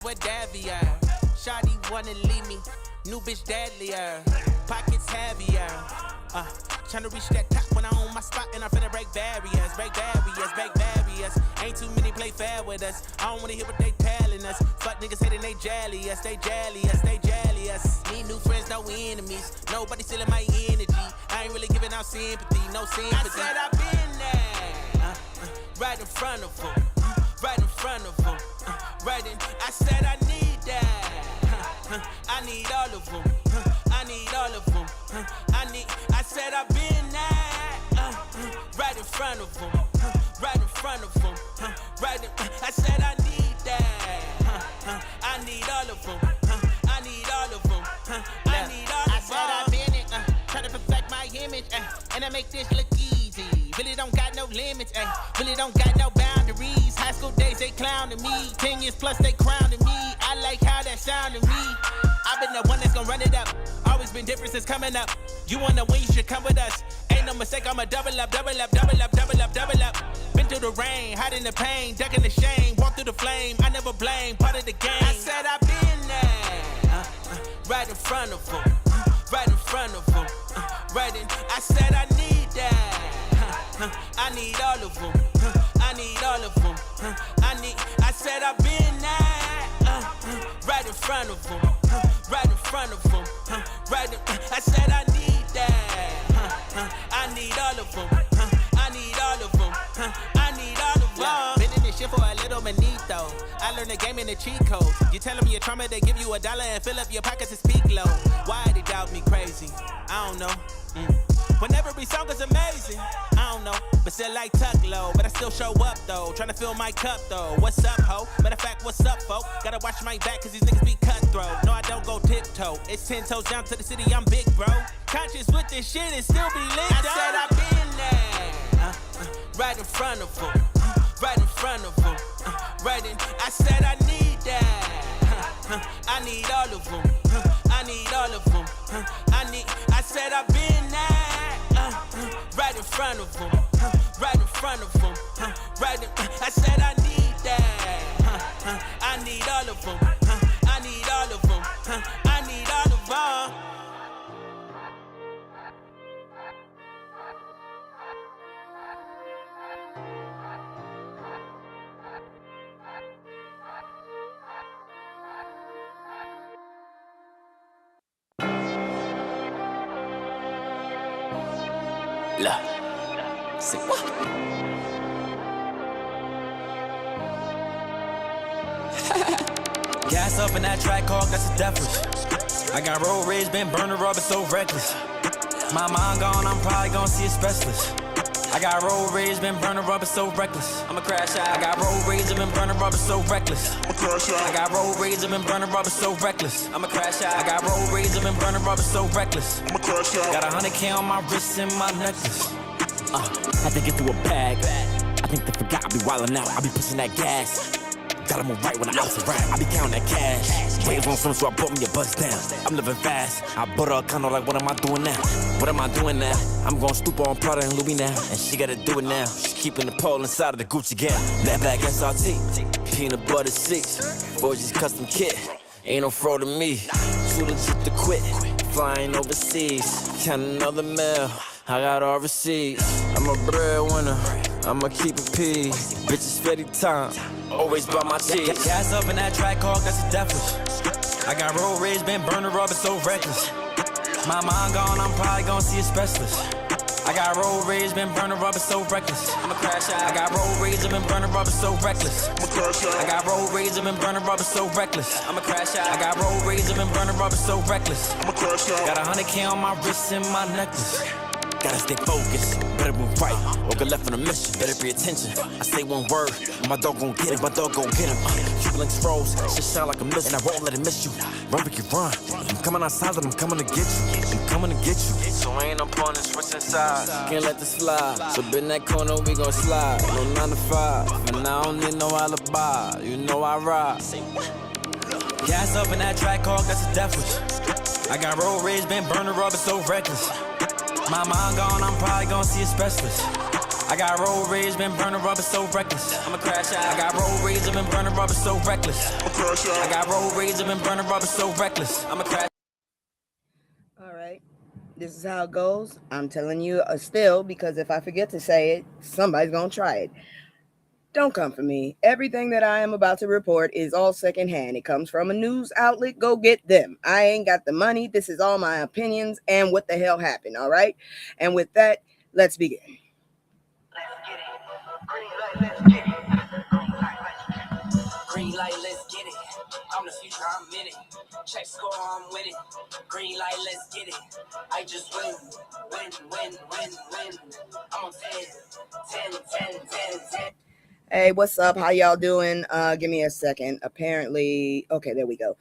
What Davier? Shawty wanna leave me, new bitch deadlier, pockets heavier. Tryna reach that top when I own my spot and I'm finna break barriers, break barriers, break barriers. Ain't too many play fair with us. I don't wanna hear what they telling us. Fuck niggas hating they jelly us, they jelly us, they jelly us. Need new friends, no enemies. Nobody stealing my energy. I ain't really giving out sympathy, no sympathy. I said I've been there, right in front of them, right in front of them, right in. I said I need that. I need all of them. I need all of them. I said I've been there, right in front of them, right in front of them, right in. I said I need that. I need all of them. I need all of them. I need all of them. I said I've been it, trying to perfect my image, and I make this look easy. Really don't got no limits, really don't got no boundaries. High school days they clowning me, 10 years plus they crowning me. I like how that sounded me. I've been the one that's gonna run it up. Always been different since coming up. You wanna win, you should come with us. Ain't no mistake, I'ma double up, double up, double up, double up, double up. Been through the rain, hiding the pain, ducking the shame, walk through the flame. I never blame, part of the game. I said I've been there, right in front of them, right in front of them, right in. I said I need that. I need all of them. I need all of them. I said I've been there, right in front of them, right in front of them, right in. I said I need that. I need all of them. I need all of them. I need all of them. Been in this shit for a little manito. I learned the game in the cheat code. You tell them your trauma, they give you $1 and fill up your pockets and speak low. Why they doubt me crazy? I don't know. When every song is amazing, I don't know, but still like tuck low. But I still show up though, tryna fill my cup though. What's up, ho? Matter of fact, what's up, folk? Gotta watch my back cause these niggas be cutthroat. No, I don't go tiptoe, it's 10 toes down to the city, I'm big, bro. Conscious with this shit and still be lit, I said I've been there, right in front of them, right in front of them, right in. I said I need that. I need all of them. I need all of them. I said I've been there, right in front of them, right in front of them, right in. I said I need that. I need all of them. I need all of them. I need all of them. Là, c'est quoi? Gas up in that track car, that's a death wish. I got road rage, been burning rubber, so reckless. My mind gone, I'm probably gonna see a specialist. I got road rage, been burning rubber, so reckless. I'ma crash out. I got road rage, I've been burning rubber, so reckless. I'ma crash out. I got road rage, I've been burning rubber, so reckless. I'ma crash out. I got road rage, I've been burning rubber, so reckless. I'ma crash out. Got 100K on my wrist and my necklace. Had to get through a bag. I think they forgot I be wildin' out. I be pushing that gas. Got 'em on right when I out around. I be counting that cash. Waves on swim, so I brought me a buzz down. I'm living fast. I bought her a condo, like, what am I doing now? What am I doing now? I'm gon' stoop on Prada and Louis now. And she gotta do it now. She keeping the pole inside of the Gucci gap. That black SRT, peanut butter seats, 4G's custom kit. Ain't no fraud to me. Too legit to quit. Flying overseas, counting another meal. I got all receipts. I'm a breadwinner. I'ma keep it P. Bitches steady time. Always by my cheeks. Gas up in that track car, that's a death wish. I got road rage, been burning rubber, so reckless. My mind gone, I'm probably gonna see a specialist. I got road rage, been burning rubber, so reckless. I'ma crash out. I got road rage, I've been burning rubber, so reckless. I'ma crash out. I got road rage, I've been burning rubber, so reckless. I'ma crash out. I got road rage, I've been burning rubber, so reckless. I'ma crash out. Got 100K on my wrist and my necklace. Gotta stay focused, better move right, or go left on a mission, better pay attention. I say one word, my dog gon' get it, my dog gon' get him. Links froze, shit sound like a miss, and I won't let it miss you. Run, Ricky, run. I'm coming outside, and I'm coming to get you. I'm coming to get you. So ain't no point in switching sides. Can't let this fly. So in that corner, we gon' slide. No 9 to 5, and I don't need no alibi. You know I ride. Gas up in that track car, that's a death wish. I got road rage, been burning rubber, so reckless. My mind gone, I'm probably gonna see a specialist. I got road rage, been burning rubber so reckless. I'ma crash out. I got road rage, I've been burning rubber so reckless. I'ma crash out. I got road rage, I've been burning rubber so reckless. I'ma crash. All right. This is how it goes. I'm telling you still because if I forget to say it, somebody's going to try it. Don't come for me. Everything that I am about to report is all secondhand. It comes from a news outlet. Go get them. I ain't got the money. This is all my opinions and what the hell happened. All right. And with that, let's begin. Green light, let's get it. I'm the future, I'm in it. Check score, I'm winning. Green light, let's get it. I just win. I'm on 10. Hey, what's up? How y'all doing? Give me a second. Apparently, okay, there we go.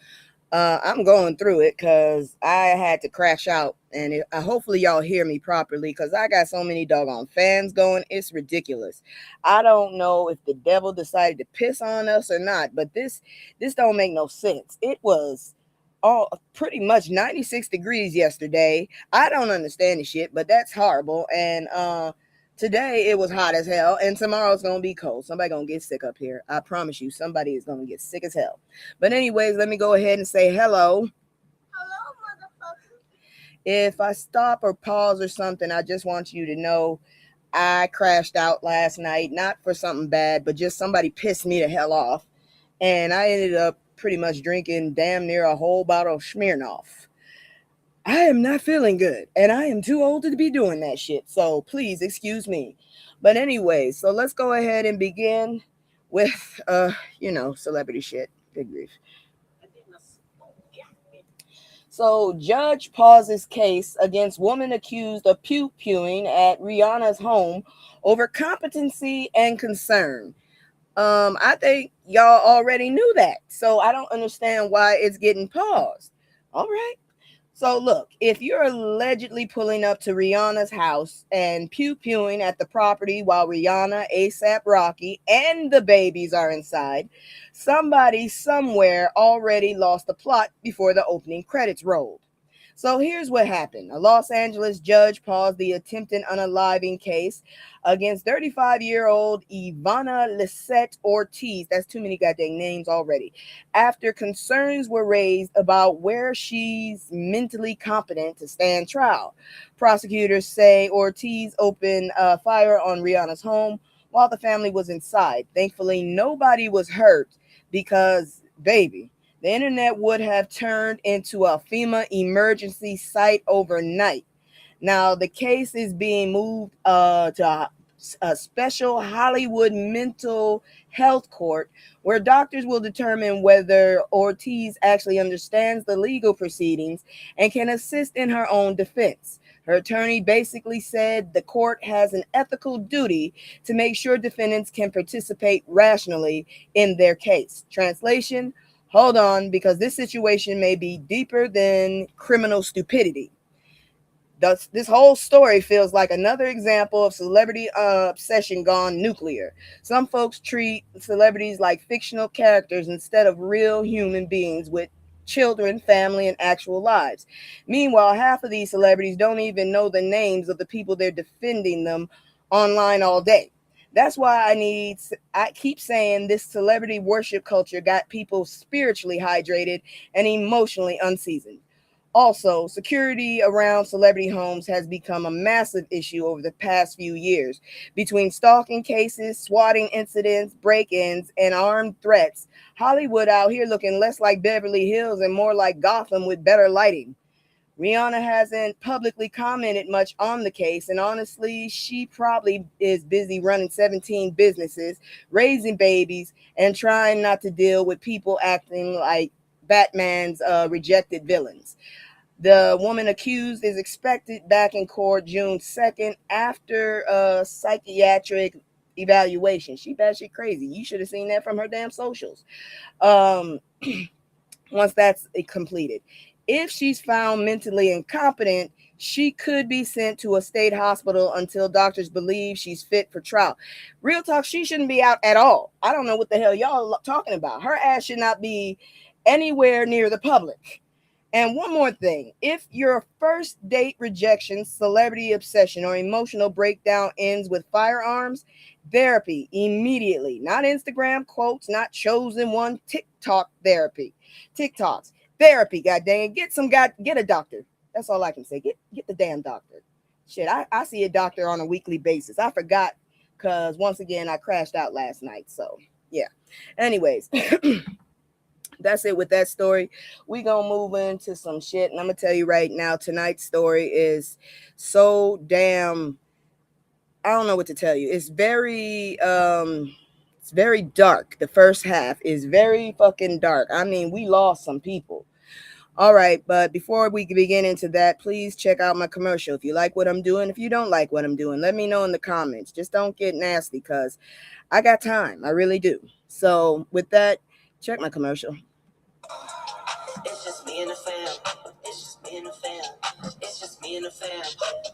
I'm going through it because I had to crash out, and hopefully y'all hear me properly because I got so many doggone fans going. It's ridiculous. I don't know if the devil decided to piss on us or not, but this don't make no sense. It was all pretty much 96 degrees yesterday. I don't understand the shit, but that's horrible. And today it was hot as hell, and tomorrow it's gonna be cold. Somebody gonna get sick up here. I promise you, somebody is gonna get sick as hell. But anyways, let me go ahead and say hello. Hello, motherfucker. If I stop or pause or something, I just want you to know I crashed out last night, not for something bad, but just somebody pissed me the hell off, and I ended up pretty much drinking damn near a whole bottle of Smirnoff. I am not feeling good, and I am too old to be doing that shit, so please excuse me. But anyway, so let's go ahead and begin with, celebrity shit. Good grief. So, judge pauses case against woman accused of pew-pewing at Rihanna's home over competency and concern. I think y'all already knew that, so I don't understand why it's getting paused. All right. So look, if you're allegedly pulling up to Rihanna's house and pew-pewing at the property while Rihanna, A$AP Rocky, and the babies are inside, somebody somewhere already lost the plot before the opening credits rolled. So here's what happened. A Los Angeles judge paused the attempted unaliving case against 35-year-old Ivana Lisette Ortiz. That's too many goddamn names already. After concerns were raised about where she's mentally competent to stand trial. Prosecutors say Ortiz opened fire on Rihanna's home while the family was inside. Thankfully, nobody was hurt because, baby, the internet would have turned into a FEMA emergency site overnight. Now, the case is being moved to a special Hollywood mental health court where doctors will determine whether Ortiz actually understands the legal proceedings and can assist in her own defense. Her attorney basically said the court has an ethical duty to make sure defendants can participate rationally in their case. Translation: hold on, because this situation may be deeper than criminal stupidity. This whole story feels like another example of celebrity obsession gone nuclear. Some folks treat celebrities like fictional characters instead of real human beings with children, family, and actual lives. Meanwhile, half of these celebrities don't even know the names of the people they're defending them online all day. That's why I keep saying this celebrity worship culture got people spiritually hydrated and emotionally unseasoned. Also, security around celebrity homes has become a massive issue over the past few years. Between stalking cases, swatting incidents, break-ins, and armed threats, Hollywood out here looking less like Beverly Hills and more like Gotham with better lighting. Rihanna hasn't publicly commented much on the case, and honestly, she probably is busy running 17 businesses, raising babies, and trying not to deal with people acting like Batman's rejected villains. The woman accused is expected back in court June 2nd after a psychiatric evaluation. She batshit crazy. You should have seen that from her damn socials. Once that's completed. If she's found mentally incompetent, she could be sent to a state hospital until doctors believe she's fit for trial. Real talk, she shouldn't be out at all. I don't know what the hell y'all talking about. Her ass should not be anywhere near the public. And one more thing, if your first date rejection, celebrity obsession, or emotional breakdown ends with firearms, therapy immediately. Not Instagram quotes, not chosen one, TikTok therapy. TikToks. Therapy, god dang it. Get a doctor. That's all I can say. Get the damn doctor. Shit, I see a doctor on a weekly basis. I forgot because once again I crashed out last night. So yeah. Anyways. That's it with that story. We gonna move into some shit, and I'm gonna tell you right now. Tonight's story is so damn. I don't know what to tell you. It's very dark. The first half is very fucking dark. I mean, we lost some people. All right, but before we begin into that, please check out my commercial. If you like what I'm doing, if you don't like what I'm doing, let me know in the comments. Just don't get nasty, cause I got time. I really do. So with that, check my commercial. It's just me and the fam. It's just me and the fam. It's just me and the fam.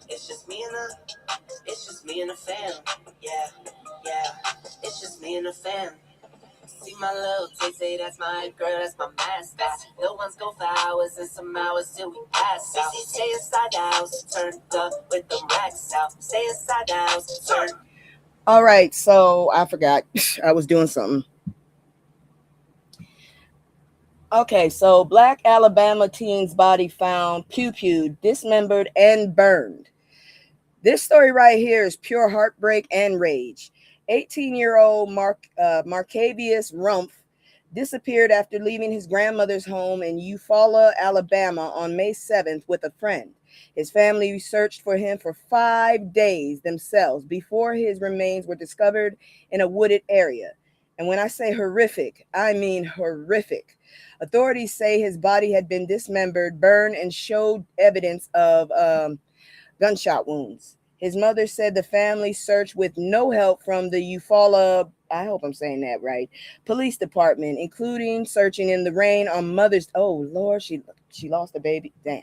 It's just me and the fam. Yeah, yeah. It's just me and the fam. See my little Tay say that's my girl, that's my mascot. No one's go for hours and some hours till we pass out. Stay inside the house, turned up with the racks out. Stay inside the house, turn. All right, so I forgot. I was doing something. Okay, so Black Alabama teen's body found pew-pewed, dismembered, and burned. This story right here is pure heartbreak and rage. 18-year-old Marcavius Rumpf disappeared after leaving his grandmother's home in Eufaula, Alabama on May 7th with a friend. His family searched for him for 5 days themselves before his remains were discovered in a wooded area. And when I say horrific, I mean horrific. Authorities say his body had been dismembered, burned, and showed evidence of gunshot wounds. His mother said the family searched with no help from the Eufaula, I hope I'm saying that right, police department, including searching in the rain on Mother's. Oh Lord, she lost a baby. Damn,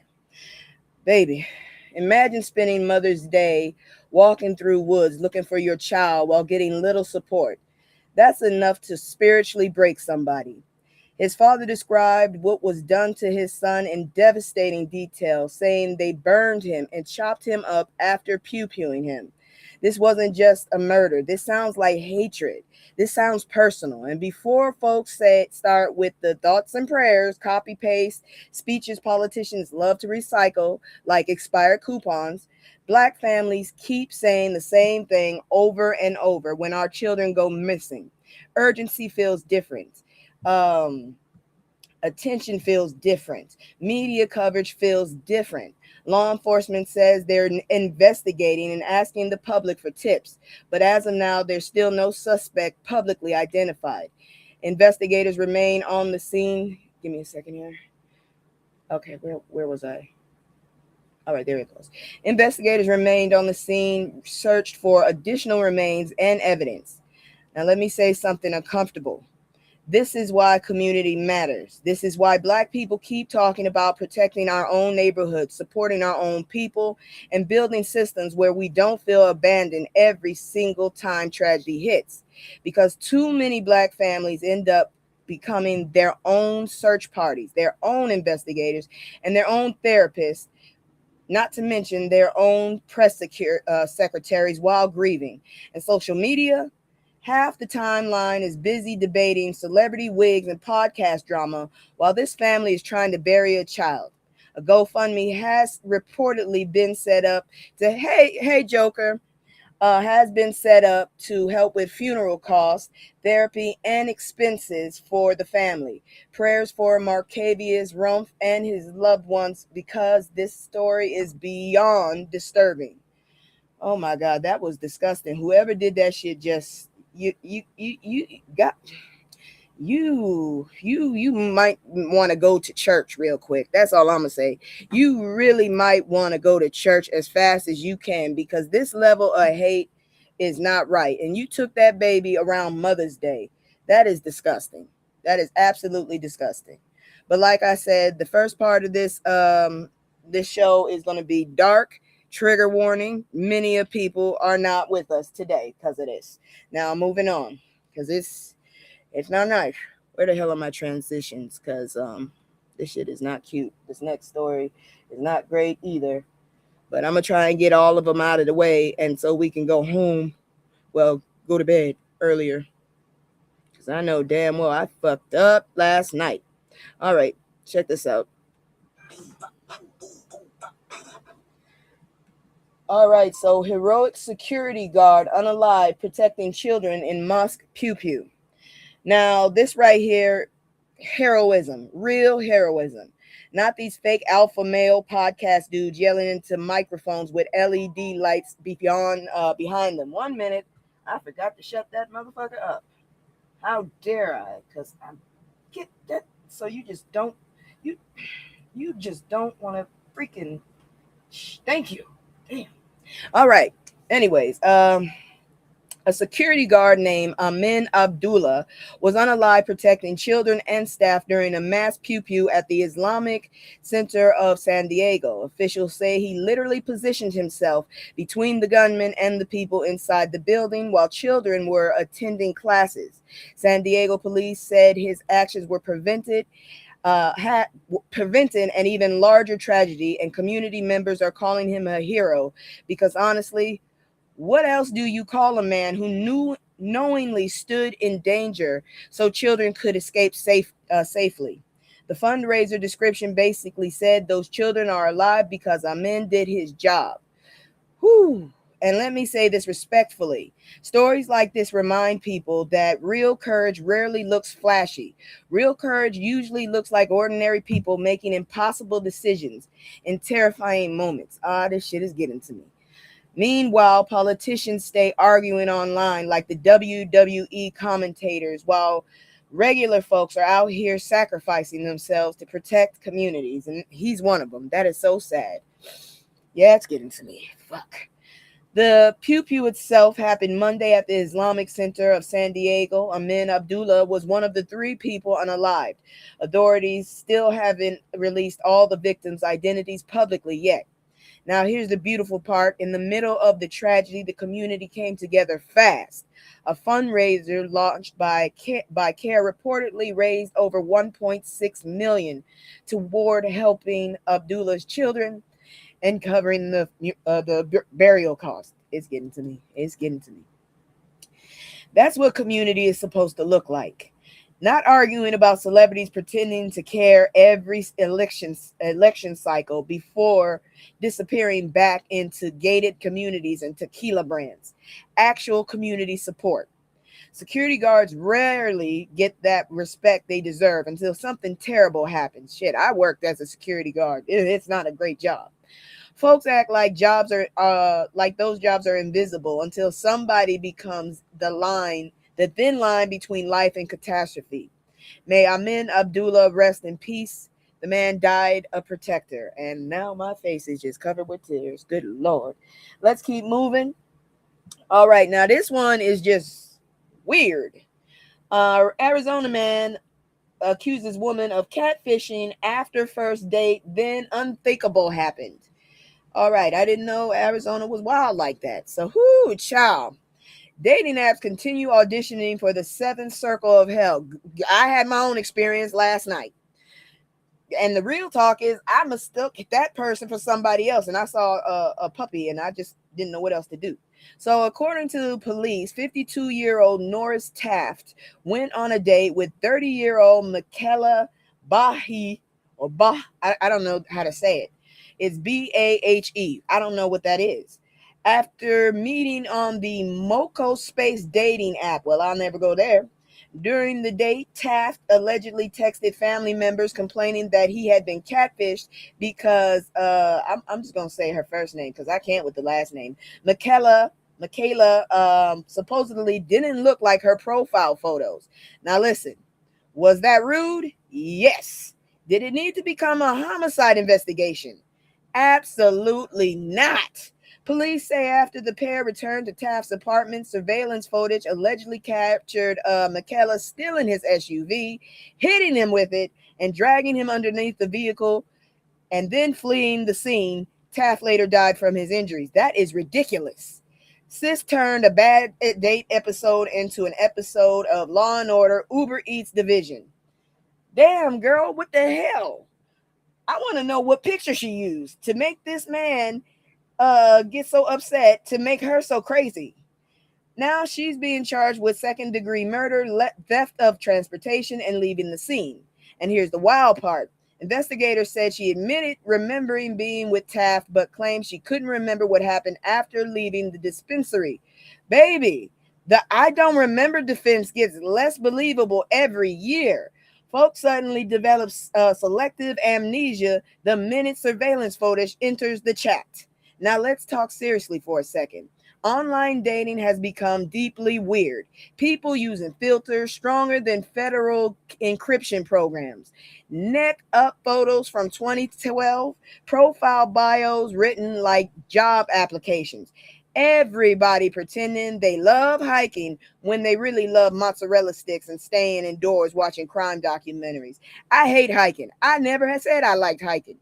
baby. Imagine spending Mother's Day walking through woods looking for your child while getting little support. That's enough to spiritually break somebody. His father described what was done to his son in devastating detail, saying they burned him and chopped him up after pew-pewing him. This wasn't just a murder. This sounds like hatred. This sounds personal. And before folks start with the thoughts and prayers, copy paste, speeches politicians love to recycle, like expired coupons, Black families keep saying the same thing over and over when our children go missing. Urgency feels different. Um, Attention feels different. Media coverage feels different. Law enforcement says they're investigating and asking the public for tips, but as of now, there's still no suspect publicly identified. Investigators remain on the scene. Give me a second here. Okay, where was I? All right, there it goes. Investigators remained on the scene, searched for additional remains and evidence. Now, let me say something uncomfortable. This is why community matters. This is why Black people keep talking about protecting our own neighborhoods, supporting our own people, and building systems where we don't feel abandoned every single time tragedy hits. Because too many Black families end up becoming their own search parties, their own investigators, and their own therapists, not to mention their own press secretaries while grieving. And social media, half the timeline is busy debating celebrity wigs and podcast drama while this family is trying to bury a child. A GoFundMe has reportedly been set up to, hey, Joker, has been set up to help with funeral costs, therapy, and expenses for the family. Prayers for Marcavius Rumpf and his loved ones, because this story is beyond disturbing. Oh my God, that was disgusting. Whoever did that shit just you got you might want to go to church real quick. That's all I'm gonna say. You really might want to go to church as fast as you can, because this level of hate is not right. And you took that baby around Mother's Day. That is disgusting. That is absolutely disgusting. But like I said, the first part of this show is going to be dark. Trigger warning, many of people are not with us today because of this. Now moving on, because it's not nice. Where the hell are my transitions? Because This shit is not cute. This next story is not great either. But I'm going to try and get all of them out of the way, and so we can go home. Well, go to bed earlier. Because I know damn well I fucked up last night. All right, check this out. All right, so heroic security guard unalive protecting children in mosque pew pew. Now, this right here, heroism, real heroism. Not these fake alpha male podcast dudes yelling into microphones with LED lights behind them. 1 minute, I forgot to shut that motherfucker up. How dare I? Because I get that. So you just don't want to freaking. Thank you. Damn. All right. Anyways, a security guard named Amin Abdullah was unalive protecting children and staff during a mass pew-pew at the Islamic Center of San Diego. Officials say he literally positioned himself between the gunmen and the people inside the building while children were attending classes. San Diego police said his actions were prevented an even larger tragedy, and community members are calling him a hero because honestly, what else do you call a man who knowingly stood in danger so children could escape safely? The fundraiser description basically said those children are alive because Amin did his job. Whew. And let me say this respectfully. Stories like this remind people that real courage rarely looks flashy. Real courage usually looks like ordinary people making impossible decisions in terrifying moments. This shit is getting to me. Meanwhile, politicians stay arguing online like the WWE commentators, while regular folks are out here sacrificing themselves to protect communities. And he's one of them. That is so sad. Yeah, it's getting to me. Fuck. The pew-pew itself happened Monday at the Islamic Center of San Diego. Amin Abdullah was one of the 3 people unalived. Authorities still haven't released all the victims' identities publicly yet. Now, here's the beautiful part. In the middle of the tragedy, the community came together fast. A fundraiser launched by CARE reportedly raised over $1.6 million toward helping Abdullah's children and covering the burial cost. It's getting to me. It's getting to me. That's what community is supposed to look like. Not arguing about celebrities pretending to care every election cycle before disappearing back into gated communities and tequila brands. Actual community support. Security guards rarely get that respect they deserve until something terrible happens. Shit, I worked as a security guard. It's not a great job. Folks act like those jobs are invisible until somebody becomes the thin line between life and catastrophe. May Amin Abdullah rest in peace. The man died a protector. And now my face is just covered with tears. Good Lord. Let's keep moving. All right. Now this one is just weird. Arizona man accuses woman of catfishing after first date. Then unthinkable happened. All right. I didn't know Arizona was wild like that. So, child. Dating apps continue auditioning for the 7th circle of hell. I had my own experience last night. And the real talk is I mistook that person for somebody else. And I saw a puppy and I just didn't know what else to do. So according to police, 52-year-old Norris Taft went on a date with 30-year-old Michaela Bahe, or Bah. I don't know how to say it. It's Bahe. I don't know what that is. After meeting on the Moco Space dating app, well, I'll never go there. During the date, Taft allegedly texted family members complaining that he had been catfished because I'm just gonna say her first name because I can't with the last name. Michaela supposedly didn't look like her profile photos. Now listen, was that rude? Yes. Did it need to become a homicide investigation? Absolutely not. Police say after the pair returned to Taft's apartment, surveillance footage allegedly captured Michaela stealing his SUV, hitting him with it, and dragging him underneath the vehicle, and then fleeing the scene. Taft later died from his injuries. That is ridiculous. Sis turned a bad date episode into an episode of Law and Order Uber Eats Division. Damn, girl, what the hell? I want to know what picture she used to make this man get so upset to make her so crazy. Now she's being charged with second degree murder, theft of transportation, and leaving the scene. And here's the wild part. Investigators said she admitted remembering being with Taft, but claimed she couldn't remember what happened after leaving the dispensary. Baby, the I don't remember defense gets less believable every year. Folks suddenly develop selective amnesia the minute surveillance footage enters the chat. Now let's talk seriously for a second. Online dating has become deeply weird. People using filters stronger than federal encryption programs. Neck up photos from 2012, profile bios written like job applications. Everybody pretending they love hiking when they really love mozzarella sticks and staying indoors watching crime documentaries. I hate hiking. I never had said I liked hiking.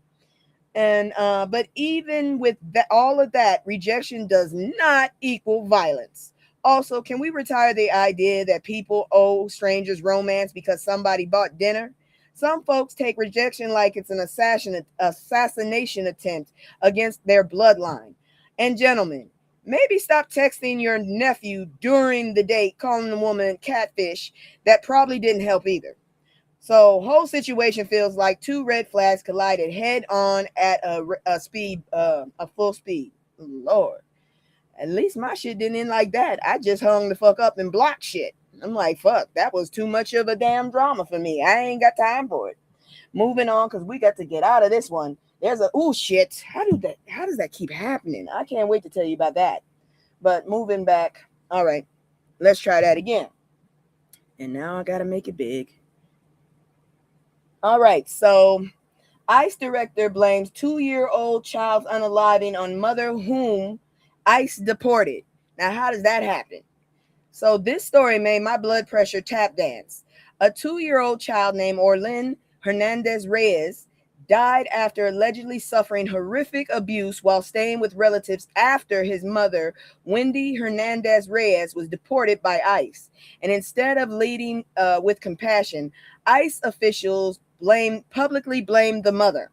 And but even with that, all of that, rejection does not equal violence. Also, can we retire the idea that people owe strangers romance because somebody bought dinner? Some folks take rejection like it's an assassination attempt against their bloodline. And gentlemen, maybe stop texting your nephew during the date, calling the woman catfish. That probably didn't help either. So, whole situation feels like two red flags collided head on at a full speed. Lord, at least my shit didn't end like that. I just hung the fuck up and blocked shit. I'm like, fuck, that was too much of a damn drama for me. I ain't got time for it. Moving on, because we got to get out of this one. There's a shit. How does that keep happening? I can't wait to tell you about that. But moving back, all right, let's try that again. And now I gotta make it big. All right, so ICE director blames 2-year-old child's unaliving on mother whom ICE deported. Now, how does that happen? So this story made my blood pressure tap dance. A 2-year-old child named Orlin Hernandez Reyes died after allegedly suffering horrific abuse while staying with relatives after his mother, Wendy Hernandez Reyes, was deported by ICE. And instead of leading with compassion, ICE officials publicly blamed the mother.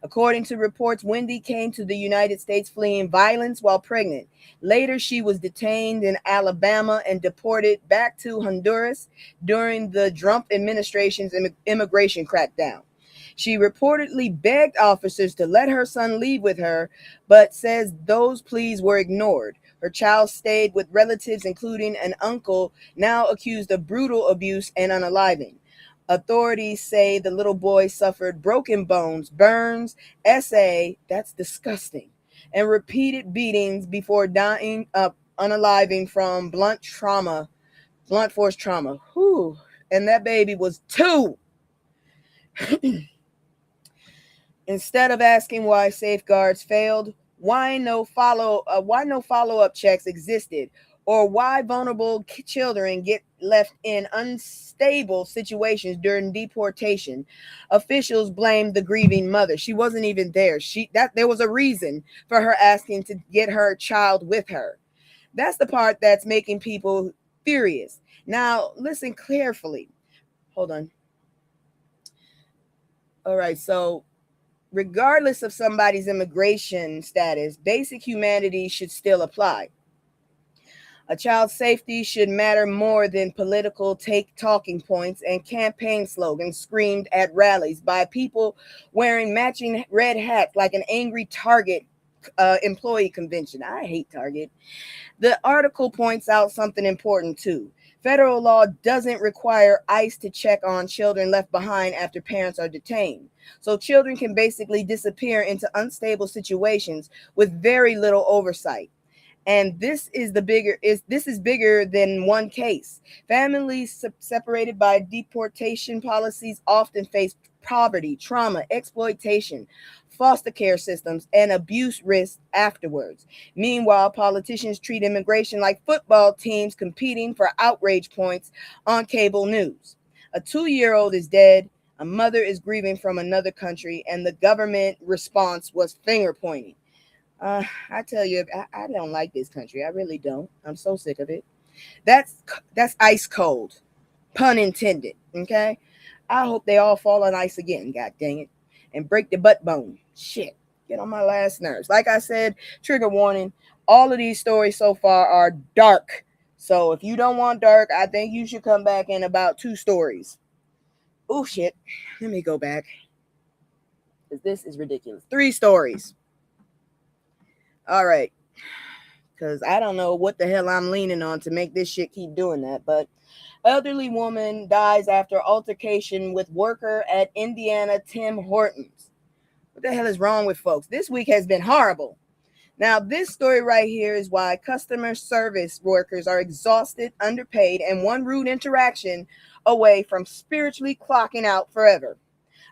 According to reports, Wendy came to the United States fleeing violence while pregnant. Later, she was detained in Alabama and deported back to Honduras during the Drumpf administration's immigration crackdown. She reportedly begged officers to let her son leave with her, but says those pleas were ignored. Her child stayed with relatives, including an uncle now accused of brutal abuse and unaliving. Authorities say the little boy suffered broken bones, burns, SA, that's disgusting, and repeated beatings before dying unaliving from blunt force trauma. Whew. And that baby was 2. Instead of asking why safeguards failed, why no follow-up checks existed, or why vulnerable children get left in unstable situations during deportation, officials blamed the grieving mother. She wasn't even there. There was a reason for her asking to get her child with her. That's the part that's making people furious. Now, listen carefully. Hold on. All right, so regardless of somebody's immigration status, basic humanity should still apply. A child's safety should matter more than political talking points and campaign slogans screamed at rallies by people wearing matching red hats like an angry Target employee convention. I hate Target. The article points out something important too. Federal law doesn't require ICE to check on children left behind after parents are detained. So children can basically disappear into unstable situations with very little oversight. And this is bigger than one case. Families separated by deportation policies often face poverty, trauma, exploitation, foster care systems, and abuse risks afterwards. Meanwhile, politicians treat immigration like football teams competing for outrage points on cable news. A 2-year-old is dead, a mother is grieving from another country, and the government response was finger pointing. I tell you, I don't like this country. I really don't. I'm so sick of it. That's ice cold, pun intended. Okay. I hope they all fall on ice again, god dang it, and break the butt bone. Shit, get on my last nerves. Like I said, trigger warning, all of these stories so far are dark. So if you don't want dark, I think you should come back in about 2 stories. Oh shit, let me go back. Because this is ridiculous. 3 stories. All right. Because I don't know what the hell I'm leaning on to make this shit keep doing that. But elderly woman dies after altercation with worker at Indiana Tim Hortons. What the hell is wrong with folks? This week has been horrible. Now, this story right here is why customer service workers are exhausted, underpaid, and one rude interaction away from spiritually clocking out forever.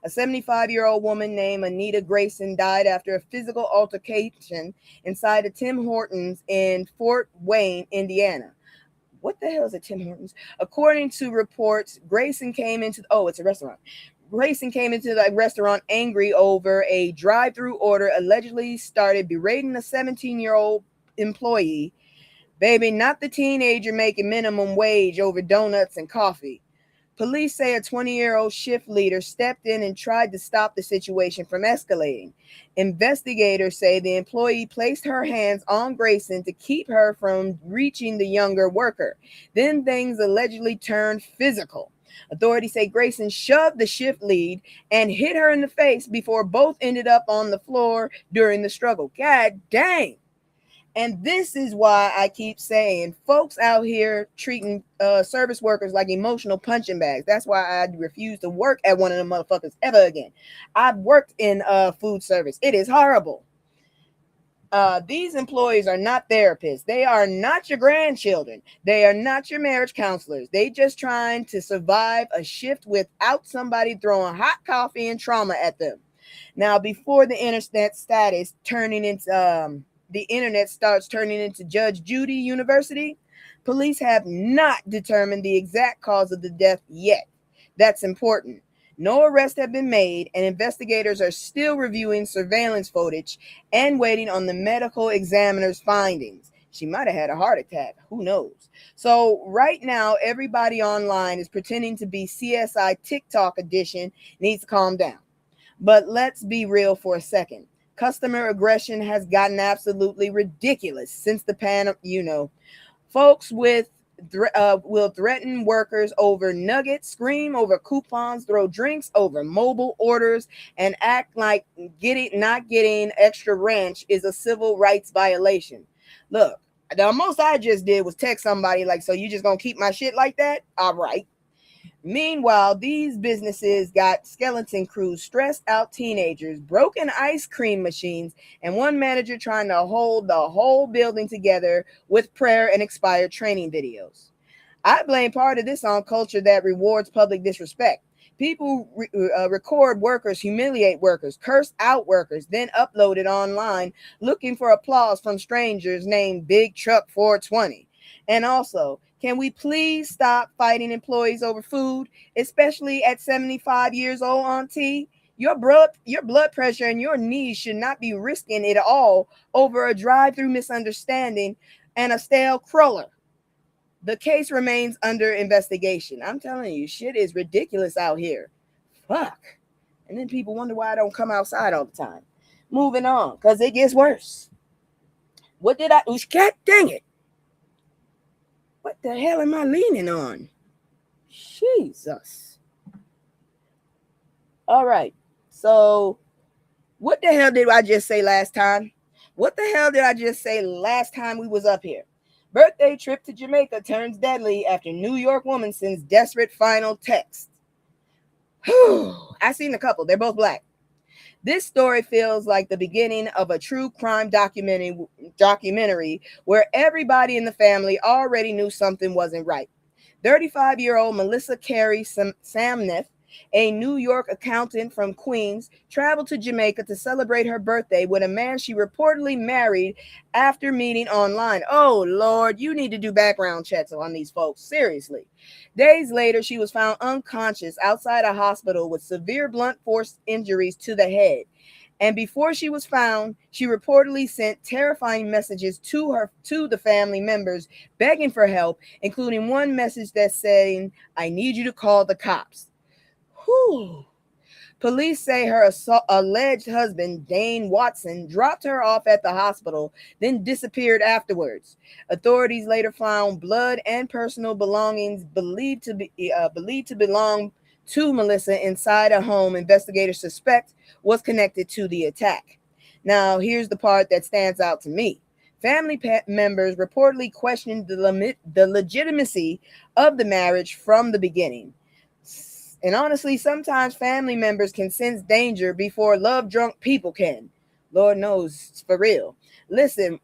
A 75-year-old woman named Anita Grayson died after a physical altercation inside a Tim Hortons in Fort Wayne, Indiana. What the hell is a Tim Hortons? According to reports, Grayson came into... Oh, it's a restaurant. Grayson came into the restaurant angry over a drive-through order, allegedly started berating a 17-year-old employee. Baby, not the teenager making minimum wage over donuts and coffee. Police say a 20-year-old shift leader stepped in and tried to stop the situation from escalating. Investigators say the employee placed her hands on Grayson to keep her from reaching the younger worker. Then things allegedly turned physical. Authorities say Grayson shoved the shift lead and hit her in the face before both ended up on the floor during the struggle. God dang. And this is why I keep saying folks out here treating service workers like emotional punching bags. That's why I refuse to work at one of them motherfuckers ever again. I've worked in food service. It is horrible. These employees are not therapists. They are not your grandchildren. They are not your marriage counselors. They just trying to survive a shift without somebody throwing hot coffee and trauma at them. Now, before the internet starts turning into Judge Judy University, police have not determined the exact cause of the death yet. That's important. No arrests have been made, and investigators are still reviewing surveillance footage and waiting on the medical examiner's findings. She might have had a heart attack. Who knows? So right now, everybody online is pretending to be CSI TikTok edition. Needs to calm down. But let's be real for a second. Customer aggression has gotten absolutely ridiculous since the pandemic. Folks will threaten workers over nuggets, scream over coupons, throw drinks over mobile orders, and act like not getting extra ranch is a civil rights violation. Look, the most I just did was text somebody like, so you just gonna keep my shit like that? All right. Meanwhile, these businesses got skeleton crews, stressed out teenagers, broken ice cream machines, and one manager trying to hold the whole building together with prayer and expired training videos. I blame part of this on culture that rewards public disrespect. People record workers, humiliate workers, curse out workers, then upload it online looking for applause from strangers named Big Truck 420. And also, can we please stop fighting employees over food, especially at 75 years old, Auntie? Your blood pressure and your knees should not be risking it all over a drive-through misunderstanding and a stale cruller. The case remains under investigation. I'm telling you, shit is ridiculous out here. Fuck. And then people wonder why I don't come outside all the time. Moving on, because it gets worse. What did I... God dang it. What the hell am I leaning on? Jesus. All right. So, what the hell did I just say last time? What the hell did I just say last time we was up here? Birthday trip to Jamaica turns deadly after New York woman sends desperate final text. I seen a couple. They're both black. This story feels like the beginning of a true crime documentary where everybody in the family already knew something wasn't right. 35-year-old Melissa Carey Samneth, a New York accountant from Queens, traveled to Jamaica to celebrate her birthday with a man she reportedly married after meeting online. Oh, Lord, you need to do background checks on these folks. Seriously. Days later, she was found unconscious outside a hospital with severe blunt force injuries to the head. And before she was found, she reportedly sent terrifying messages to the family members, begging for help, including one message that saying, "I need you to call the cops." Whew. Police say her alleged husband, Dane Watson, dropped her off at the hospital, then disappeared afterwards. Authorities later found blood and personal belongings believed to belong to Melissa inside a home investigators suspect was connected to the attack. Now, here's the part that stands out to me. Family members reportedly questioned the legitimacy of the marriage from the beginning. And honestly, sometimes family members can sense danger before love-drunk people can. Lord knows, it's for real. Listen,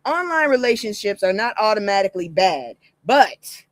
online relationships are not automatically bad, but,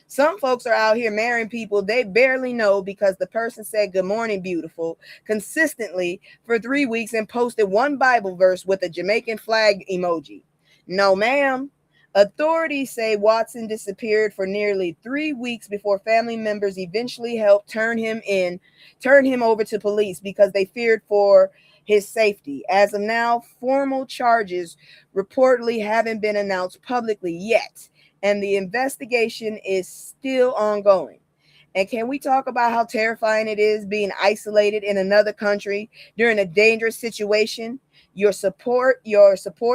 some folks are out here marrying people they barely know because the person said good morning, beautiful, consistently for 3 weeks and posted one Bible verse with a Jamaican flag emoji. No, ma'am. Authorities say Watson disappeared for nearly 3 weeks before family members eventually helped turn him over to police because they feared for his safety. As of now, formal charges reportedly haven't been announced publicly yet, and the investigation is still ongoing. And can we talk about how terrifying it is being isolated in another country during a dangerous situation? Your support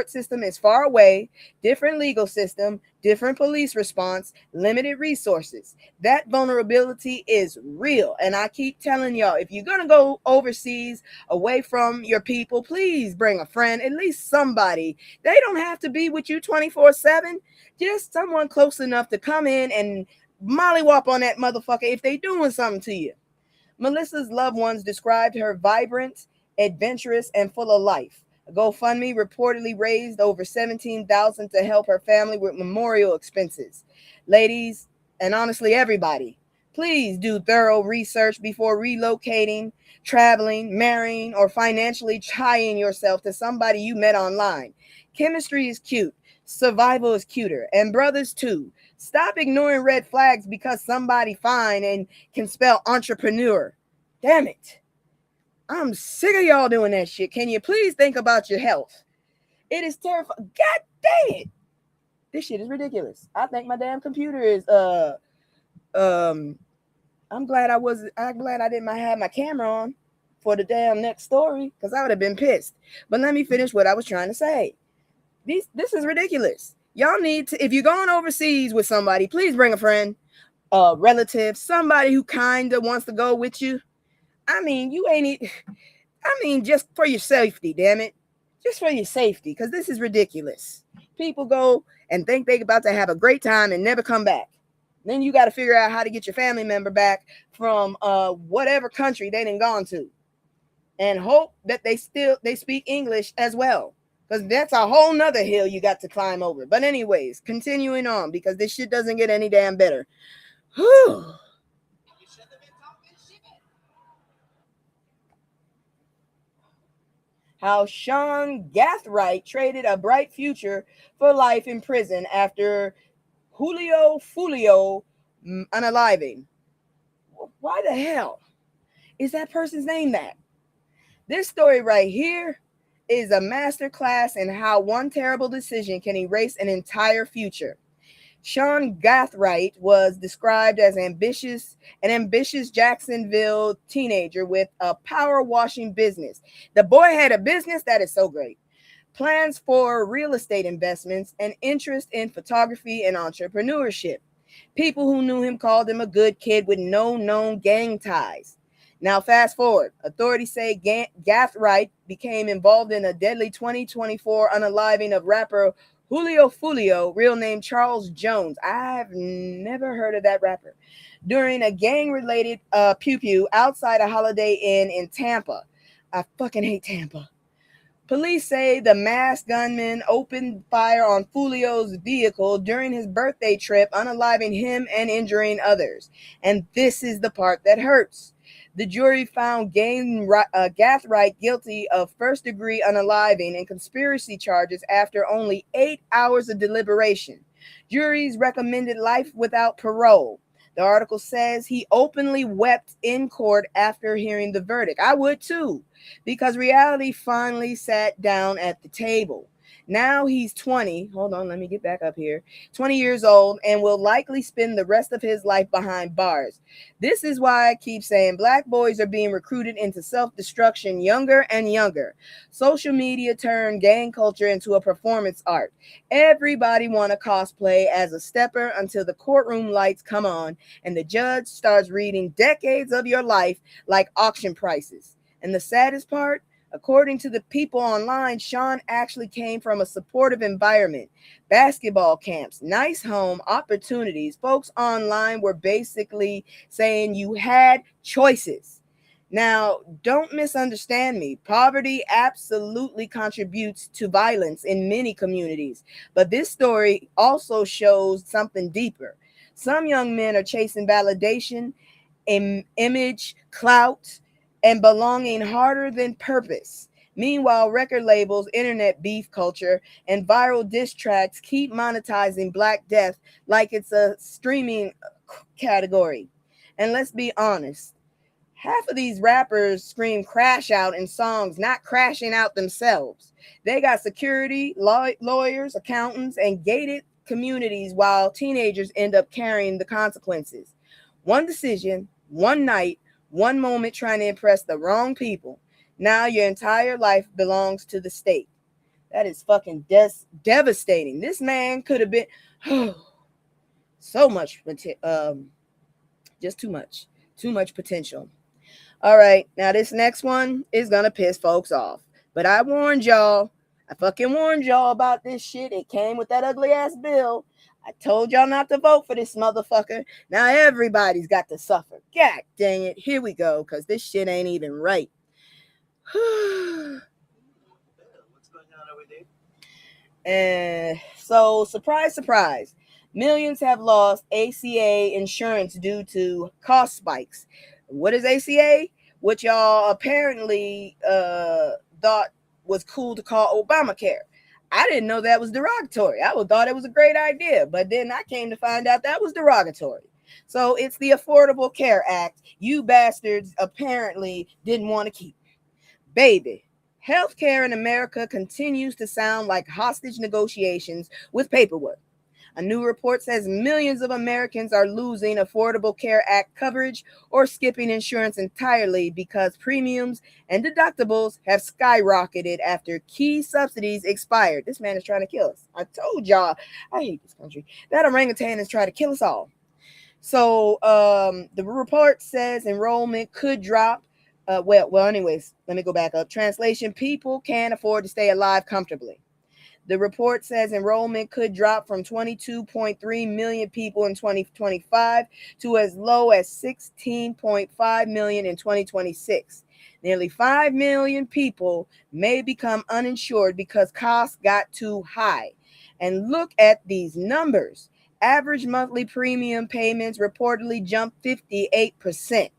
system is far away, different legal system, different police response, limited resources. That vulnerability is real. And I keep telling y'all, if you're going to go overseas away from your people, please bring a friend, at least somebody. They don't have to be with you 24/7. Just someone close enough to come in and mollywop on that motherfucker if they doing something to you. Melissa's loved ones described her vibrant, adventurous, and full of life. A GoFundMe reportedly raised over $17,000 to help her family with memorial expenses. Ladies, and honestly everybody, please do thorough research before relocating, traveling, marrying, or financially tying yourself to somebody you met online. Chemistry is cute. Survival is cuter. And brothers too. Stop ignoring red flags because somebody fine and can spell entrepreneur. Damn it. I'm sick of y'all doing that shit. Can you please think about your health? It is terrifying. God dang it. This shit is ridiculous. I think my damn computer is I'm glad I didn't have my camera on for the damn next story because I would have been pissed. But let me finish what I was trying to say. This is ridiculous. Y'all need to, if you're going overseas with somebody, please bring a friend, a relative, somebody who kind of wants to go with you. Just for your safety, damn it. Just for your safety, because this is ridiculous. People go and think they're about to have a great time and never come back. Then you got to figure out how to get your family member back from whatever country they done gone to. And hope that they speak English as well. Because that's a whole nother hill you got to climb over. But anyways, continuing on, because this shit doesn't get any damn better. Whew. How Sean Gathright traded a bright future for life in prison after Julio Fulio unaliving. Why the hell is that person's name that? This story right here is a masterclass in how one terrible decision can erase an entire future. Sean Gathright was described as an ambitious Jacksonville teenager with a power washing business. The boy had a business that is so great. Plans for real estate investments and interest in photography and entrepreneurship. People who knew him called him a good kid with no known gang ties. Now, fast forward. Authorities say Gathright became involved in a deadly 2024 unaliving of rapper Julio Fulio, real name Charles Jones. I've never heard of that rapper. During a gang-related pew-pew outside a Holiday Inn in Tampa. I fucking hate Tampa. Police say the masked gunman opened fire on Fulio's vehicle during his birthday trip, unaliving him and injuring others. And this is the part that hurts. The jury found Gathright guilty of first-degree unaliving and conspiracy charges after only 8 hours of deliberation. Juries recommended life without parole. The article says he openly wept in court after hearing the verdict. I would too, because reality finally sat down at the table. Now he's 20. Hold on, let me get back up here. 20 years old and will likely spend the rest of his life behind bars. This is why I keep saying black boys are being recruited into self-destruction younger and younger. Social media turned gang culture into a performance art. Everybody want to cosplay as a stepper until the courtroom lights come on and the judge starts reading decades of your life like auction prices. And the saddest part, according to the people online, Sean actually came from a supportive environment, basketball camps, nice home, opportunities. Folks online were basically saying you had choices. Now, don't misunderstand me. Poverty absolutely contributes to violence in many communities, but this story also shows something deeper. Some young men are chasing validation, image, clout, and belonging harder than purpose. Meanwhile, record labels, internet beef culture, and viral diss tracks keep monetizing Black Death like it's a streaming category. And let's be honest, half of these rappers scream crash out in songs, not crashing out themselves. They got security, lawyers, accountants, and gated communities while teenagers end up carrying the consequences. One decision, one night, one moment trying to impress the wrong people. Now your entire life belongs to the state. That is fucking devastating. This man could have been so much, just too much potential. All right, now this next one is gonna piss folks off, but I warned y'all. I fucking warned y'all about this shit. It came with that ugly ass bill. I told y'all not to vote for this motherfucker. Now everybody's got to suffer. God dang it. Here we go, because this shit ain't even right. What's going on over there? And so, surprise, surprise. Millions have lost ACA insurance due to cost spikes. What is ACA? What y'all apparently thought was cool to call Obamacare. I didn't know that was derogatory. I thought it was a great idea, but then I came to find out that was derogatory. So it's the Affordable Care Act you bastards apparently didn't want to keep. Baby, healthcare in America continues to sound like hostage negotiations with paperwork. A new report says millions of Americans are losing Affordable Care Act coverage or skipping insurance entirely because premiums and deductibles have skyrocketed after key subsidies expired. This man is trying to kill us. I told y'all, I hate this country. That orangutan is trying to kill us all. So the report says enrollment could drop. Anyways, let me go back up. Translation, people can't afford to stay alive comfortably. The report says enrollment could drop from 22.3 million people in 2025 to as low as 16.5 million in 2026. Nearly 5 million people may become uninsured because costs got too high. And look at these numbers. Average monthly premium payments reportedly jumped 58%.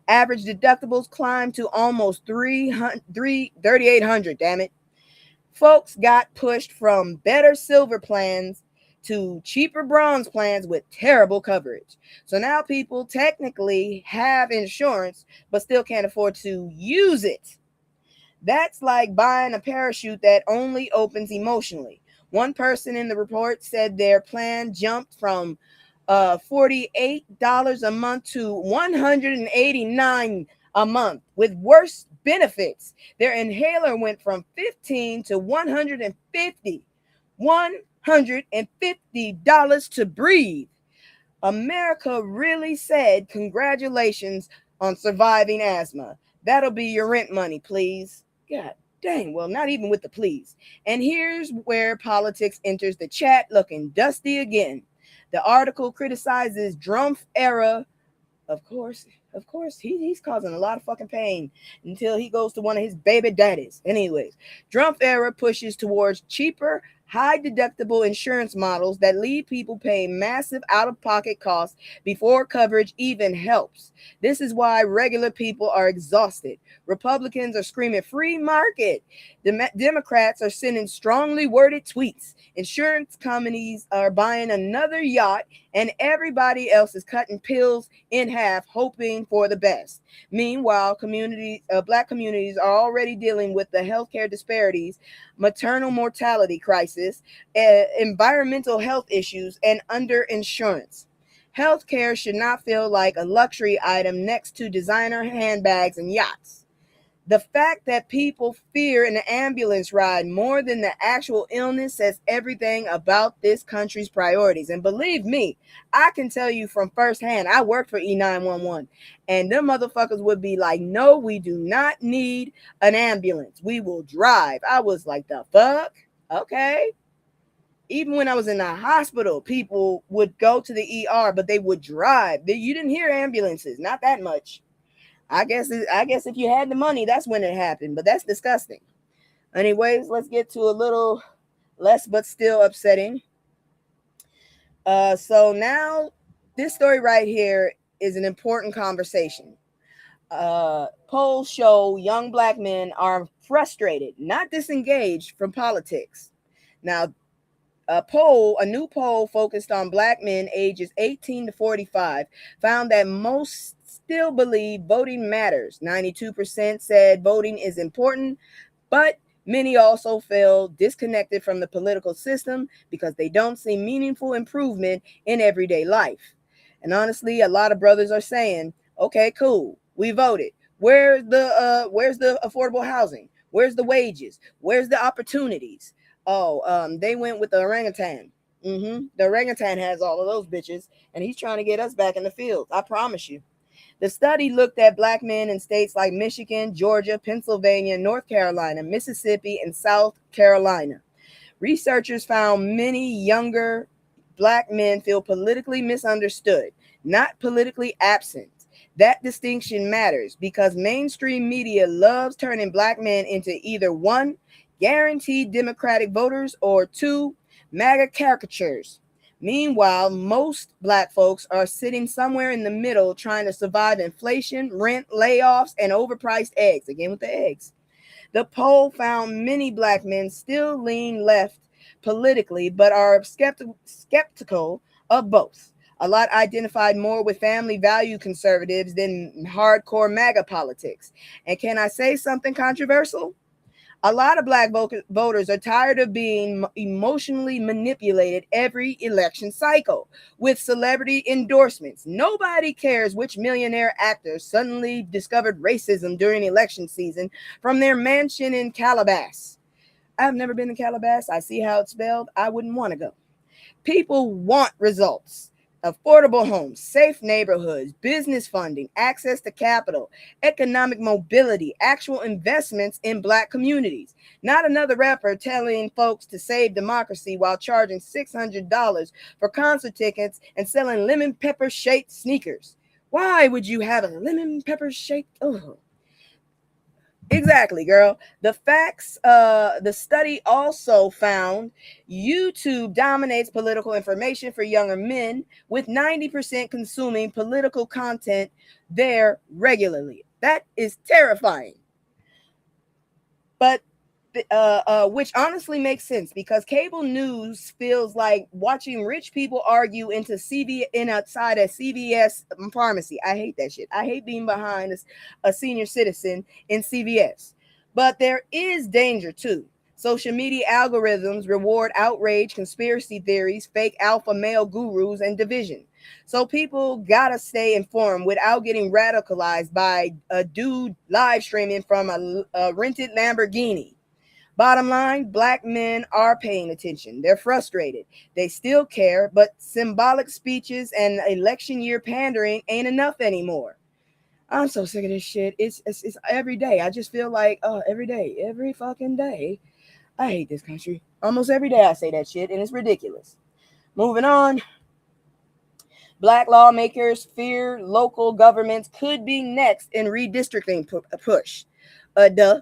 Average deductibles climbed to almost $3,800, damn it. Folks got pushed from better silver plans to cheaper bronze plans with terrible coverage. So now people technically have insurance, but still can't afford to use it. That's like buying a parachute that only opens emotionally. One person in the report said their plan jumped from $48 a month to $189 a month with worse benefits. Their inhaler went from $15 to $150. $150 to breathe. America really said congratulations on surviving asthma. That'll be your rent money, please. God dang, well, not even with the please. And here's where politics enters the chat looking dusty again. The article criticizes Drumpf era. Of course, he's causing a lot of fucking pain until he goes to one of his baby daddies. Anyways, Drumpf era pushes towards cheaper, high deductible insurance models that leave people paying massive out-of-pocket costs before coverage even helps. This is why regular people are exhausted. Republicans are screaming free market. Democrats are sending strongly worded tweets. Insurance companies are buying another yacht and everybody else is cutting pills in half, hoping for the best. Meanwhile, black communities are already dealing with the healthcare disparities, maternal mortality crisis, environmental health issues, and underinsurance. Healthcare should not feel like a luxury item next to designer handbags and yachts. The fact that people fear an ambulance ride more than the actual illness says everything about this country's priorities. And believe me, I can tell you from firsthand, I worked for E911, and them motherfuckers would be like, no, we do not need an ambulance. We will drive. I was like, the fuck? Okay. Even when I was in the hospital, people would go to the ER, but they would drive. You didn't hear ambulances, not that much. I guess if you had the money, that's when it happened, but that's disgusting. Anyways, let's get to a little less but still upsetting. So now this story right here is an important conversation. Polls show young black men are frustrated, not disengaged from politics. Now, a new poll focused on black men ages 18 to 45 found that most still believe voting matters. 92% said voting is important, but many also feel disconnected from the political system because they don't see meaningful improvement in everyday life. And honestly, a lot of brothers are saying, okay, cool, we voted. Where's the affordable housing? Where's the wages? Where's the opportunities? They went with the orangutan. The orangutan has all of those bitches, and he's trying to get us back in the field. I promise you. The study looked at black men in states like Michigan, Georgia, Pennsylvania, North Carolina, Mississippi, and South Carolina. Researchers found many younger black men feel politically misunderstood, not politically absent. That distinction matters because mainstream media loves turning black men into either one, guaranteed Democratic voters, or two, MAGA caricatures. Meanwhile, most black folks are sitting somewhere in the middle trying to survive inflation, rent, layoffs, and overpriced eggs. Again with the eggs. The poll found many black men still lean left politically, but are skeptical of both. A lot identified more with family value conservatives than hardcore MAGA politics. And can I say something controversial? A lot of black voters are tired of being emotionally manipulated every election cycle with celebrity endorsements. Nobody cares which millionaire actor suddenly discovered racism during election season from their mansion in Calabasas. I've never been to Calabasas. I see how it's spelled. I wouldn't want to go. People want results. Affordable homes, safe neighborhoods, business funding, access to capital, economic mobility, actual investments in black communities. Not another rapper telling folks to save democracy while charging $600 for concert tickets and selling lemon pepper shaped sneakers. Why would you have a lemon pepper shaped? Oh. Exactly, girl. The study also found YouTube dominates political information for younger men, with 90% consuming political content there regularly. That is terrifying. But which honestly makes sense because cable news feels like watching rich people argue outside a CVS pharmacy. I hate that shit. I hate being behind a senior citizen in CVS. But there is danger too. Social media algorithms reward outrage, conspiracy theories, fake alpha male gurus, and division. So people gotta stay informed without getting radicalized by a dude live streaming from a rented Lamborghini. Bottom line, black men are paying attention. They're frustrated. They still care, but symbolic speeches and election year pandering ain't enough anymore. I'm so sick of this shit. It's every day. I just feel like, every day, every fucking day. I hate this country. Almost every day I say that shit, and it's ridiculous. Moving on. Black lawmakers fear local governments could be next in redistricting push. Duh.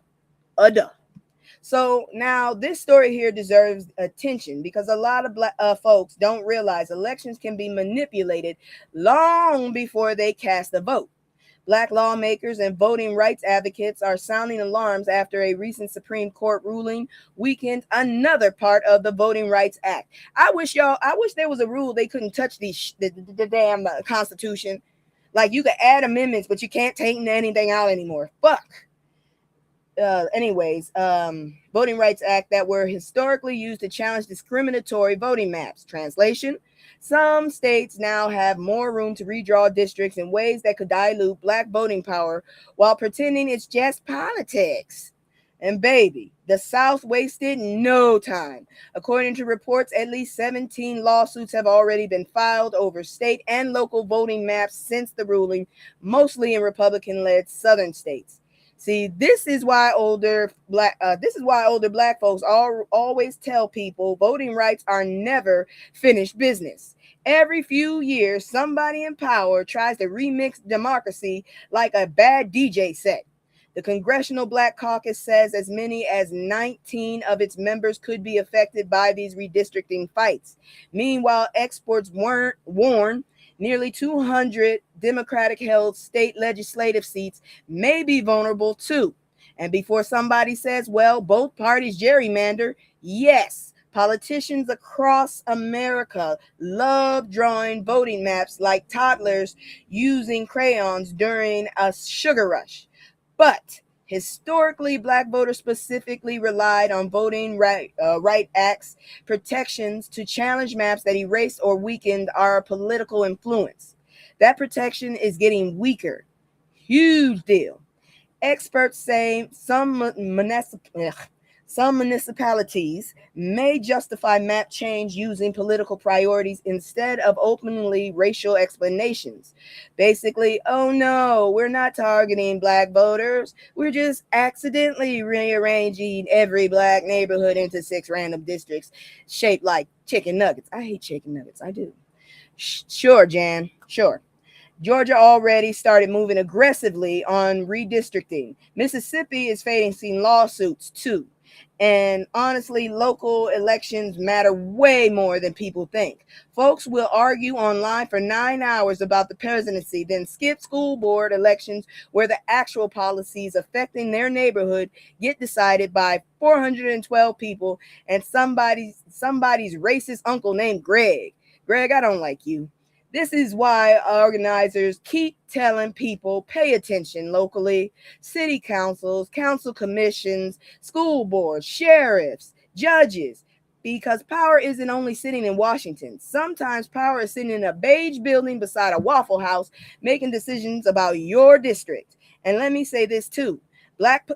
So now this story here deserves attention because a lot of black folks don't realize elections can be manipulated long before they cast a vote. Black lawmakers and voting rights advocates are sounding alarms after a recent Supreme Court ruling weakened another part of the Voting Rights Act. I wish there was a rule they couldn't touch the damn Constitution. Like you could add amendments, but you can't take anything out anymore. Fuck. Voting Rights Act that were historically used to challenge discriminatory voting maps. Translation: some states now have more room to redraw districts in ways that could dilute black voting power while pretending it's just politics. And baby, the South wasted no time. According to reports, at least 17 lawsuits have already been filed over state and local voting maps since the ruling, mostly in Republican-led southern states. See, this is why older black folks always tell people voting rights are never finished business. Every few years, somebody in power tries to remix democracy like a bad DJ set. The Congressional Black Caucus says as many as 19 of its members could be affected by these redistricting fights. Meanwhile, experts warn nearly 200 Democratic-held state legislative seats may be vulnerable too. And before somebody says, well, both parties gerrymander, yes, politicians across America love drawing voting maps like toddlers using crayons during a sugar rush. But historically, black voters specifically relied on voting right acts protections to challenge maps that erased or weakened our political influence. That protection is getting weaker. Huge deal. Experts say some municipalities may justify map change using political priorities instead of openly racial explanations. Basically, oh no, we're not targeting black voters. We're just accidentally rearranging every black neighborhood into 6 random districts shaped like chicken nuggets. I hate chicken nuggets. I do. Sure, Jan. Sure. Georgia already started moving aggressively on redistricting. Mississippi is facing lawsuits too. And honestly, local elections matter way more than people think. Folks will argue online for 9 hours about the presidency, then skip school board elections where the actual policies affecting their neighborhood get decided by 412 people and somebody's racist uncle named Greg. Greg, I don't like you. This is why organizers keep telling people pay attention locally. City councils, council commissions, school boards, sheriffs, judges, because power isn't only sitting in Washington. Sometimes power is sitting in a beige building beside a Waffle House making decisions about your district. And let me say this too. Black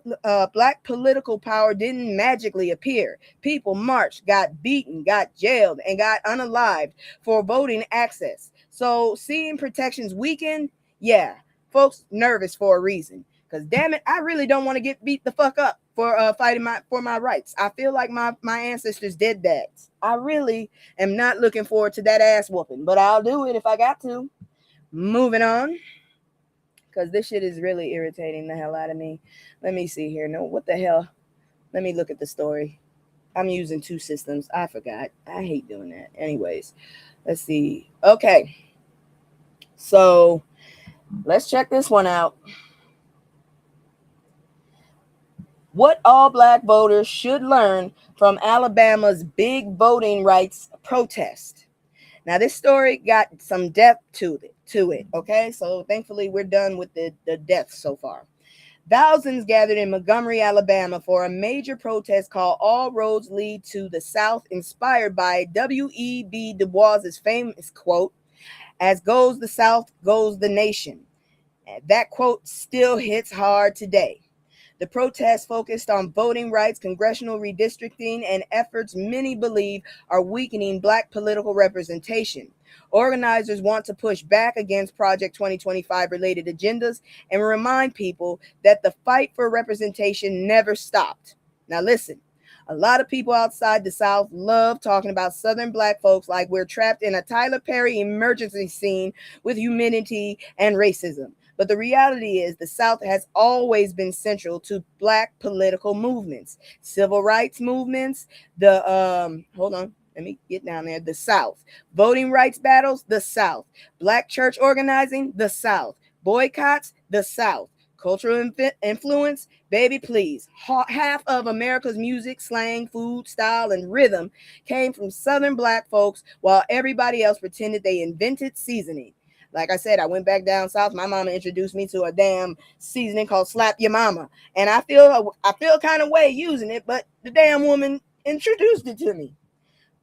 political power didn't magically appear. People marched, got beaten, got jailed, and got unalived for voting access. So seeing protections weaken, yeah, folks nervous for a reason. Because damn it, I really don't want to get beat the fuck up for fighting for my rights. I feel like my ancestors did that. I really am not looking forward to that ass whooping, but I'll do it if I got to. Moving on. Because this shit is really irritating the hell out of me. Let me see here. No, what the hell? Let me look at the story. I'm using 2 systems. I forgot. I hate doing that. Anyways, let's see. Okay. So let's check this one out. What all black voters should learn from Alabama's big voting rights protest. Now, this story got some depth to it. Okay, so thankfully we're done with the deaths so far. Thousands gathered in Montgomery, Alabama for a major protest called All Roads Lead to the South, inspired by W.E.B. Du Bois's famous quote, "As goes the South, goes the nation." That quote still hits hard today. The protest focused on voting rights, congressional redistricting, and efforts many believe are weakening black political representation. Organizers want to push back against Project 2025 related agendas and remind people that the fight for representation never stopped. Now listen, a lot of people outside the South love talking about Southern black folks like we're trapped in a Tyler Perry emergency scene with humidity and racism. But the reality is the South has always been central to black political movements, civil rights movements, the South, voting rights battles, the South, black church organizing, the South, boycotts, The South. Cultural influence, baby, please. Half of America's music, slang, food, style, and rhythm came from Southern black folks, while everybody else pretended they invented seasoning. Like I said, I went back down south. My mama introduced me to a damn seasoning called Slap Your Mama, and I feel kind of way using it, but the damn woman introduced it to me.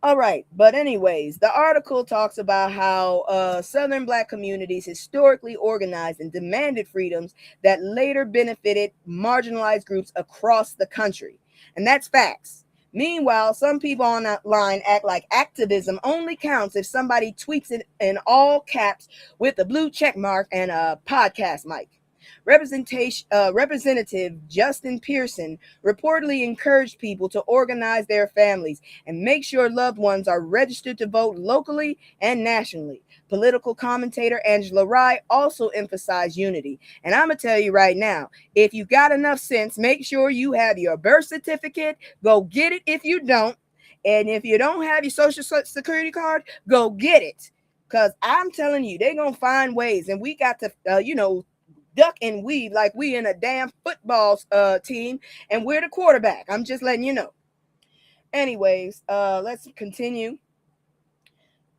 All right, but anyways, the article talks about how Southern black communities historically organized and demanded freedoms that later benefited marginalized groups across the country. And that's facts. Meanwhile, some people online act like activism only counts if somebody tweets it in all caps with a blue check mark and a podcast mic. Representative Justin Pearson reportedly encouraged people to organize their families and make sure loved ones are registered to vote locally and nationally. Political commentator Angela Rye also emphasized unity. And I'm going to tell you right now, if you got enough sense, make sure you have your birth certificate. Go get it if you don't. And if you don't have your social security card, go get it. Because I'm telling you, they're going to find ways. And we got to, duck and weave like we in a damn football team and we're the quarterback. I'm just letting you know. Anyways, let's continue.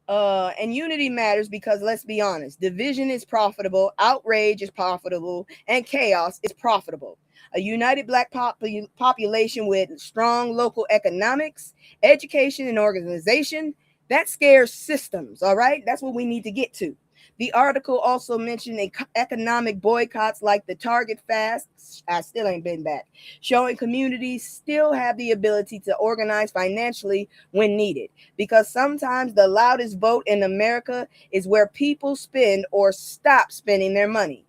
And unity matters because let's be honest, division is profitable, outrage is profitable, and chaos is profitable. A united black population with strong local economics, education, and organization, that scares systems, all right? That's what we need to get to. The article also mentioned economic boycotts like the Target Fast. I still ain't been back. Showing communities still have the ability to organize financially when needed. Because sometimes the loudest vote in America is where people spend or stop spending their money.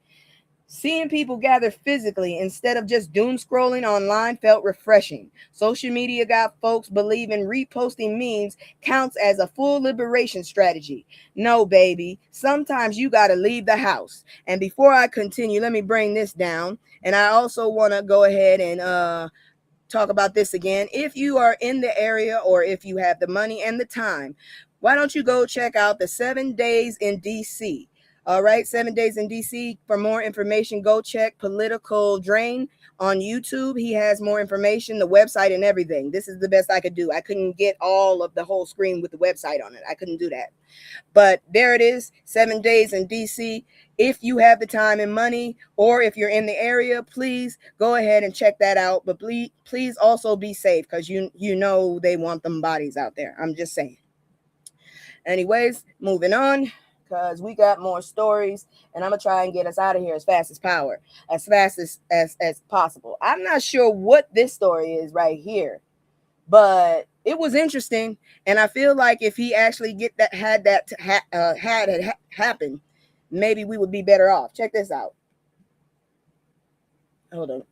Seeing people gather physically instead of just doom scrolling online felt refreshing. Social media got folks believing reposting memes counts as a full liberation strategy. No, baby. Sometimes you got to leave the house. And before I continue, let me bring this down. And I also want to go ahead and talk about this again. If you are in the area or if you have the money and the time, why don't you go check out the 7 Days in DC? All right, 7 Days in DC. For more information, go check Political Drain on YouTube. He has more information, the website, and everything. This is the best I could do. I couldn't get all of the whole screen with the website on it. I couldn't do that. But there it is, 7 Days in DC. If you have the time and money, or if you're in the area, please go ahead and check that out. But please also be safe because you know they want them bodies out there. I'm just saying. Anyways, moving on, because we got more stories, and I'm gonna try and get us out of here as fast as possible. I'm not sure what this story is right here, but it was interesting, and I feel like if he actually had it happen, maybe we would be better off. Check this out. Hold on.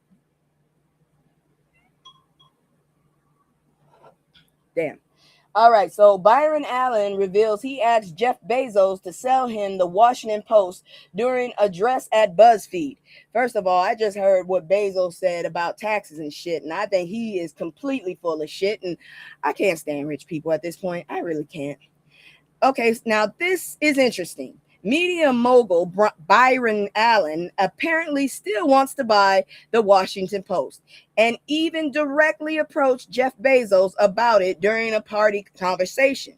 Damn. All right, so Byron Allen reveals he asked Jeff Bezos to sell him the Washington Post during address at BuzzFeed. First of all, I just heard what Bezos said about taxes and shit, and I think he is completely full of shit, and I can't stand rich people at this point. I really can't. Okay, now this is interesting. Media mogul Byron Allen apparently still wants to buy the Washington Post and even directly approached Jeff Bezos about it during a party conversation.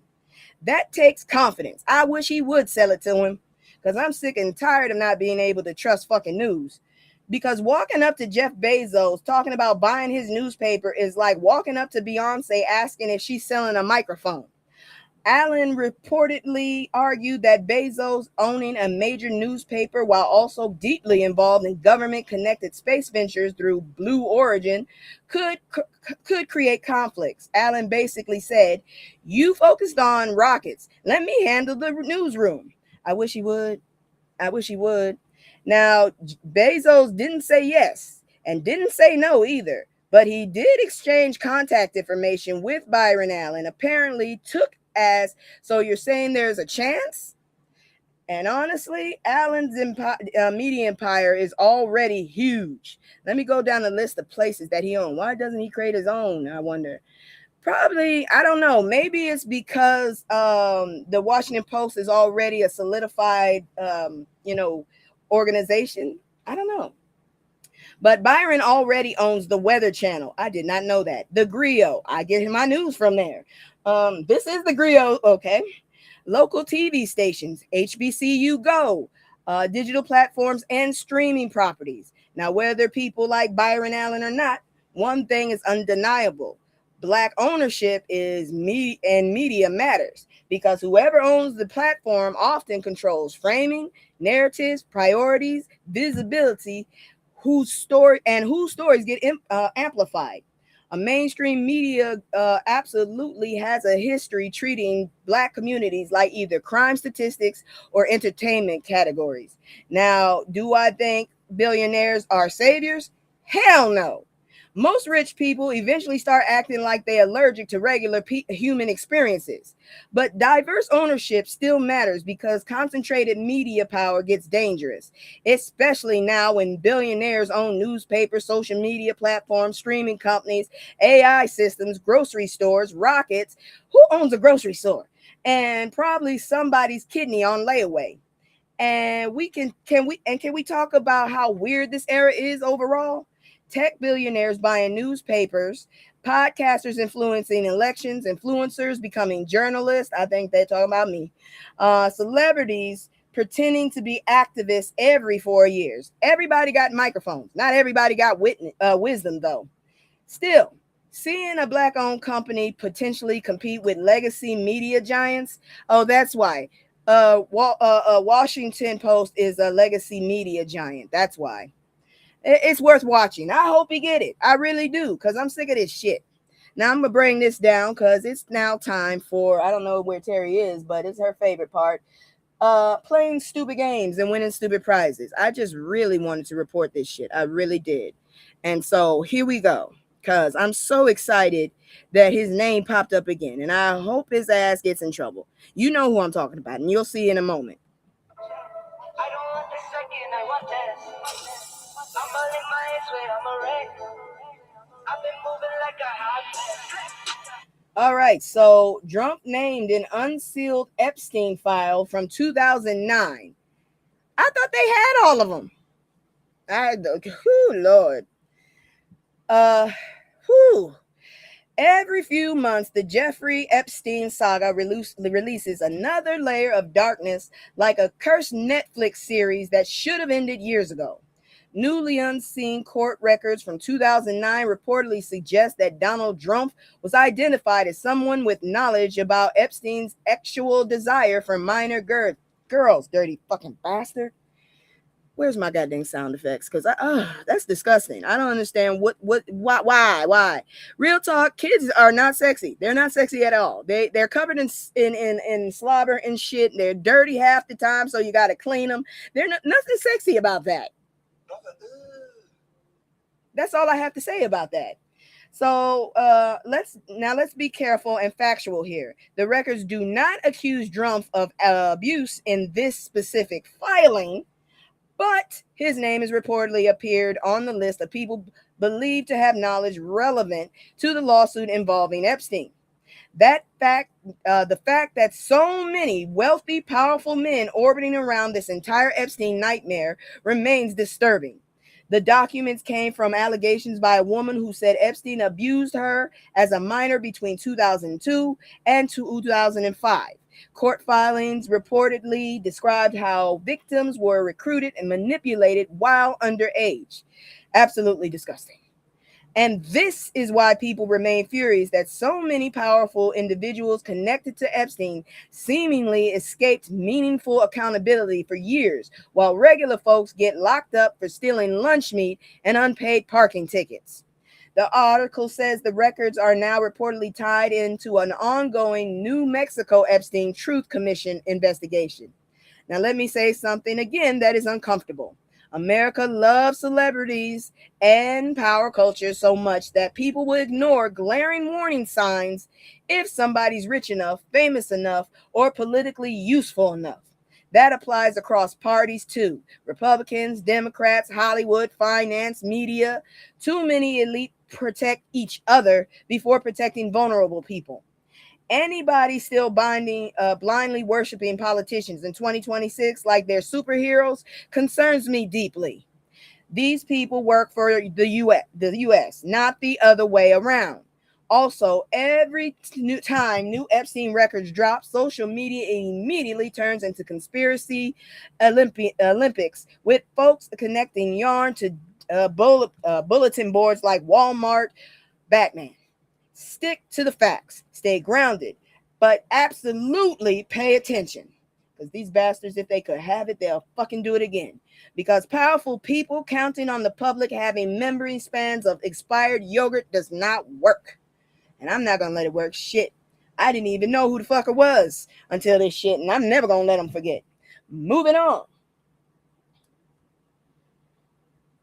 That takes confidence. I wish he would sell it to him because I'm sick and tired of not being able to trust fucking news. Because walking up to Jeff Bezos talking about buying his newspaper is like walking up to Beyonce asking if she's selling a microphone. Allen reportedly argued that Bezos owning a major newspaper while also deeply involved in government-connected space ventures through Blue Origin could create conflicts. Allen basically said, "You focused on rockets. Let me handle the newsroom." I wish he would. Now, Bezos didn't say yes and didn't say no either, but he did exchange contact information with Byron Allen, apparently took as, "So you're saying there's a chance?" And honestly, Allen's media empire is already huge. Let me go down the list of places that he owns. Why doesn't he create his own, I wonder? Probably, I don't know. Maybe it's because the Washington Post is already a solidified, organization. I don't know. But Byron already owns the Weather Channel. I did not know that. The Griot. I get my news from there. This is the Griot. Okay. Local TV stations, HBCU Go, digital platforms, and streaming properties. Now, whether people like Byron Allen or not, one thing is undeniable. Black ownership is me and media matters because whoever owns the platform often controls framing, narratives, priorities, visibility, whose stories get amplified. A mainstream media absolutely has a history treating black communities like either crime statistics or entertainment categories. Now, do I think billionaires are saviors? Hell no. Most rich people eventually start acting like they're allergic to regular human experiences. But diverse ownership still matters because concentrated media power gets dangerous, especially now when billionaires own newspapers, social media platforms, streaming companies, AI systems, grocery stores, rockets. Who owns a grocery store? And probably somebody's kidney on layaway. And can we talk about how weird this era is overall? Tech billionaires buying newspapers, podcasters influencing elections, influencers becoming journalists. I think they're talking about me. Celebrities pretending to be activists every 4 years. Everybody got microphones. Not everybody got wisdom, though. Still, seeing a black-owned company potentially compete with legacy media giants. Oh, that's why. Washington Post is a legacy media giant. That's why. It's worth watching. I hope he get it. I really do, because I'm sick of this shit. Now I'm gonna bring this down because it's now time for, I don't know where Terry is, but it's her favorite part. Playing stupid games and winning stupid prizes. I just really wanted to report this shit. I really did. And so here we go. Cause I'm so excited that his name popped up again. And I hope his ass gets in trouble. You know who I'm talking about, and you'll see in a moment. I don't want this second, I want this. I'm in my head, swear I'm a wreck. I've been moving like a hot. All right, so Drumpf named an unsealed Epstein file from 2009. I thought they had all of them. Lord. Every few months, the Jeffrey Epstein saga releases another layer of darkness like a cursed Netflix series that should have ended years ago. Newly unseen court records from 2009 reportedly suggest that Donald Drumpf was identified as someone with knowledge about Epstein's actual desire for minor girls. Dirty fucking bastard. Where's my goddamn sound effects? Because that's disgusting. I don't understand why. Real talk, kids are not sexy. They're not sexy at all. They're covered in slobber and shit. They're dirty half the time, so you got to clean them. There's nothing sexy about that. That's all I have to say about that. So let's be careful and factual here. The records do not accuse Drumpf of abuse in this specific filing, but his name has reportedly appeared on the list of people believed to have knowledge relevant to the lawsuit involving Epstein. The fact that so many wealthy, powerful men orbiting around this entire Epstein nightmare remains disturbing. The documents came from allegations by a woman who said Epstein abused her as a minor between 2002 and 2005. Court filings reportedly described how victims were recruited and manipulated while underage. Absolutely disgusting. And this is why people remain furious that so many powerful individuals connected to Epstein seemingly escaped meaningful accountability for years, while regular folks get locked up for stealing lunch meat and unpaid parking tickets. The article says the records are now reportedly tied into an ongoing New Mexico Epstein Truth Commission investigation. Now, let me say something again that is uncomfortable. America loves celebrities and power culture so much that people will ignore glaring warning signs if somebody's rich enough, famous enough, or politically useful enough. That applies across parties too. Republicans, Democrats, Hollywood, finance, media. Too many elite protect each other before protecting vulnerable people. Anybody still blindly worshiping politicians in 2026 like they're superheroes concerns me deeply. These people work for the US, not the other way around. Also, every new time new Epstein records drop, social media immediately turns into conspiracy Olympics with folks connecting yarn to bulletin boards like Walmart, Batman. Stick to the facts, stay grounded, but absolutely pay attention. Because these bastards, if they could have it, they'll fucking do it again. Because powerful people counting on the public having memory spans of expired yogurt does not work. And I'm not going to let it work. Shit. I didn't even know who the fucker was until this shit, and I'm never going to let them forget. Moving on.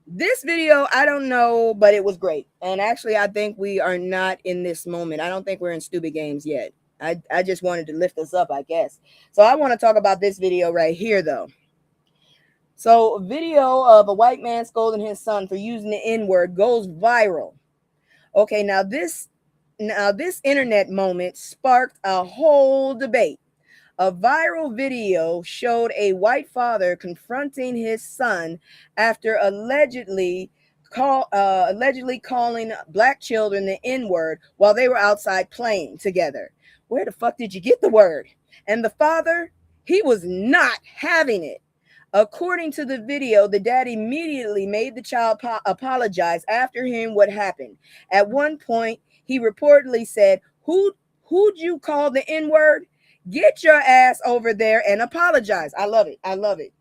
This video, I don't know, but it was great. And actually, I think we are not in this moment. I don't think we're in stupid games yet. I just wanted to lift us up, I guess. So I want to talk about this video right here, though. So a video of a white man scolding his son for using the N-word goes viral. Okay, now this internet moment sparked a whole debate. A viral video showed a white father confronting his son after allegedly calling black children the N-word while they were outside playing together. Where the fuck did you get the word? And the father, he was not having it. According to the video, the dad immediately made the child apologize after hearing what happened. At one point, he reportedly said, Who'd you call the N-word? Get your ass over there and apologize. I love it. I love it.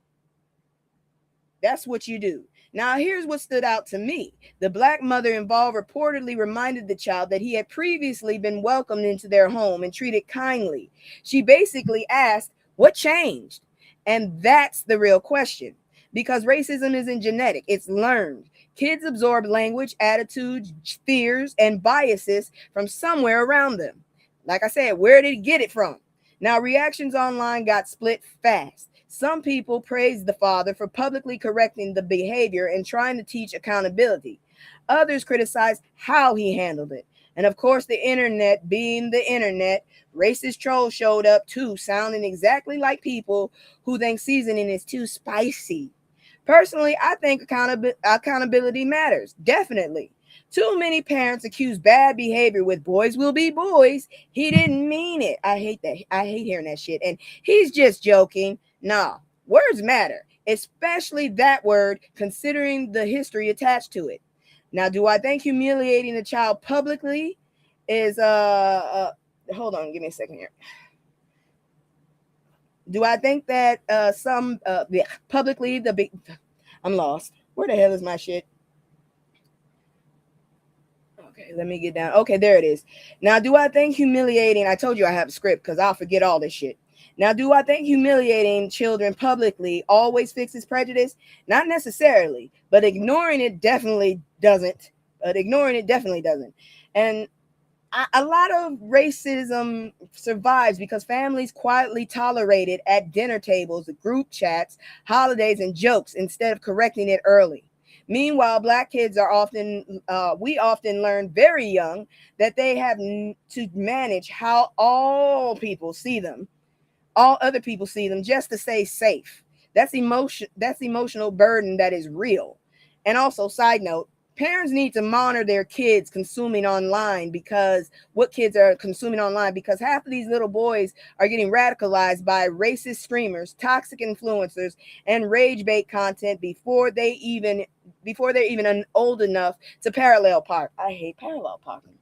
That's what you do. Now, here's what stood out to me. The black mother involved reportedly reminded the child that he had previously been welcomed into their home and treated kindly. She basically asked, what changed? And that's the real question. Because racism isn't genetic, it's learned. Kids absorb language, attitudes, fears, and biases from somewhere around them. Like I said, where did he get it from? Now, reactions online got split fast. Some people praised the father for publicly correcting the behavior and trying to teach accountability. Others criticized how he handled it. And of course, the internet being the internet, racist trolls showed up too, sounding exactly like people who think seasoning is too spicy. Personally, I think accountability matters, definitely. Too many parents accuse bad behavior with boys will be boys. He didn't mean it. I hate that. I hate hearing that shit. And he's just joking. Nah, words matter, especially that word, considering the history attached to it. Now, do I think humiliating a child publicly is hold on, give me a second here. Do I think that publicly I'm lost. Where the hell is my shit? Okay, let me get down. Okay, there it is. Now, do I think humiliating? I told you I have a script because I'll forget all this shit. Now, do I think humiliating children publicly always fixes prejudice? Not necessarily, but ignoring it definitely doesn't. And a lot of racism survives because families quietly tolerate it at dinner tables, group chats, holidays, and jokes instead of correcting it early. Meanwhile, black kids we often learn very young that they have to manage how all other people see them just to stay safe. That's emotional burden that is real. And also, side note, parents need to monitor their kids consuming online because half of these little boys are getting radicalized by racist streamers, toxic influencers, and rage bait content before they're even old enough to parallel park. I hate parallel parking.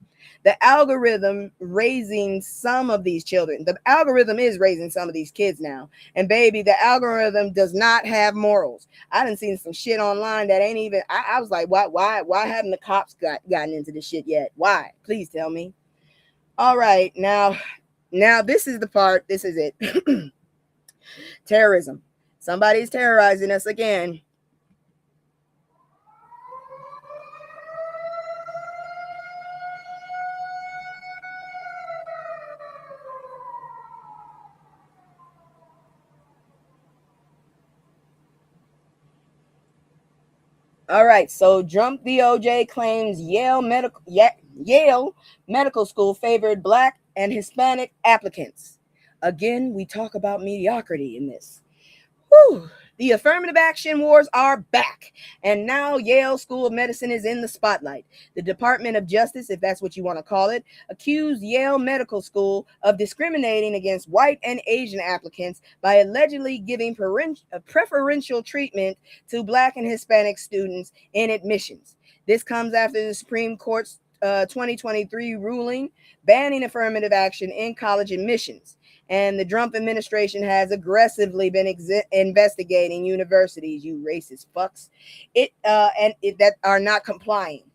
The algorithm raising some of these children. The algorithm is raising some of these kids now. And baby, the algorithm does not have morals. I done seen some shit online that ain't even, I was like, why haven't the cops gotten into this shit yet? Why? Please tell me. All right, now this is the part, this is it. Terrorism. Somebody's terrorizing us again. All right, so Drumpf DOJ claims Yale Medical School favored Black and Hispanic applicants. Again, we talk about mediocrity in this. Whew. The affirmative action wars are back, and now Yale School of Medicine is in the spotlight. The Department of Justice, if that's what you want to call it, accused Yale Medical School of discriminating against white and Asian applicants by allegedly giving preferential treatment to Black and Hispanic students in admissions. This comes after the Supreme Court's 2023 ruling banning affirmative action in college admissions. And the Drumpf administration has aggressively been investigating universities, you racist fucks, that are not complying.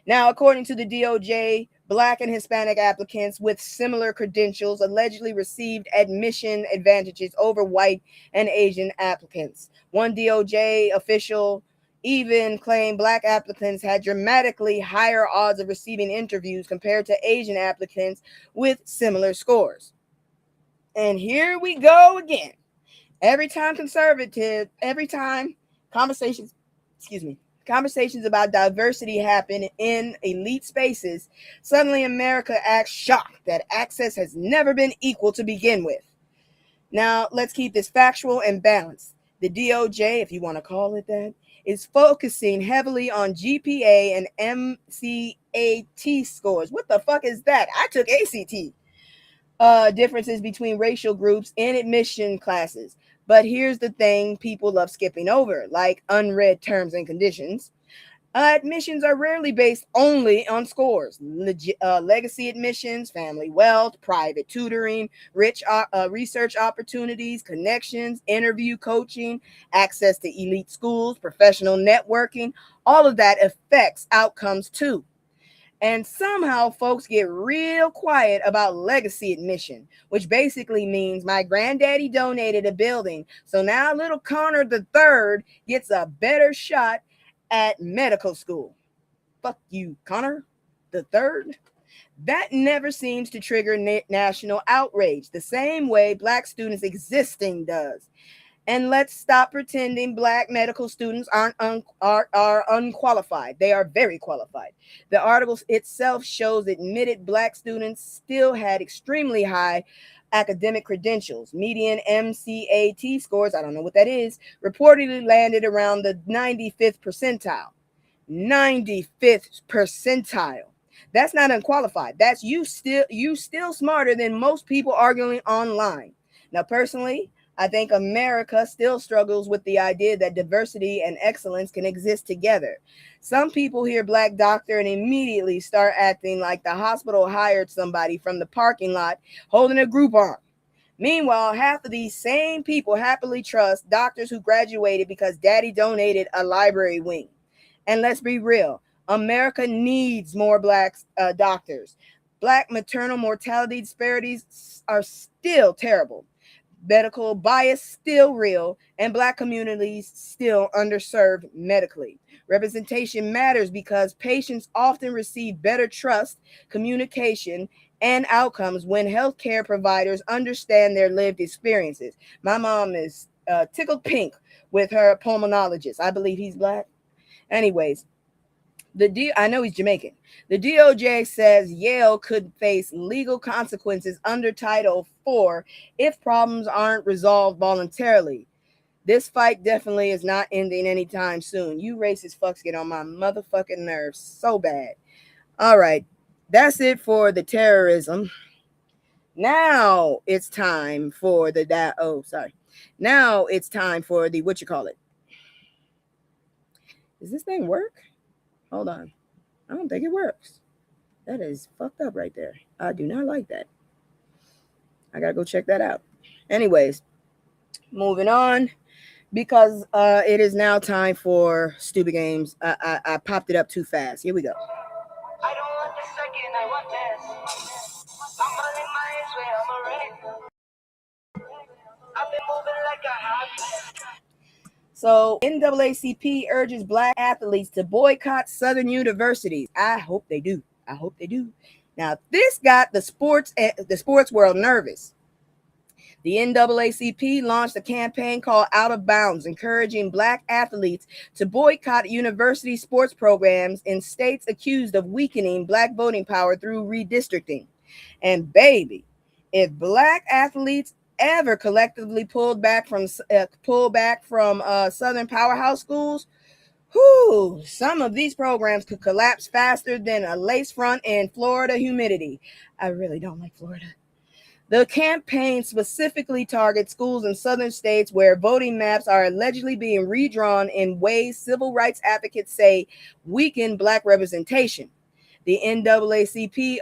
Now, according to the DOJ, Black and Hispanic applicants with similar credentials allegedly received admission advantages over white and Asian applicants. One DOJ official even claimed Black applicants had dramatically higher odds of receiving interviews compared to Asian applicants with similar scores. And here we go again. Every time conversations about diversity happen in elite spaces, suddenly America acts shocked that access has never been equal to begin with. Now, let's keep this factual and balanced. The DOJ, if you want to call it that, is focusing heavily on GPA and MCAT scores. What the fuck is that? I took ACT. Differences between racial groups in admission classes. But here's the thing people love skipping over, like unread terms and conditions. Admissions are rarely based only on scores. Legacy admissions, family wealth, private tutoring, rich research opportunities, connections, interview coaching, access to elite schools, professional networking, all of that affects outcomes too. And somehow folks get real quiet about legacy admission, which basically means my granddaddy donated a building. So now little Connor the Third gets a better shot at medical school. Fuck you, Connor the Third. That never seems to trigger national outrage the same way Black students existing does. And let's stop pretending Black medical students are unqualified. They are very qualified. The article itself shows admitted Black students still had extremely high academic credentials. Median MCAT scores, I don't know what that is, reportedly landed around the 95th percentile. 95th percentile. That's not unqualified. That's you still smarter than most people arguing online. Now, personally, I think America still struggles with the idea that diversity and excellence can exist together. Some people hear Black doctor and immediately start acting like the hospital hired somebody from the parking lot holding a Groupon. Meanwhile, half of these same people happily trust doctors who graduated because daddy donated a library wing. And let's be real, America needs more Black doctors. Black maternal mortality disparities are still terrible. Medical bias still real, and Black communities still underserved medically. Representation matters because patients often receive better trust, communication, and outcomes when healthcare providers understand their lived experiences. My mom is tickled pink with her pulmonologist. I believe he's Black. Anyways, I know he's Jamaican. The DOJ says Yale could face legal consequences under Title IV if problems aren't resolved voluntarily. This fight definitely is not ending anytime soon. You racist fucks get on my motherfucking nerves so bad. All right, that's it for the terrorism. Now it's time for the Now it's time for the Does this thing work? Hold on. I don't think it works. That is fucked up right there. I do not like that. I gotta go check that out. Anyways, moving on, because it is now time for stupid games. I popped it up too fast. Here we go. I don't want the second, I want this. I'm running my hands where I'm already. I've been moving like a hot. So NAACP urges Black athletes to boycott Southern universities. I hope they do. Now, this got the sports world nervous. The NAACP launched a campaign called Out of Bounds, encouraging Black athletes to boycott university sports programs in states accused of weakening Black voting power through redistricting. And baby, if Black athletes ever collectively pulled back from Southern powerhouse schools, whew, some of these programs could collapse faster than a lace front in Florida humidity. I really don't like Florida. The campaign specifically targets schools in southern states where voting maps are allegedly being redrawn in ways civil rights advocates say weaken Black representation. The NAACP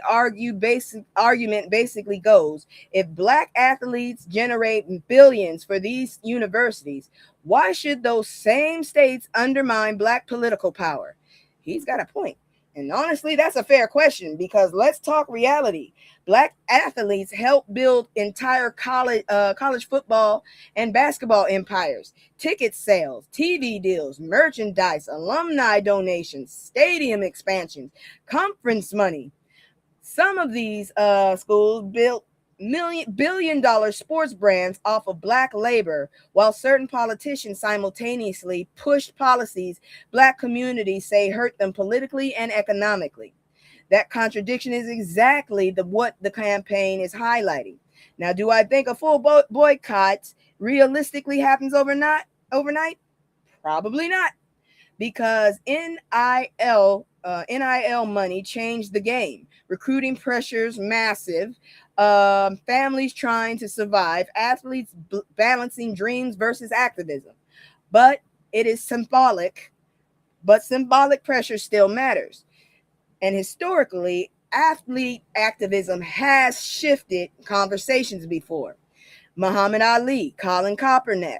argument basically goes, if Black athletes generate billions for these universities, why should those same states undermine Black political power? He's got a point. And honestly, that's a fair question because let's talk reality. Black athletes help build entire college football and basketball empires. Ticket sales, TV deals, merchandise, alumni donations, stadium expansions, conference money. Some of these schools built billion-dollar sports brands off of Black labor, while certain politicians simultaneously pushed policies Black communities say hurt them politically and economically. That contradiction is exactly what the campaign is highlighting. Now, do I think a full boycott realistically happens overnight? Probably not, because NIL money changed the game. Recruiting pressures massive. Families trying to survive. Athletes balancing dreams versus activism. But it is symbolic. But symbolic pressure still matters. And historically, athlete activism has shifted conversations before. Muhammad Ali, Colin Kaepernick,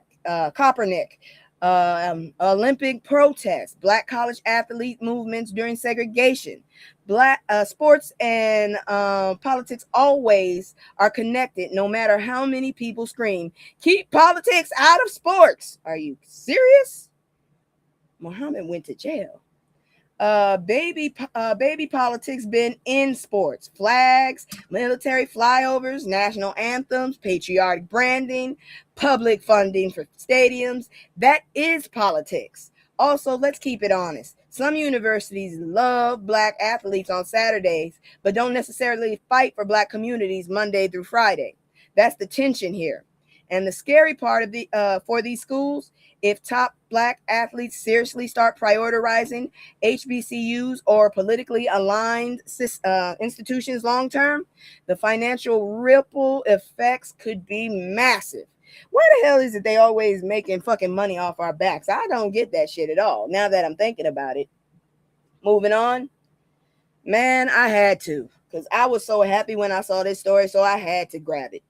Olympic protests, Black college athlete movements during segregation. Black sports and politics always are connected, no matter how many people scream, keep politics out of sports. Are you serious? Muhammad went to jail. Baby politics been in sports. Flags, military flyovers, national anthems, patriotic branding, public funding for stadiums. That is politics. Also, let's keep it honest. Some universities love Black athletes on Saturdays, but don't necessarily fight for Black communities Monday through Friday. That's the tension here. And the scary part of for these schools, if top Black athletes seriously start prioritizing HBCUs or politically aligned institutions long term, the financial ripple effects could be massive. Why the hell is it they always making fucking money off our backs? I don't get that shit at all, now that I'm thinking about it. Moving on. Man, I had to, because I was so happy when I saw this story, so I had to grab it.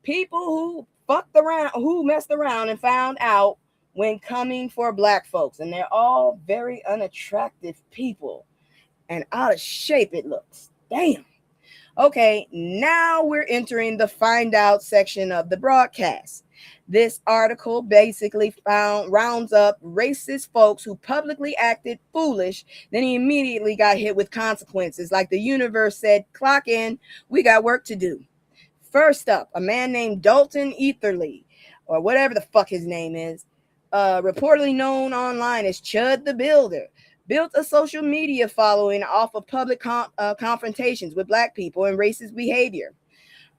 People who messed around and found out when coming for Black folks, and they're all very unattractive people, and out of shape it looks. Damn. Okay, now we're entering the find out section of the broadcast. This article basically rounds up racist folks who publicly acted foolish, then he immediately got hit with consequences. Like the universe said, clock in, we got work to do. First up, a man named Dalton Etherly, or whatever the fuck his name is, reportedly known online as Chud the Builder, built a social media following off of public confrontations with Black people and racist behavior.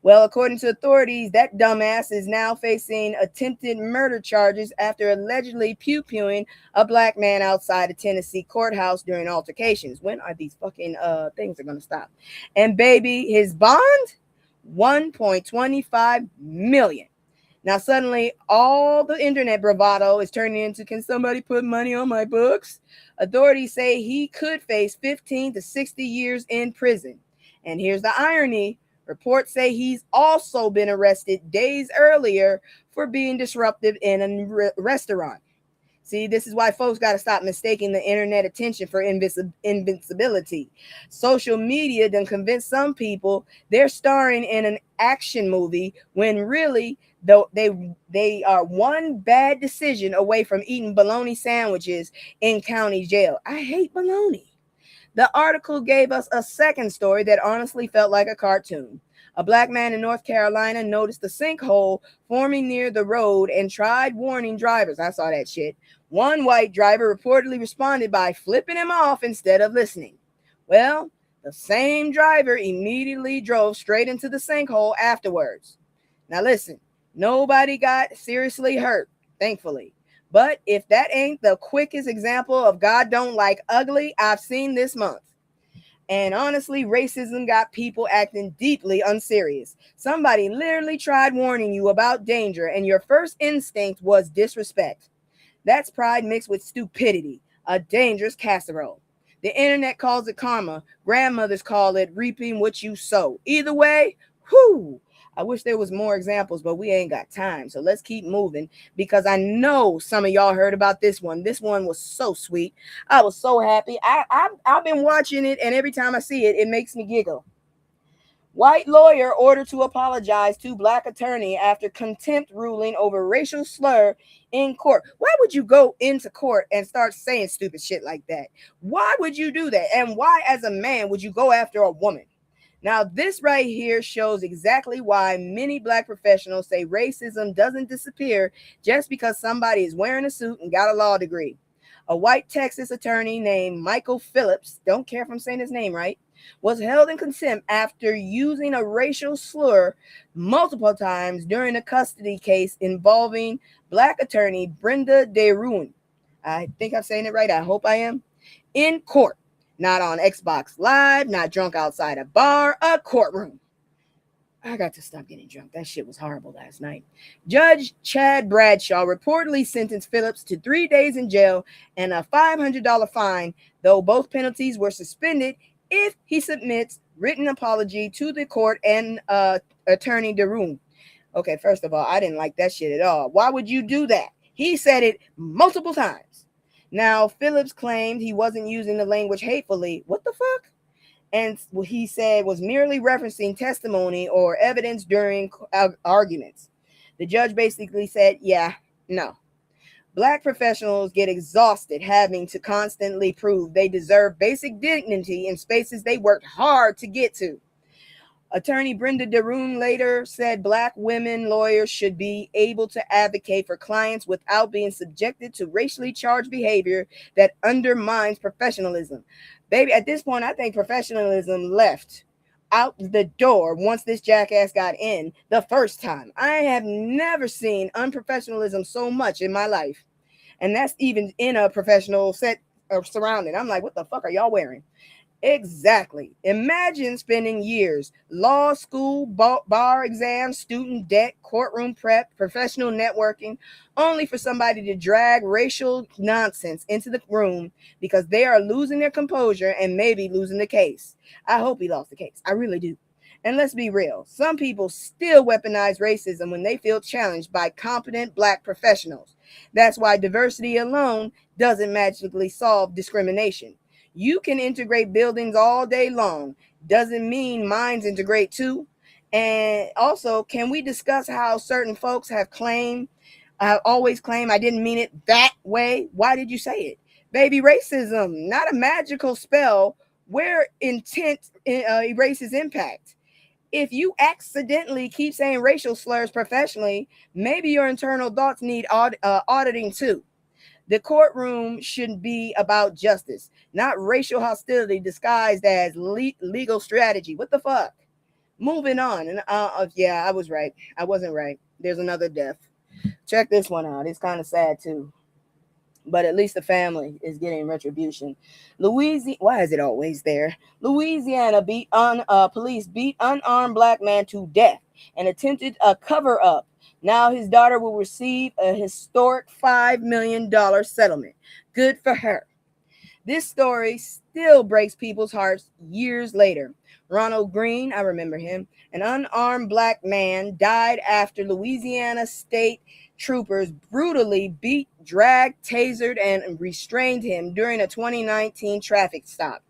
Well, according to authorities, that dumbass is now facing attempted murder charges after allegedly pew-pewing a Black man outside a Tennessee courthouse during altercations. When are these fucking things are going to stop? And baby, his bond? $1.25 million. Now, suddenly, all the internet bravado is turning into, can somebody put money on my books? Authorities say he could face 15 to 60 years in prison. And here's the irony. Reports say he's also been arrested days earlier for being disruptive in a restaurant. See, this is why folks got to stop mistaking the internet attention for invincibility. Social media done convinced some people they're starring in an action movie when really they are one bad decision away from eating bologna sandwiches in county jail. I hate bologna. The article gave us a second story that honestly felt like a cartoon. A Black man in North Carolina noticed a sinkhole forming near the road and tried warning drivers. I saw that shit. One white driver reportedly responded by flipping him off instead of listening. Well, the same driver immediately drove straight into the sinkhole afterwards. Now listen, Nobody got seriously hurt, thankfully. But if that ain't the quickest example of God don't like ugly I've seen this month. And honestly, racism got people acting deeply unserious. Somebody literally tried warning you about danger, and your first instinct was disrespect. That's pride mixed with stupidity, a dangerous casserole. The internet calls it karma. Grandmothers call it reaping what you sow. Either way, whew. I wish there was more examples, but we ain't got time. So let's keep moving because I know some of y'all heard about this one. This one was so sweet. I was so happy. I've been watching it, and every time I see it, it makes me giggle. White lawyer ordered to apologize to black attorney after contempt ruling over racial slur in court. Why would you go into court and start saying stupid shit like that? Why would you do that? And why, as a man, would you go after a woman? Now, this right here shows exactly why many black professionals say racism doesn't disappear just because somebody is wearing a suit and got a law degree. A white Texas attorney named Michael Phillips, don't care if I'm saying his name right, was held in contempt after using a racial slur multiple times during a custody case involving black attorney Brenda DeRuin. I think I'm saying it right. I hope I am. In court. Not on Xbox Live, not drunk outside a bar, a courtroom. I got to stop getting drunk. That shit was horrible last night. Judge Chad Bradshaw reportedly sentenced Phillips to 3 days in jail and a $500 fine, though both penalties were suspended if he submits written apology to the court and attorney DeRuin. Okay, first of all, I didn't like that shit at all. Why would you do that? He said it multiple times. Now, Phillips claimed he wasn't using the language hatefully. What the fuck? And what he said was merely referencing testimony or evidence during arguments. The judge basically said, yeah, no. Black professionals get exhausted having to constantly prove they deserve basic dignity in spaces they worked hard to get to. Attorney Brenda DeRuin later said black women lawyers should be able to advocate for clients without being subjected to racially charged behavior that undermines professionalism. Baby, at this point, I think professionalism left out the door once this jackass got in the first time. I have never seen unprofessionalism so much in my life. And that's even in a professional set or surrounding. I'm like, what the fuck are y'all wearing? Exactly. Imagine spending years, law school, bar exams, student debt, courtroom prep, professional networking, only for somebody to drag racial nonsense into the room because they are losing their composure and maybe losing the case. I hope he lost the case. I really do. And let's be real. Some people still weaponize racism when they feel challenged by competent black professionals. That's why diversity alone doesn't magically solve discrimination. You can integrate buildings all day long. Doesn't mean minds integrate too. And also, can we discuss how certain folks have always claimed I didn't mean it that way? Why did you say it? Baby, racism, not a magical spell where intent erases impact. If you accidentally keep saying racial slurs professionally, maybe your internal thoughts need auditing too. The courtroom should be about justice, not racial hostility disguised as legal strategy. What the fuck? Moving on. And yeah, I was right. I wasn't right. There's another death. Check this one out. It's kind of sad too. But at least the family is getting retribution. Why is it always there? Louisiana police beat unarmed black man to death and attempted a cover up. Now his daughter will receive a historic $5 million settlement. Good for her. This story still breaks people's hearts years later. Ronald Green, I remember him, an unarmed black man, died after Louisiana state troopers brutally beat, dragged, tasered, and restrained him during a 2019 traffic stop.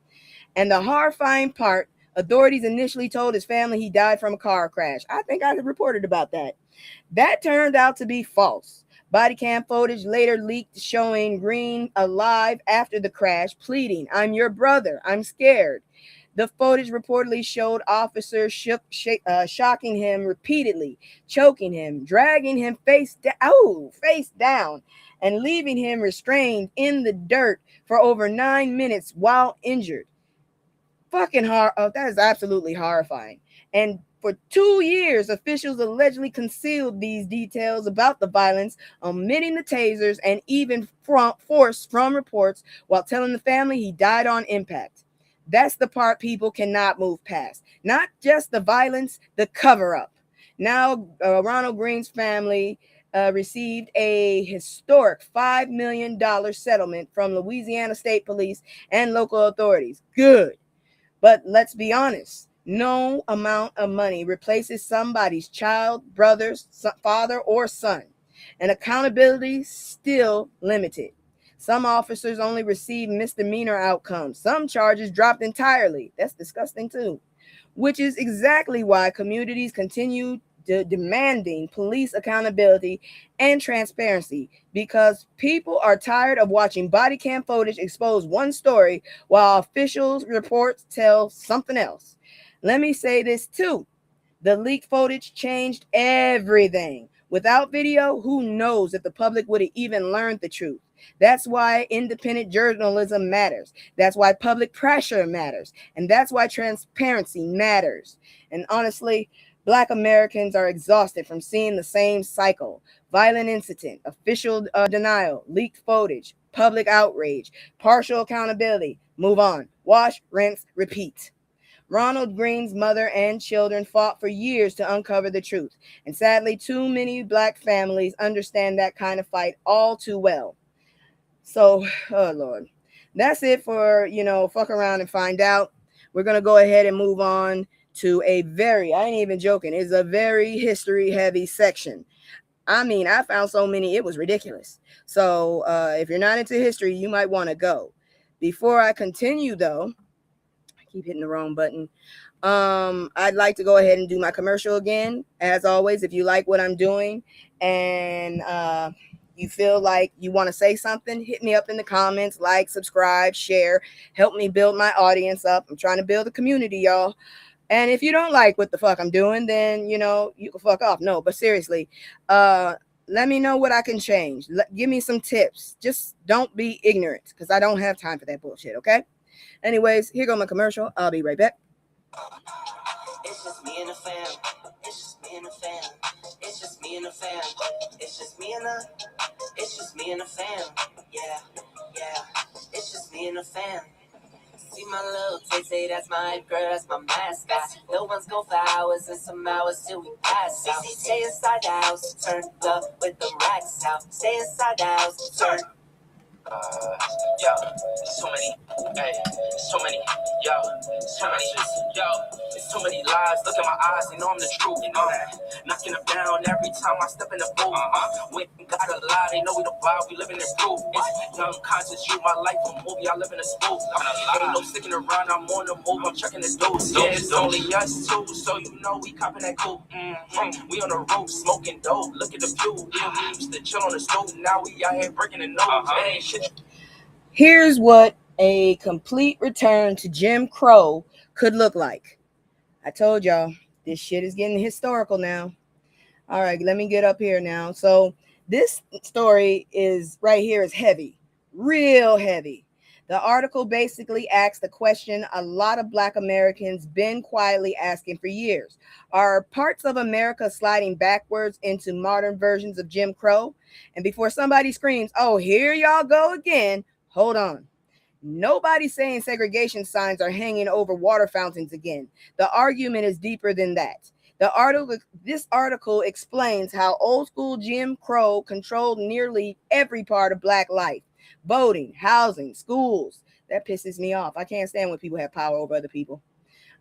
And the horrifying part, authorities initially told his family he died from a car crash. I think I reported about that. That turned out to be false. Body cam footage later leaked showing Green alive after the crash, pleading, "I'm your brother. I'm scared." The footage reportedly showed officers shocking him repeatedly, choking him, dragging him face down, and leaving him restrained in the dirt for over 9 minutes while injured. Fucking that is absolutely horrifying. And For 2 years, officials allegedly concealed these details about the violence, omitting the tasers and even force from reports while telling the family he died on impact. That's the part people cannot move past. Not just the violence, the cover-up. Now, Ronald Green's family received a historic $5 million settlement from Louisiana State Police and local authorities. Good. But let's be honest. No amount of money replaces somebody's child, brother, father, or son. And accountability still limited. Some officers only receive misdemeanor outcomes. Some charges dropped entirely. That's disgusting too. Which is exactly why communities continue demanding police accountability and transparency, because people are tired of watching body cam footage expose one story while officials' reports tell something else. Let me say this too. The leaked footage changed everything. Without video, who knows if the public would have even learned the truth. That's why independent journalism matters. That's why public pressure matters. And that's why transparency matters. And honestly, Black Americans are exhausted from seeing the same cycle. Violent incident, official denial, leaked footage, public outrage, partial accountability. Move on. Wash, rinse, repeat. Ronald Green's mother and children fought for years to uncover the truth. And sadly, too many Black families understand that kind of fight all too well. So, oh Lord, that's it for, fuck around and find out. We're going to go ahead and move on to I ain't even joking, it's a very history heavy section. I mean, I found so many, it was ridiculous. So if you're not into history, you might want to go. Before I continue though, I keep hitting the wrong button. I'd like to go ahead and do my commercial again. As always, if you like what I'm doing and you feel like you want to say something, hit me up in the comments, like, subscribe, share, help me build my audience up. I'm trying to build a community, y'all. And if you don't like what the fuck I'm doing, then, you can fuck off. No, but seriously, let me know what I can change. Give me some tips. Just don't be ignorant, because I don't have time for that bullshit, okay? Anyways, here go my commercial. I'll be right back. It's just me and the fam. It's just me and the fam. It's just me and the fam. It's just me and the. It's just me and the fam. Yeah. It's just me and the fam. See my little tay, that's my girl, that's my mascot. No one's go for hours and some hours till we pass out. Stay inside the house, turn up with the racks out. Stay inside the house, turn. So many, so many, it's too many lies. Look at my eyes, they know I'm the truth. Knocking them down every time I step in the booth. We ain't gotta lie, they know we the vibe, we living in proof. It's young conscious, you my life a movie, I live in a spoof. Ain't no sticking around, I'm on the move, I'm checking the dose. Yeah, it's only us two, so you know we copping that coupe. We on the roof, smoking dope. Look at the view. Yeah, we used to chill on the stove, now we out here breaking the nose. It ain't shit. Here's what a complete return to Jim Crow could look like. I told y'all, this shit is getting historical now. All right, let me get up here now. So this story is right here is heavy, real heavy. The article basically asks the question a lot of Black Americans been quietly asking for years. Are parts of America sliding backwards into modern versions of Jim Crow? And before somebody screams, oh, here y'all go again, hold on. Nobody's saying segregation signs are hanging over water fountains again. The argument is deeper than that. This article explains how old school Jim Crow controlled nearly every part of Black life. Voting, housing, schools. That pisses me off. I can't stand when people have power over other people.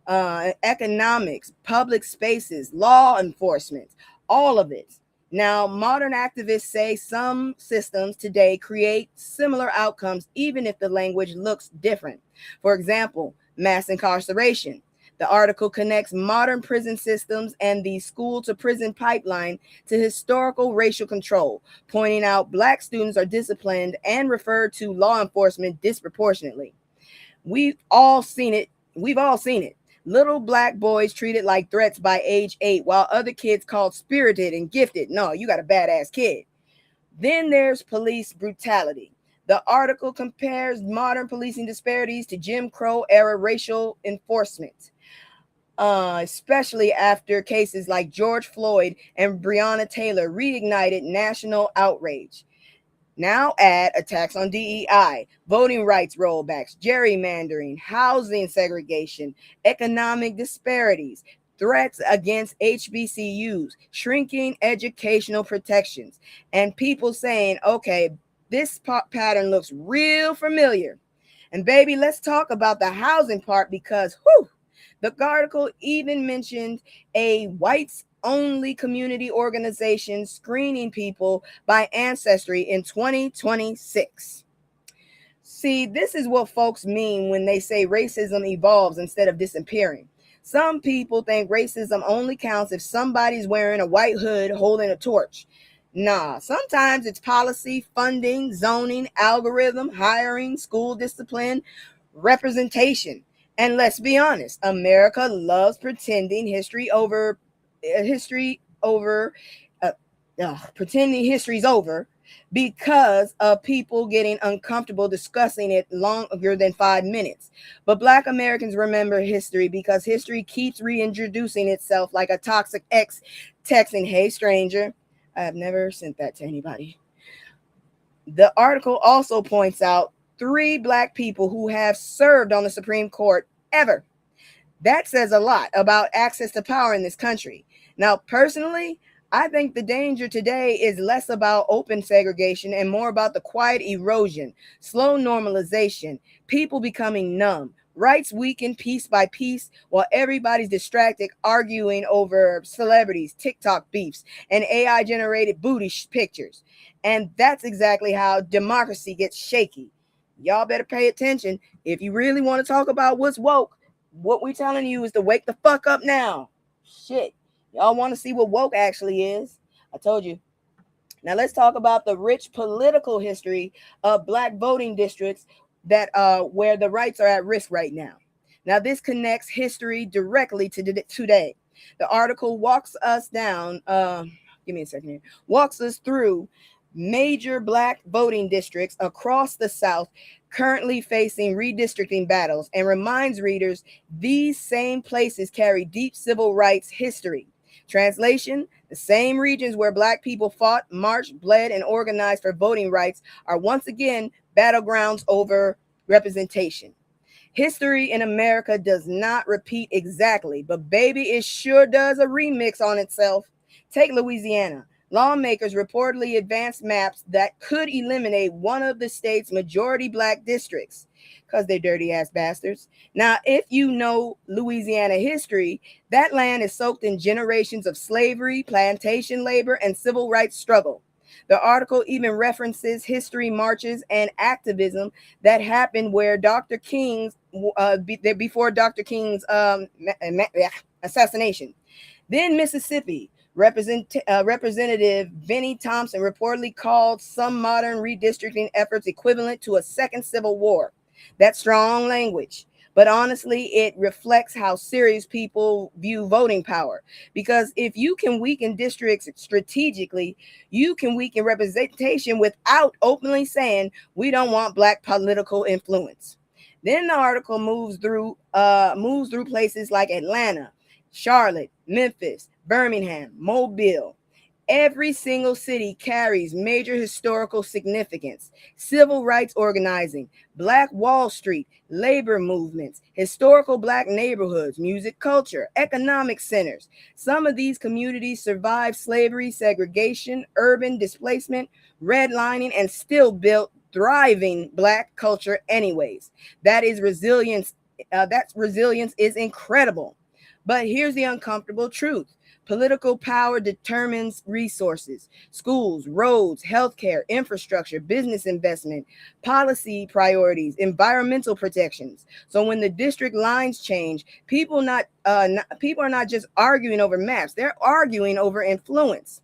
Economics, public spaces, law enforcement, all of it. Now, modern activists say some systems today create similar outcomes, even if the language looks different. For example, mass incarceration. The article connects modern prison systems and the school to prison pipeline to historical racial control, pointing out Black students are disciplined and referred to law enforcement disproportionately. We've all seen it. Little Black boys treated like threats by age 8, while other kids called spirited and gifted. No, you got a badass kid. Then there's police brutality. The article compares modern policing disparities to Jim Crow era racial enforcement. especially after cases like George Floyd and Breonna Taylor reignited national outrage. Now add attacks on DEI, voting rights rollbacks, gerrymandering, housing segregation, economic disparities, threats against HBCUs, shrinking educational protections, and people saying, okay, this pattern looks real familiar. And baby, let's talk about the housing part because, whew, the article even mentioned a whites only community organization screening people by ancestry in 2026. See, this is what folks mean when they say racism evolves instead of disappearing. Some people think racism only counts if somebody's wearing a white hood holding a torch. Nah, sometimes it's policy, funding, zoning, algorithm, hiring, school discipline, representation. And let's be honest, America loves pretending history over pretending history's over because of people getting uncomfortable discussing it longer than 5 minutes. But Black Americans remember history because history keeps reintroducing itself like a toxic ex texting, "Hey stranger." I've never sent that to anybody. The article also points out 3 Black people who have served on the Supreme Court ever. That says a lot about access to power in this country. Now, personally, I think the danger today is less about open segregation and more about the quiet erosion, slow normalization, people becoming numb, rights weaken piece by piece while everybody's distracted arguing over celebrities, TikTok beefs, and AI generated booty pictures. And that's exactly how democracy gets shaky. Y'all better pay attention. If you really want to talk about what's woke, what we're telling you is to wake the fuck up now. Shit. Y'all want to see what woke actually is? I told you. Now let's talk about the rich political history of Black voting districts that where the rights are at risk right now. Now this connects history directly to today. The article walks us down. Give me a second here. Walks us through major Black voting districts across the South currently facing redistricting battles and reminds readers these same places carry deep civil rights history. Translation: the same regions where Black people fought, marched, bled, and organized for voting rights are once again battlegrounds over representation. History in America does not repeat exactly, but baby, it sure does a remix on itself. Take Louisiana. Lawmakers reportedly advanced maps that could eliminate one of the state's majority Black districts because they're dirty ass bastards. Now, if you know Louisiana history, that land is soaked in generations of slavery, plantation labor, and civil rights struggle. The article even references history marches and activism that happened where Dr. King's before Dr. King's assassination. Then Mississippi. Representative Benny Thompson reportedly called some modern redistricting efforts equivalent to a second civil war. That's strong language, but honestly, it reflects how serious people view voting power. Because if you can weaken districts strategically, you can weaken representation without openly saying we don't want Black political influence. Then the article moves through places like Atlanta, Charlotte, Memphis, Birmingham, Mobile. Every single city carries major historical significance. Civil rights organizing, Black Wall Street, labor movements, historical Black neighborhoods, music culture, economic centers. Some of these communities survived slavery, segregation, urban displacement, redlining, and still built thriving Black culture anyways. That resilience is incredible. But here's the uncomfortable truth. Political power determines resources, schools, roads, healthcare, infrastructure, business investment, policy priorities, environmental protections. So when the district lines change, people are not just arguing over maps, they're arguing over influence.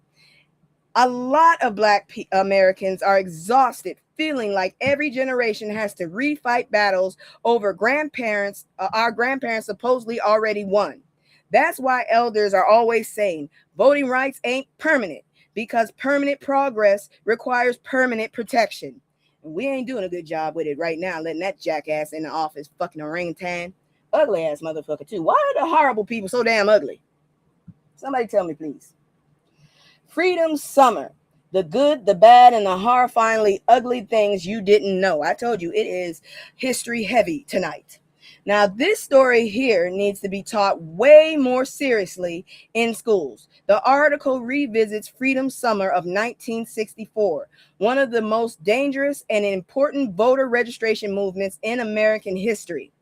A lot of Black Americans are exhausted, feeling like every generation has to refight battles over our grandparents supposedly already won. That's why elders are always saying voting rights ain't permanent because permanent progress requires permanent protection. And we ain't doing a good job with it right now, letting that jackass in the office fucking orangutan. ugly ass motherfucker too. Why are the horrible people so damn ugly? Somebody tell me, please. Freedom Summer. The good, the bad, and the horrifyingly ugly things you didn't know. I told you it is history heavy tonight. Now, this story here needs to be taught way more seriously in schools. The article revisits Freedom Summer of 1964, one of the most dangerous and important voter registration movements in American history.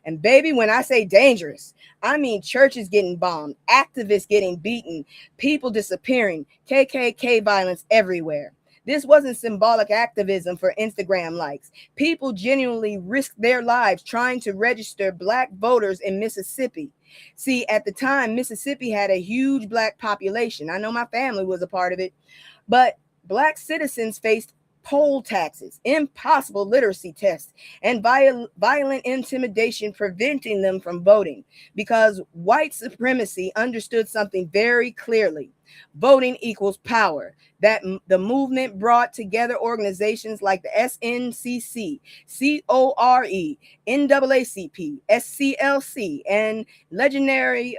And baby, when I say dangerous, I mean churches getting bombed, activists getting beaten, people disappearing, KKK violence everywhere. This wasn't symbolic activism for Instagram likes. People genuinely risked their lives trying to register black voters in Mississippi. See, at the time, Mississippi had a huge black population. I know my family was a part of it, but black citizens faced poll taxes, impossible literacy tests, and violent intimidation preventing them from voting because white supremacy understood something very clearly. Voting equals power. That the movement brought together organizations like the SNCC, CORE, NAACP, SCLC, and legendary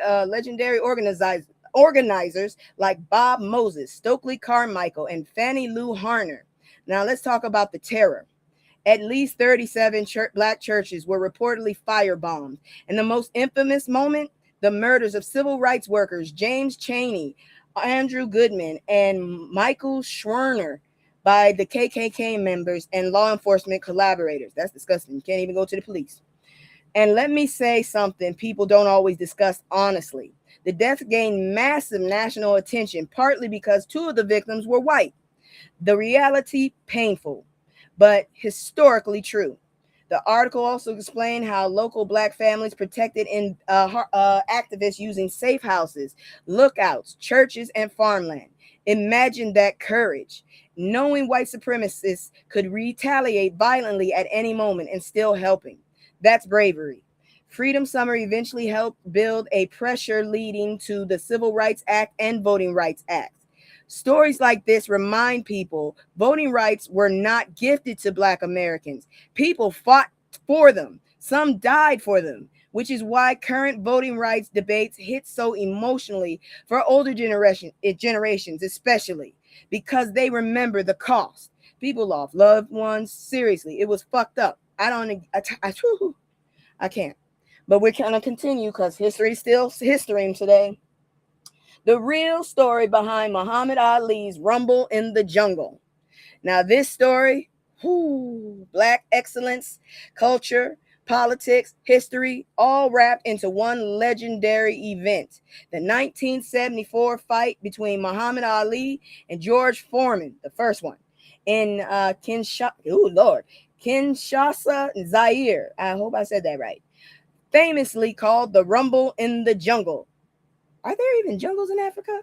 organizers like Bob Moses, Stokely Carmichael, and Fannie Lou Harner. Now let's talk about the terror. At least 37 black churches were reportedly firebombed. And the most infamous moment, the murders of civil rights workers James Chaney, Andrew Goodman, and Michael Schwerner by the KKK members and law enforcement collaborators. That's disgusting. You can't even go to the police. And let me say something people don't always discuss honestly. The death gained massive national attention, partly because two of the victims were white. The reality, painful, but historically true. The article also explained how local black families protected activists using safe houses, lookouts, churches, and farmland. Imagine that courage, knowing white supremacists could retaliate violently at any moment and still helping. That's bravery. Freedom Summer eventually helped build a pressure leading to the Civil Rights Act and Voting Rights Act. Stories like this remind people voting rights were not gifted to Black Americans. People fought for them. Some died for them, which is why current voting rights debates hit so emotionally for older generations, especially because they remember the cost. People lost loved ones. Seriously, it was fucked up. I can't. But we're going to continue because history is still history today. The real story behind Muhammad Ali's Rumble in the Jungle. Now, this story, black excellence, culture, politics, history, all wrapped into one legendary event. The 1974 fight between Muhammad Ali and George Foreman, the first one, in Kinshasa, Zaire. I hope I said that right. Famously called the Rumble in the Jungle. Are there even jungles in Africa?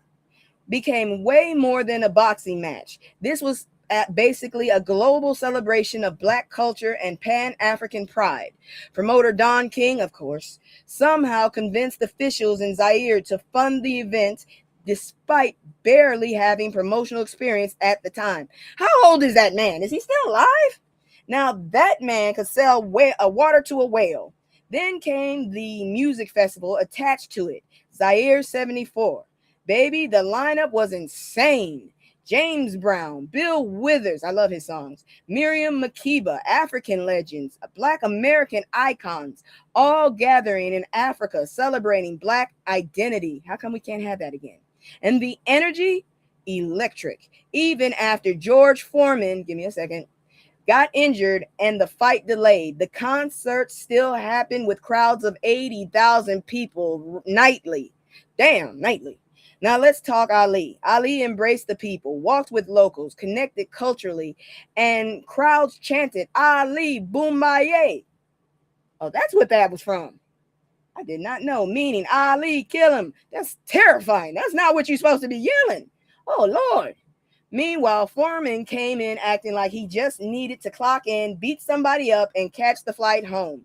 Became way more than a boxing match. This was basically a global celebration of black culture and Pan-African pride. Promoter Don King, of course, somehow convinced officials in Zaire to fund the event despite barely having promotional experience at the time. How old is that man? Is he still alive? Now, that man could sell water to a whale. Then came the music festival attached to it, Zaire 74. Baby, the lineup was insane. James Brown, Bill Withers, I love his songs, Miriam Makeba, African legends, Black American icons, all gathering in Africa, celebrating Black identity. How come we can't have that again? And the energy, electric. Even after George Foreman, give me a second, got injured and the fight delayed, the concert still happened with crowds of 80,000 people nightly. Damn, nightly. Now let's talk Ali. Ali embraced the people, walked with locals, connected culturally, and crowds chanted, Ali, Boombaye. Oh, that's what that was from. I did not know, meaning Ali, kill him. That's terrifying. That's not what you're supposed to be yelling. Oh, Lord. Meanwhile, Foreman came in acting like he just needed to clock in, beat somebody up, and catch the flight home.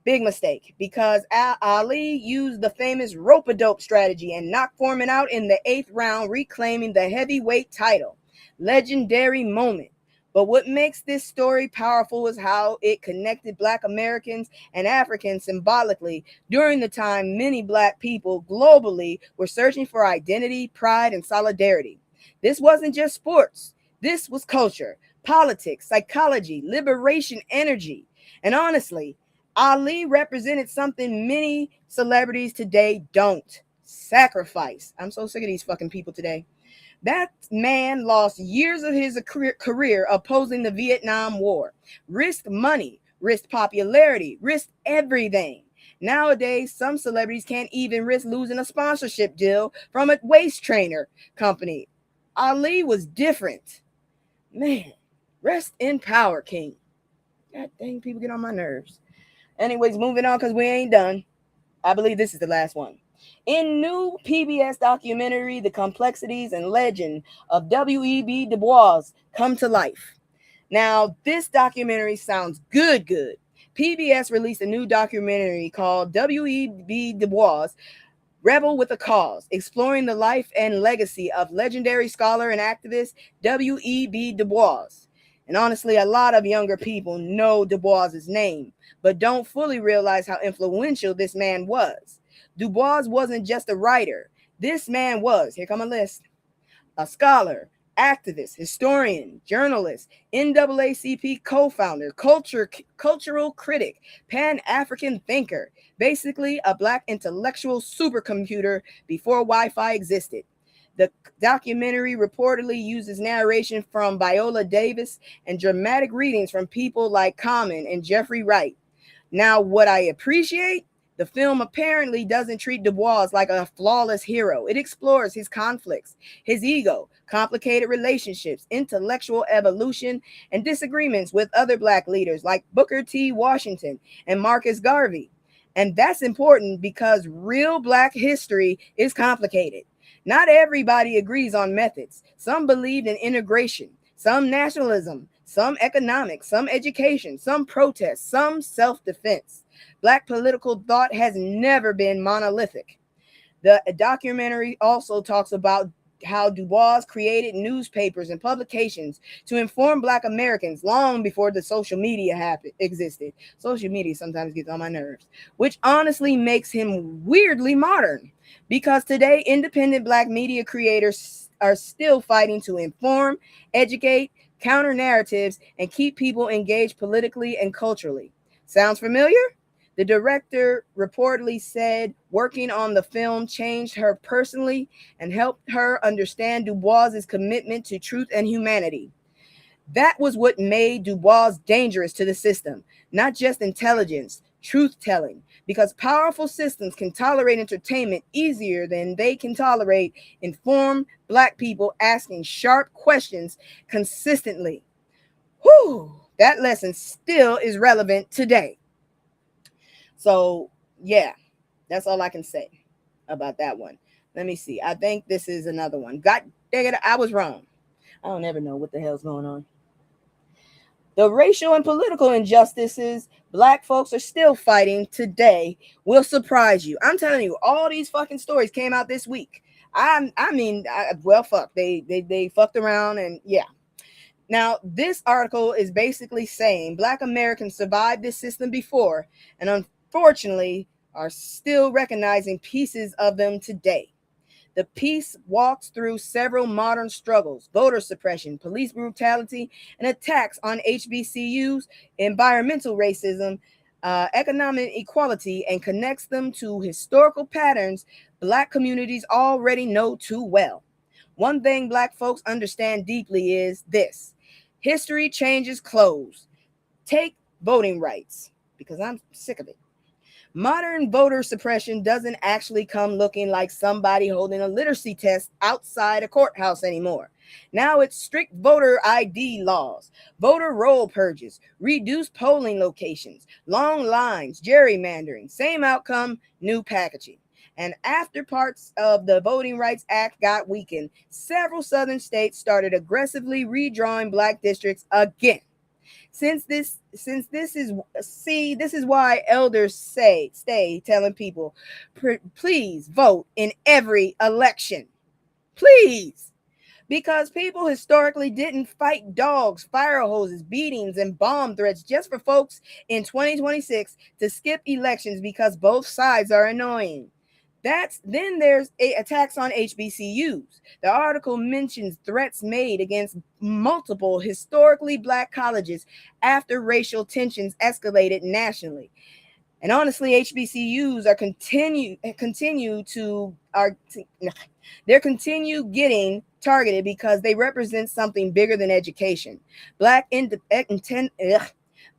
Big mistake, because Ali used the famous rope-a-dope strategy and knocked Foreman out in the 8th round, reclaiming the heavyweight title. Legendary moment. But what makes this story powerful is how it connected Black Americans and Africans symbolically during the time many Black people globally were searching for identity, pride, and solidarity. This wasn't just sports. This was culture, politics, psychology, liberation, energy. And honestly, Ali represented something many celebrities today don't: sacrifice. I'm so sick of these fucking people today. That man lost years of his career opposing the Vietnam War, risked money, risked popularity, risked everything. Nowadays, some celebrities can't even risk losing a sponsorship deal from a waist trainer company. Ali was different. Man, rest in power, King. God dang, people get on my nerves. Anyways, moving on because we ain't done. I believe this is the last one. In new PBS documentary, the complexities and legend of W.E.B. Du Bois come to life. Now, this documentary sounds good. PBS released a new documentary called W.E.B. Du Bois, Rebel with a Cause, exploring the life and legacy of legendary scholar and activist W.E.B. Du Bois. And honestly, a lot of younger people know Du Bois's name, but don't fully realize how influential this man was. Du Bois wasn't just a writer. This man was, here come a list, a scholar, activist, historian, journalist, NAACP co-founder, cultural critic, Pan-African thinker, basically a Black intellectual supercomputer before Wi-Fi existed. The documentary reportedly uses narration from Viola Davis and dramatic readings from people like Common and Jeffrey Wright. Now, what I appreciate, the film apparently doesn't treat Du Bois like a flawless hero. It explores his conflicts, his ego, complicated relationships, intellectual evolution, and disagreements with other Black leaders like Booker T. Washington and Marcus Garvey. And that's important because real Black history is complicated. Not everybody agrees on methods. Some believed in integration, some nationalism, some economics, some education, some protest, some self-defense. Black political thought has never been monolithic. The documentary also talks about how Du Bois created newspapers and publications to inform Black Americans long before the social media existed. Social media sometimes gets on my nerves, which honestly makes him weirdly modern, because today independent Black media creators are still fighting to inform, educate, counter narratives, and keep people engaged politically and culturally. Sounds familiar? The director reportedly said working on the film changed her personally and helped her understand Du Bois's commitment to truth and humanity. That was what made Du Bois dangerous to the system, not just intelligence, truth-telling, because powerful systems can tolerate entertainment easier than they can tolerate informed Black people asking sharp questions consistently. Whew, that lesson still is relevant today. So, yeah, that's all I can say about that one. Let me see. I think this is another one. God dang it, I was wrong. I don't ever know what the hell's going on. The racial and political injustices Black folks are still fighting today will surprise you. I'm telling you, all these fucking stories came out this week. Fuck. They fucked around and yeah. Now, this article is basically saying Black Americans survived this system before and unfortunately are still recognizing pieces of them today. The piece walks through several modern struggles: voter suppression, police brutality, and attacks on HBCUs, environmental racism, economic equality, and connects them to historical patterns Black communities already know too well. One thing Black folks understand deeply is this: history changes clothes. Take voting rights, because I'm sick of it. Modern voter suppression doesn't actually come looking like somebody holding a literacy test outside a courthouse anymore. Now it's strict voter ID laws, voter roll purges, reduced polling locations, long lines, gerrymandering, same outcome, new packaging. And after parts of the Voting Rights Act got weakened, several southern states started aggressively redrawing Black districts again. This is why elders stay telling people, please vote in every election. Please. because people historically didn't fight dogs, fire hoses, beatings, and bomb threats just for folks in 2026 to skip elections because both sides are annoying. Then there's attacks on HBCUs. The article mentions threats made against multiple historically black colleges after racial tensions escalated nationally. And honestly, HBCUs are continue getting targeted because they represent something bigger than education. Black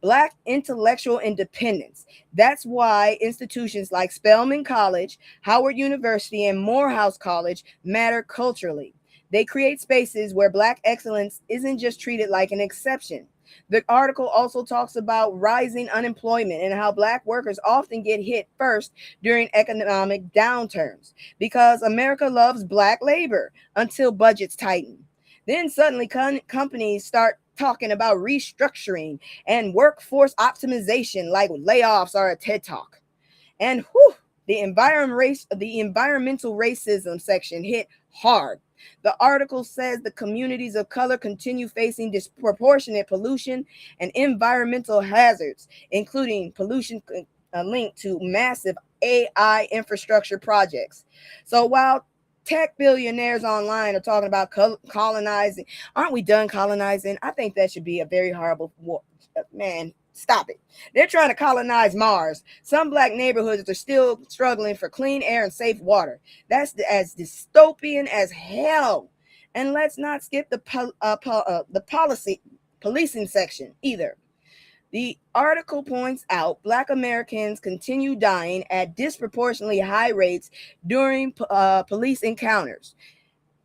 Black intellectual independence. That's why institutions like Spelman College, Howard University, and Morehouse College matter culturally. They create spaces where Black excellence isn't just treated like an exception. The article also talks about rising unemployment and how Black workers often get hit first during economic downturns because America loves Black labor until budgets tighten. Then suddenly companies start talking about restructuring and workforce optimization like layoffs are a TED Talk. And the environmental racism section hit hard. The article says the communities of color continue facing disproportionate pollution and environmental hazards, including pollution linked to massive AI infrastructure projects. So while tech billionaires online are talking about colonizing, aren't we done colonizing? I think that should be a very horrible war. Man, stop it. They're trying to colonize Mars. Some Black neighborhoods are still struggling for clean air and safe water. That's as dystopian as hell. And let's not skip the policing section either. The article points out Black Americans continue dying at disproportionately high rates during police encounters.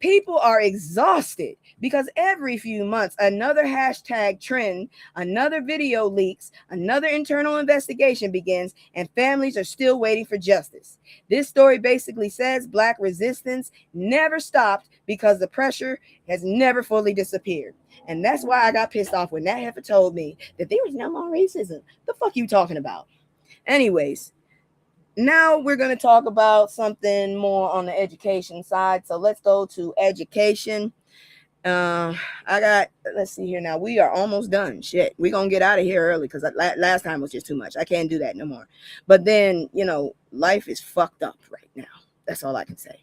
People are exhausted because every few months, another hashtag trend, another video leaks, another internal investigation begins, and families are still waiting for justice. This story basically says Black resistance never stopped because the pressure has never fully disappeared. And that's why I got pissed off when that heifer told me that there was no more racism. The fuck you talking about? Anyways, now we're going to talk about something more on the education side. So let's go to education. Let's see here now. We are almost done. Shit. We're going to get out of here early because last time was just too much. I can't do that no more. But then, life is fucked up right now. That's all I can say.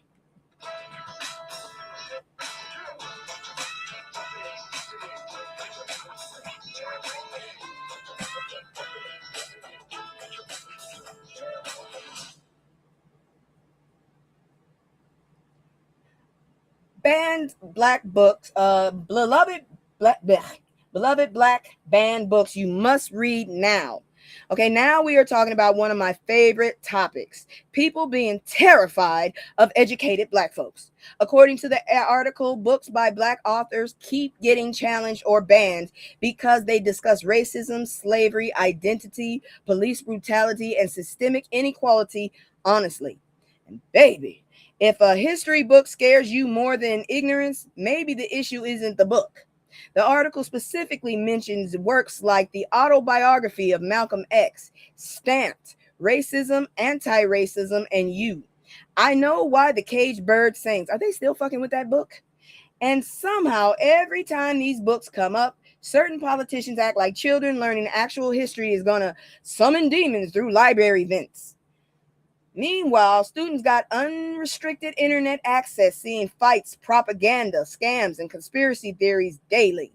Banned Black books, beloved Black banned books you must read now. Okay, now we are talking about one of my favorite topics, people being terrified of educated Black folks. According to the article, books by Black authors keep getting challenged or banned because they discuss racism, slavery, identity, police brutality, and systemic inequality honestly. And baby, if a history book scares you more than ignorance, maybe the issue isn't the book. The article specifically mentions works like the autobiography of Malcolm X, Stamped, Racism, Anti-Racism, and You. I Know Why the Caged Bird Sings. Are they still fucking with that book? And somehow, every time these books come up, certain politicians act like children learning actual history is going to summon demons through library events. Meanwhile, students got unrestricted internet access, seeing fights, propaganda, scams, and conspiracy theories daily.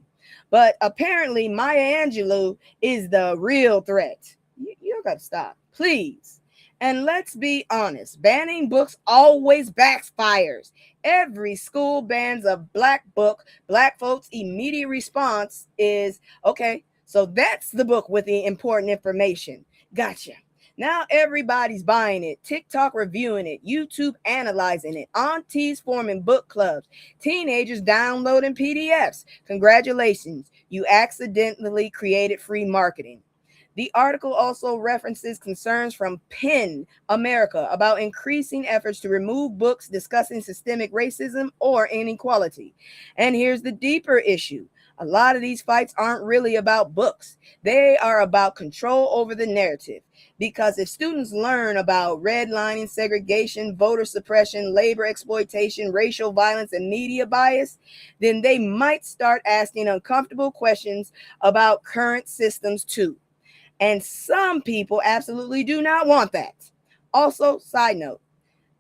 But apparently, Maya Angelou is the real threat. You got to stop, please. And let's be honest, banning books always backfires. Every school bans a Black book. Black folks' immediate response is, okay, so that's the book with the important information. Gotcha. Now everybody's buying it, TikTok reviewing it, YouTube analyzing it, aunties forming book clubs, teenagers downloading PDFs. Congratulations, you accidentally created free marketing. The article also references concerns from PEN America about increasing efforts to remove books discussing systemic racism or inequality. And here's the deeper issue. A lot of these fights aren't really about books. They are about control over the narrative. Because if students learn about redlining, segregation, voter suppression, labor exploitation, racial violence, and media bias, then they might start asking uncomfortable questions about current systems too. And some people absolutely do not want that. Also, side note,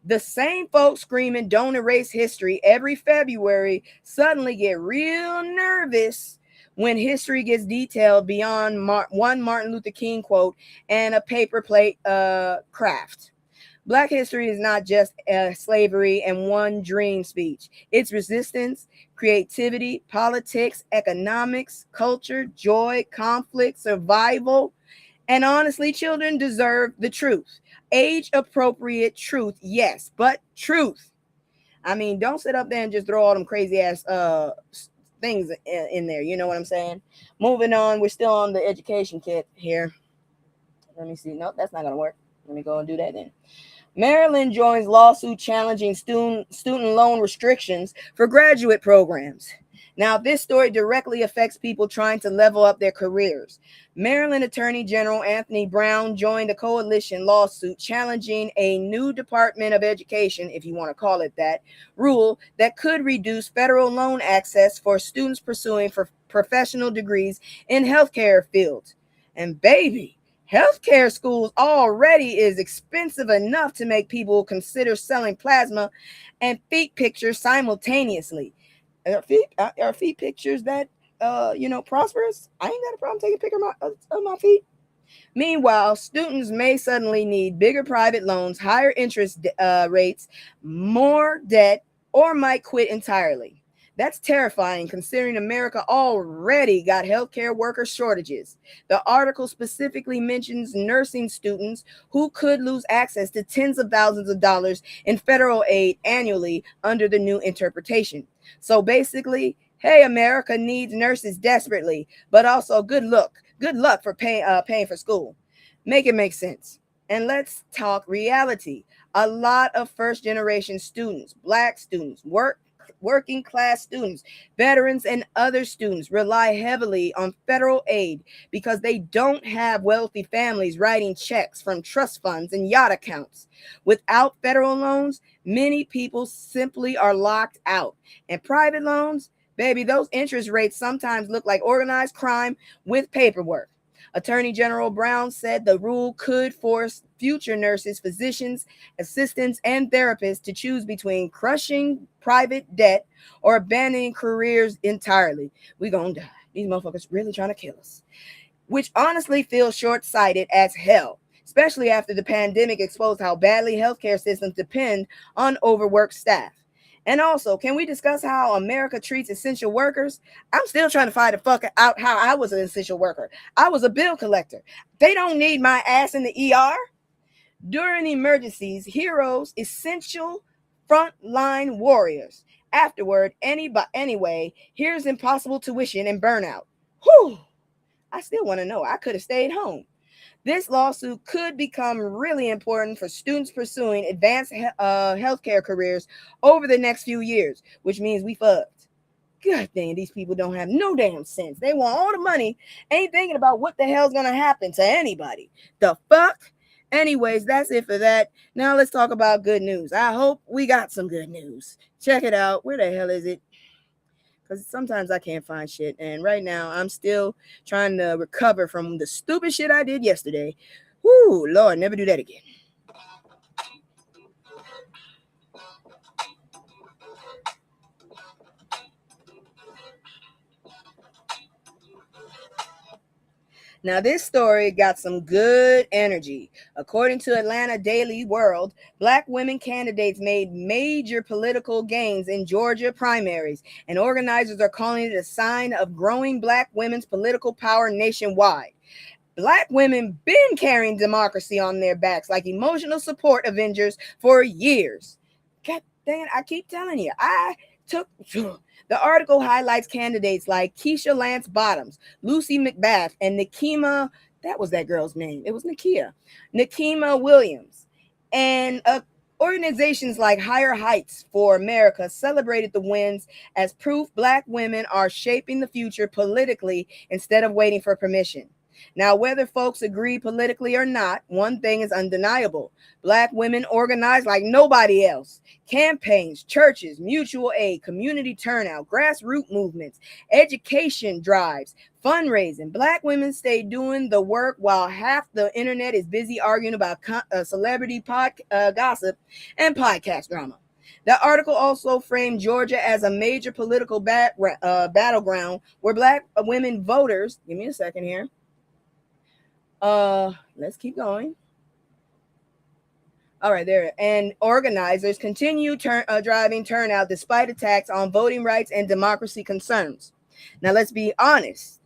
the same folks screaming "Don't erase history" every February suddenly get real nervous when history gets detailed beyond one Martin Luther King quote and a paper plate craft. Black history is not just slavery and one dream speech. It's resistance, creativity, politics, economics, culture, joy, conflict, survival, and honestly, children deserve the truth. Age appropriate truth, yes, but truth. I mean, don't sit up there and just throw all them crazy ass things in there. You know what I'm saying? Moving on, we're still on the education kit here. Let me see. Nope, that's not gonna work. Let me go and do that then. Maryland joins lawsuit challenging student loan restrictions for graduate programs. Now, this story directly affects people trying to level up their careers. Maryland Attorney General Anthony Brown joined a coalition lawsuit challenging a new Department of Education, if you want to call it that, rule that could reduce federal loan access for students pursuing for professional degrees in healthcare fields. And baby, healthcare schools already is expensive enough to make people consider selling plasma and feet pictures simultaneously. Are feet pictures that prosperous? I ain't got a problem taking a picture of my feet. Meanwhile, students may suddenly need bigger private loans, higher interest rates, more debt, or might quit entirely. That's terrifying considering America already got healthcare worker shortages. The article specifically mentions nursing students who could lose access to tens of thousands of dollars in federal aid annually under the new interpretation. So basically, hey, America needs nurses desperately, but also good luck. Good luck for paying for school. Make it make sense. And let's talk reality. A lot of first generation students, Black students, working class students, veterans, and other students rely heavily on federal aid because they don't have wealthy families writing checks from trust funds and yacht accounts. Without federal loans, many people simply are locked out. And private loans, baby, those interest rates sometimes look like organized crime with paperwork. Attorney General Brown said the rule could force future nurses, physicians, assistants, and therapists to choose between crushing private debt or abandoning careers entirely. We gonna die. These motherfuckers really trying to kill us. Which honestly feels short-sighted as hell, especially after the pandemic exposed how badly healthcare systems depend on overworked staff. And also, can we discuss how America treats essential workers? I'm still trying to find the fuck out how I was an essential worker. I was a bill collector. They don't need my ass in the ER. During emergencies, heroes, essential frontline warriors. Afterward, anyway, here's impossible tuition and burnout. Whew. I still want to know. I could have stayed home. This lawsuit could become really important for students pursuing advanced healthcare careers over the next few years, which means we fucked. God dang, these people don't have no damn sense. They want all the money, ain't thinking about what the hell's going to happen to anybody. The fuck? Anyways, that's it for that. Now let's talk about good news. I hope we got some good news. Check it out. Where the hell is it? Because sometimes I can't find shit. And right now, I'm still trying to recover from the stupid shit I did yesterday. Whoo, Lord, never do that again. Now, this story got some good energy. According to Atlanta Daily World, Black women candidates made major political gains in Georgia primaries, and organizers are calling it a sign of growing Black women's political power nationwide. Black women been carrying democracy on their backs like emotional support avengers for years. God dang it, I keep telling you, I took... The article highlights candidates like Keisha Lance Bottoms, Lucy McBath, and Nikema, that was that girl's name. It was Nikema Williams. And Organizations like Higher Heights for America celebrated the wins as proof Black women are shaping the future politically instead of waiting for permission. Now, whether folks agree politically or not, one thing is undeniable. Black women organize like nobody else. Campaigns, churches, mutual aid, community turnout, grassroots movements, education drives, fundraising. Black women stay doing the work while half the internet is busy arguing about celebrity gossip and podcast drama. The article also framed Georgia as a major political battleground where Black women voters, give me a second here. Let's keep going. All right, there. And organizers continue driving turnout despite attacks on voting rights and democracy concerns. Now, let's be honest.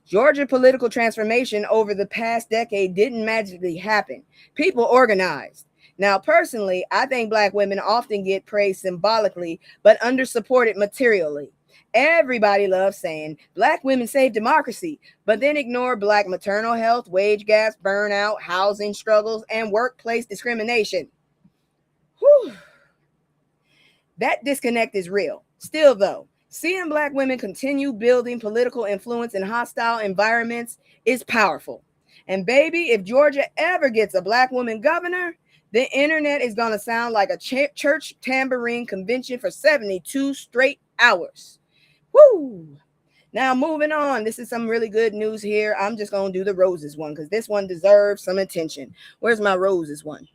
Georgia political transformation over the past decade didn't magically happen. People organized. Now, personally, I think Black women often get praised symbolically, but undersupported materially. Everybody loves saying Black women saved democracy, but then ignore Black maternal health, wage gaps, burnout, housing struggles, and workplace discrimination. Whew. That disconnect is real. Still, though, seeing Black women continue building political influence in hostile environments is powerful. And baby, if Georgia ever gets a Black woman governor, the internet is going to sound like a church tambourine convention for 72 straight hours. Woo! Now, moving on. This is some really good news here. I'm just going to do the roses one because this one deserves some attention. Where's my roses one?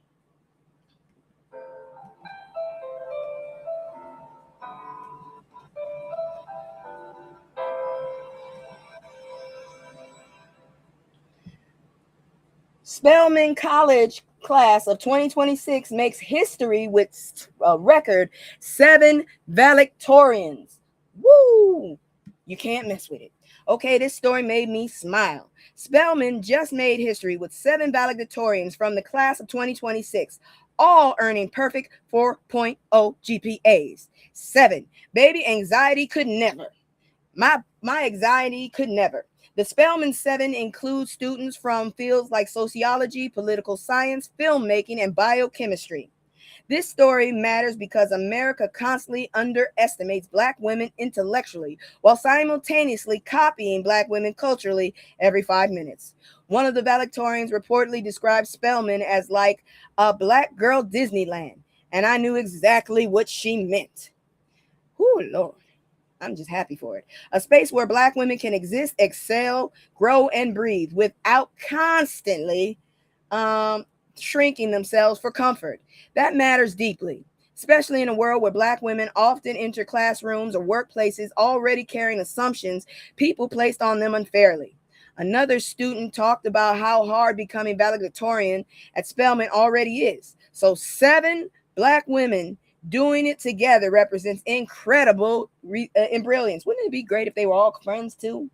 Spelman College class of 2026 makes history with a record 7 valedictorians. Woo! You can't mess with it. Okay, this story made me smile. Spelman just made history with 7 valedictorians from the class of 2026, all earning perfect 4.0 GPAs. 7. Baby, anxiety could never. My anxiety could never. The Spelman 7 includes students from fields like sociology, political science, filmmaking, and biochemistry. This story matters because America constantly underestimates Black women intellectually while simultaneously copying Black women culturally every 5 minutes. One of the valedictorians reportedly described Spelman as like a Black girl Disneyland, and I knew exactly what she meant. Whew, Lord. I'm just happy for it. A space where Black women can exist, excel, grow, and breathe without constantly shrinking themselves for comfort. That matters deeply, especially in a world where Black women often enter classrooms or workplaces already carrying assumptions people placed on them unfairly. Another student talked about how hard becoming valedictorian at Spelman already is. So 7 Black women doing it together represents incredible brilliance. Wouldn't it be great if they were all friends too?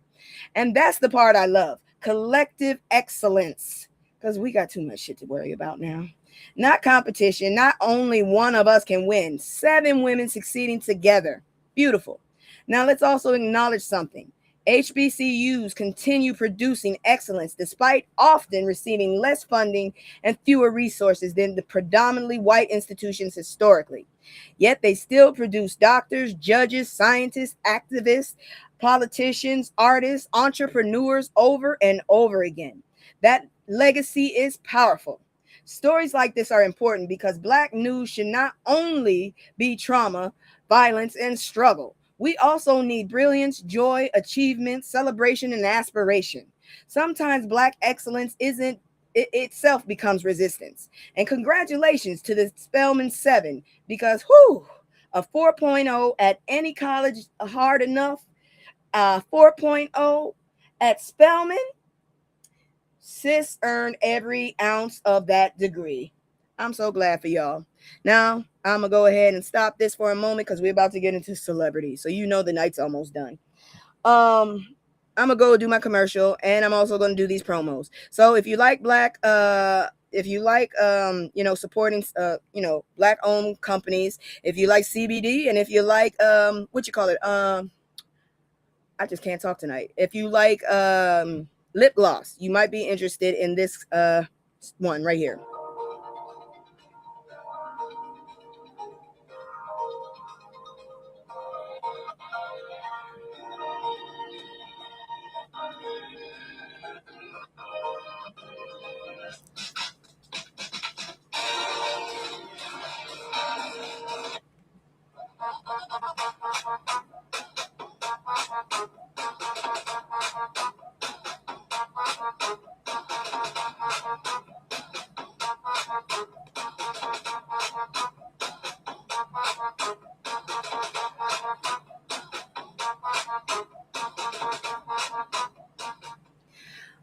And that's the part I love. Collective excellence. Because we got too much shit to worry about now. Not competition. Not only one of us can win. 7 women succeeding together. Beautiful. Now let's also acknowledge something. HBCUs continue producing excellence despite often receiving less funding and fewer resources than the predominantly white institutions historically. Yet they still produce doctors, judges, scientists, activists, politicians, artists, entrepreneurs over and over again. That legacy is powerful. Stories like this are important because Black news should not only be trauma, violence, and struggle. We also need brilliance, joy, achievement, celebration, and aspiration. Sometimes Black excellence isn't itself becomes resistance. And congratulations to the Spelman 7 because a 4.0 at any college hard enough. 4.0 at Spelman, sis earned every ounce of that degree. I'm so glad for y'all. Now, I'm going to go ahead and stop this for a moment because we're about to get into celebrities. So you know the night's almost done. I'm going to go do my commercial and I'm also going to do these promos. So if you like Black, supporting, Black owned companies, if you like CBD and if you like, I just can't talk tonight. If you like lip gloss, you might be interested in this one right here.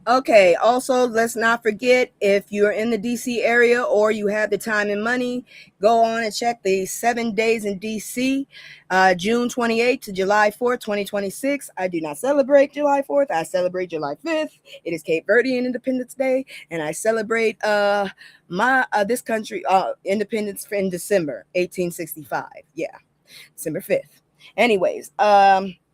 Okay, also, let's not forget, if you're in the DC area or you have the time and money, go on and check the 7 days in DC, June 28th to July 4th, 2026. I do not celebrate July 4th. I celebrate July 5th. It is Cape Verdean Independence Day, and I celebrate my this country independence in December 1865. Yeah, December 5th. Anyways,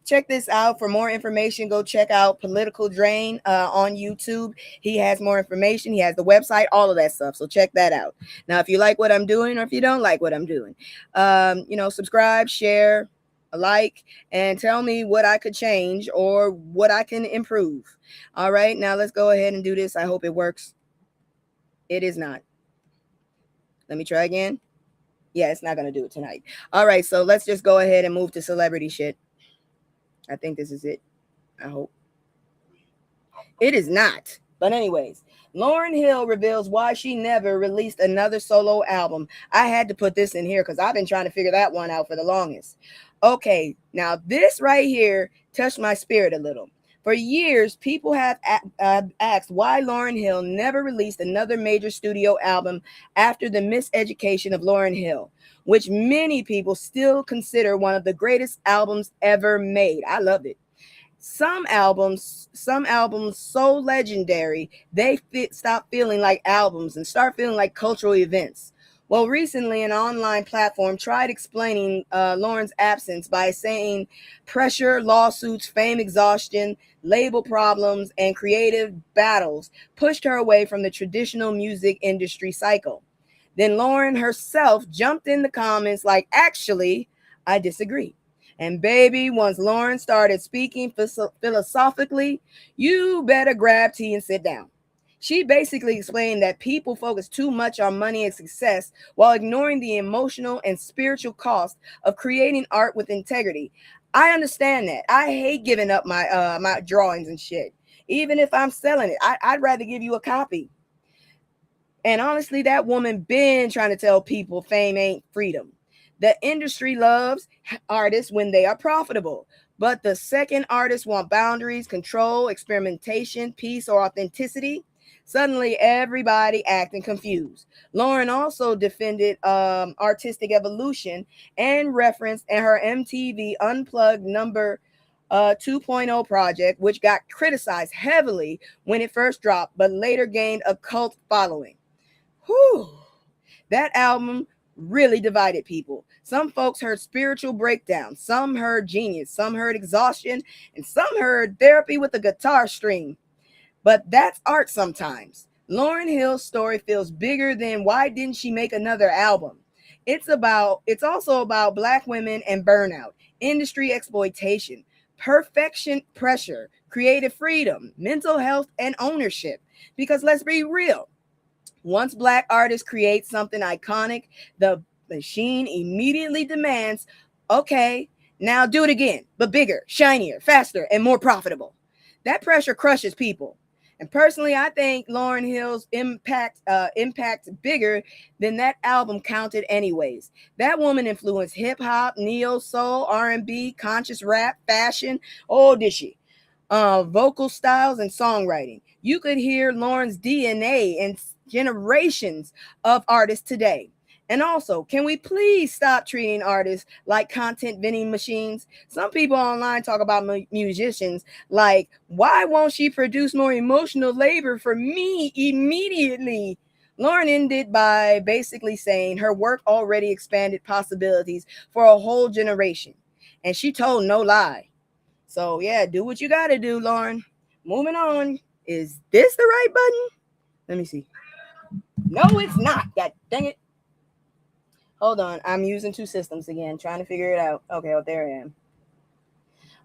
check this out. For more information, go check out Political Drain on YouTube. He has more information. He has the website, all of that stuff. So check that out. Now, if you like what I'm doing or if you don't like what I'm doing, subscribe, share, like, and tell me what I could change or what I can improve. All right, now let's go ahead and do this. I hope it works. It is not. Let me try again. Yeah, it's not going to do it tonight. All right, so let's just go ahead and move to celebrity shit. I think this is it. I hope. It is not. But anyways, Lauryn Hill reveals why she never released another solo album. I had to put this in here because I've been trying to figure that one out for the longest. Okay, now this right here touched my spirit a little. For years, people have asked why Lauryn Hill never released another major studio album after the miseducation of Lauryn Hill, which many people still consider one of the greatest albums ever made. I love it. Some albums so legendary, they stop feeling like albums and start feeling like cultural events. Well, recently, an online platform tried explaining Lauryn's absence by saying pressure, lawsuits, fame exhaustion, label problems, and creative battles pushed her away from the traditional music industry cycle. Then Lauryn herself jumped in the comments like, actually, I disagree. And baby, once Lauryn started speaking philosophically, you better grab tea and sit down. She basically explained that people focus too much on money and success while ignoring the emotional and spiritual cost of creating art with integrity. I understand that. I hate giving up my drawings and shit. Even if I'm selling it, I'd rather give you a copy. And honestly, that woman been trying to tell people fame ain't freedom. The industry loves artists when they are profitable. But the second artists want boundaries, control, experimentation, peace, or authenticity, suddenly everybody acting confused. Lauryn also defended artistic evolution and referenced in her MTV Unplugged number 2.0 project, which got criticized heavily when it first dropped, but later gained a cult following. Whew. That album really divided people. Some folks heard spiritual breakdown, some heard genius, some heard exhaustion, and some heard therapy with a guitar string. But that's art sometimes. Lauryn Hill's story feels bigger than why didn't she make another album? It's also about Black women and burnout, industry exploitation, perfection pressure, creative freedom, mental health, and ownership. Because let's be real, once Black artists create something iconic, the machine immediately demands, okay, now do it again, but bigger, shinier, faster, and more profitable. That pressure crushes people. And personally, I think Lauryn Hill's impact bigger than that album counted anyways. That woman influenced hip hop, neo soul, R&B, conscious rap, fashion. Oh, did she? Vocal styles and songwriting. You could hear Lauryn's DNA in generations of artists today. And also, can we please stop treating artists like content vending machines? Some people online talk about musicians like, why won't she produce more emotional labor for me immediately? Lauryn ended by basically saying her work already expanded possibilities for a whole generation. And she told no lie. So yeah, do what you got to do, Lauryn. Moving on. Is this the right button? Let me see. No, it's not. God dang it. Hold on. I'm using two systems again, trying to figure it out. Okay, well, there I am.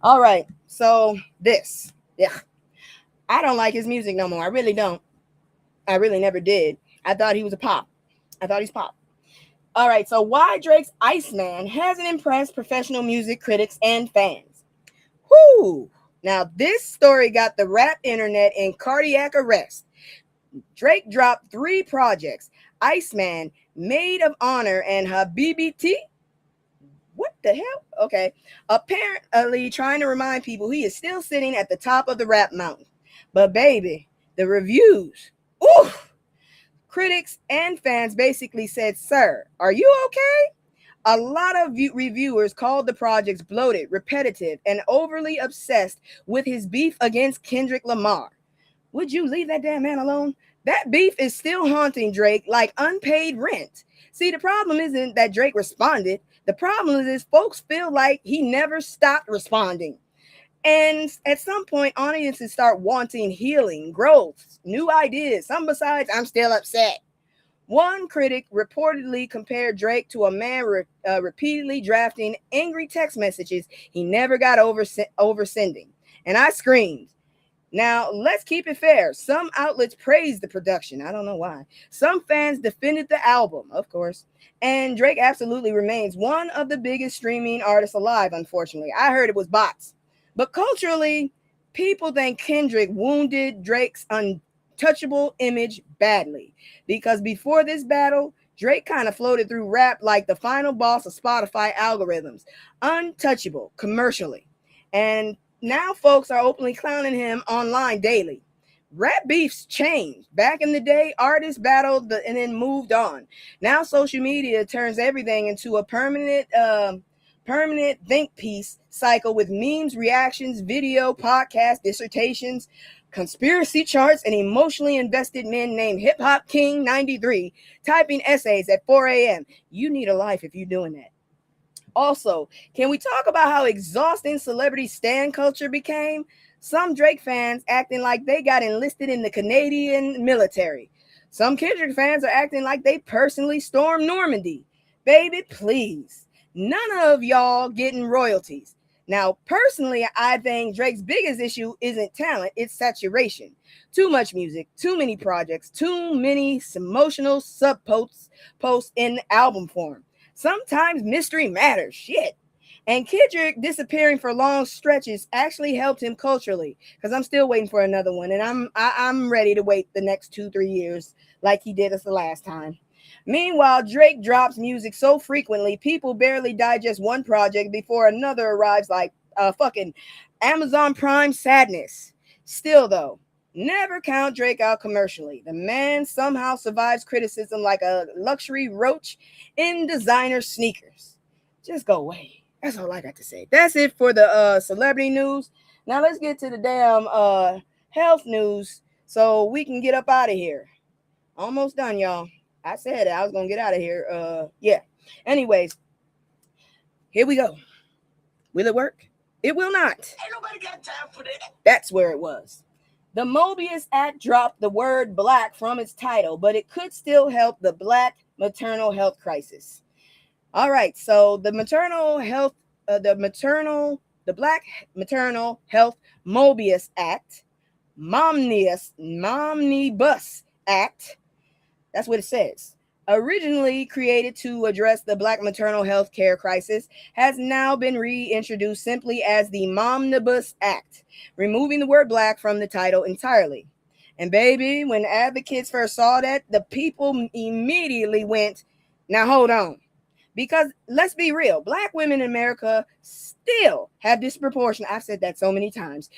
All right. So this. Yeah. I don't like his music no more. I really don't. I really never did. I thought he was a pop. I thought he's pop. All right. So why Drake's Iceman hasn't impressed professional music critics and fans. Whoo. Now, this story got the rap internet in cardiac arrest. Drake dropped 3 projects: Iceman, Maid of Honor, and Habibi. What the hell? Okay. Apparently trying to remind people he is still sitting at the top of the rap mountain. But baby, The reviews. Oof! Critics and fans basically said, "Sir, are you okay?" A lot of reviewers called the projects bloated, repetitive, and overly obsessed with his beef against Kendrick Lamar. Would you leave that damn man alone? That beef is still haunting Drake like unpaid rent. See, the problem isn't that Drake responded. The problem is folks feel like he never stopped responding. And at some point, audiences start wanting healing, growth, new ideas. Some besides, "I'm still upset." One critic reportedly compared Drake to a man repeatedly drafting angry text messages he never got over sending. And I screamed. Now, let's keep it fair. Some outlets praised the production. I don't know why. Some fans defended the album, of course. And Drake absolutely remains one of the biggest streaming artists alive, unfortunately. I heard it was bots. But culturally, people think Kendrick wounded Drake's untouchable image badly. Because before this battle, Drake kind of floated through rap like the final boss of Spotify algorithms. Untouchable, commercially. And now folks are openly clowning him online daily. Rap beefs changed. Back in the day, artists battled and then moved on. Now social media turns everything into a permanent think piece cycle with memes, reactions, video, podcast, dissertations, conspiracy charts, and emotionally invested men named Hip Hop King 93 typing essays at 4 a.m. You need a life if you're doing that. Also, can we talk about how exhausting celebrity stan culture became? Some Drake fans acting like they got enlisted in the Canadian military. Some Kendrick fans are acting like they personally stormed Normandy. Baby, please. None of y'all getting royalties. Now, personally, I think Drake's biggest issue isn't talent, it's saturation. Too much music, too many projects, too many emotional subposts in album form. Sometimes mystery matters. Shit. And Kendrick disappearing for long stretches actually helped him culturally, because I'm still waiting for another one, and I'm ready to wait the next 2-3 years like he did us the last time. Meanwhile, Drake drops music so frequently, people barely digest one project before another arrives like fucking Amazon Prime sadness. Still, though, never count Drake out commercially. The man somehow survives criticism like a luxury roach in designer sneakers. Just go away. That's all I got to say. That's it for the celebrity news. Now let's get to the damn health news so we can get up out of here. Almost done, y'all. I said I was going to get out of here. Yeah. Anyways, here we go. Will it work? It will not. Ain't nobody got time for that. That's where it was. The Mobius Act dropped the word black from its title, but it could still help the black maternal health crisis. All right, so the Black Maternal Health Mobius Act, Momnibus Act, that's what it says. Originally created to address the black maternal health care crisis, has now been reintroduced simply as the Momnibus Act, removing the word black from the title entirely. And baby, when advocates first saw that, the people immediately went, now hold on. Because let's be real, black women in America still have I've said that so many times,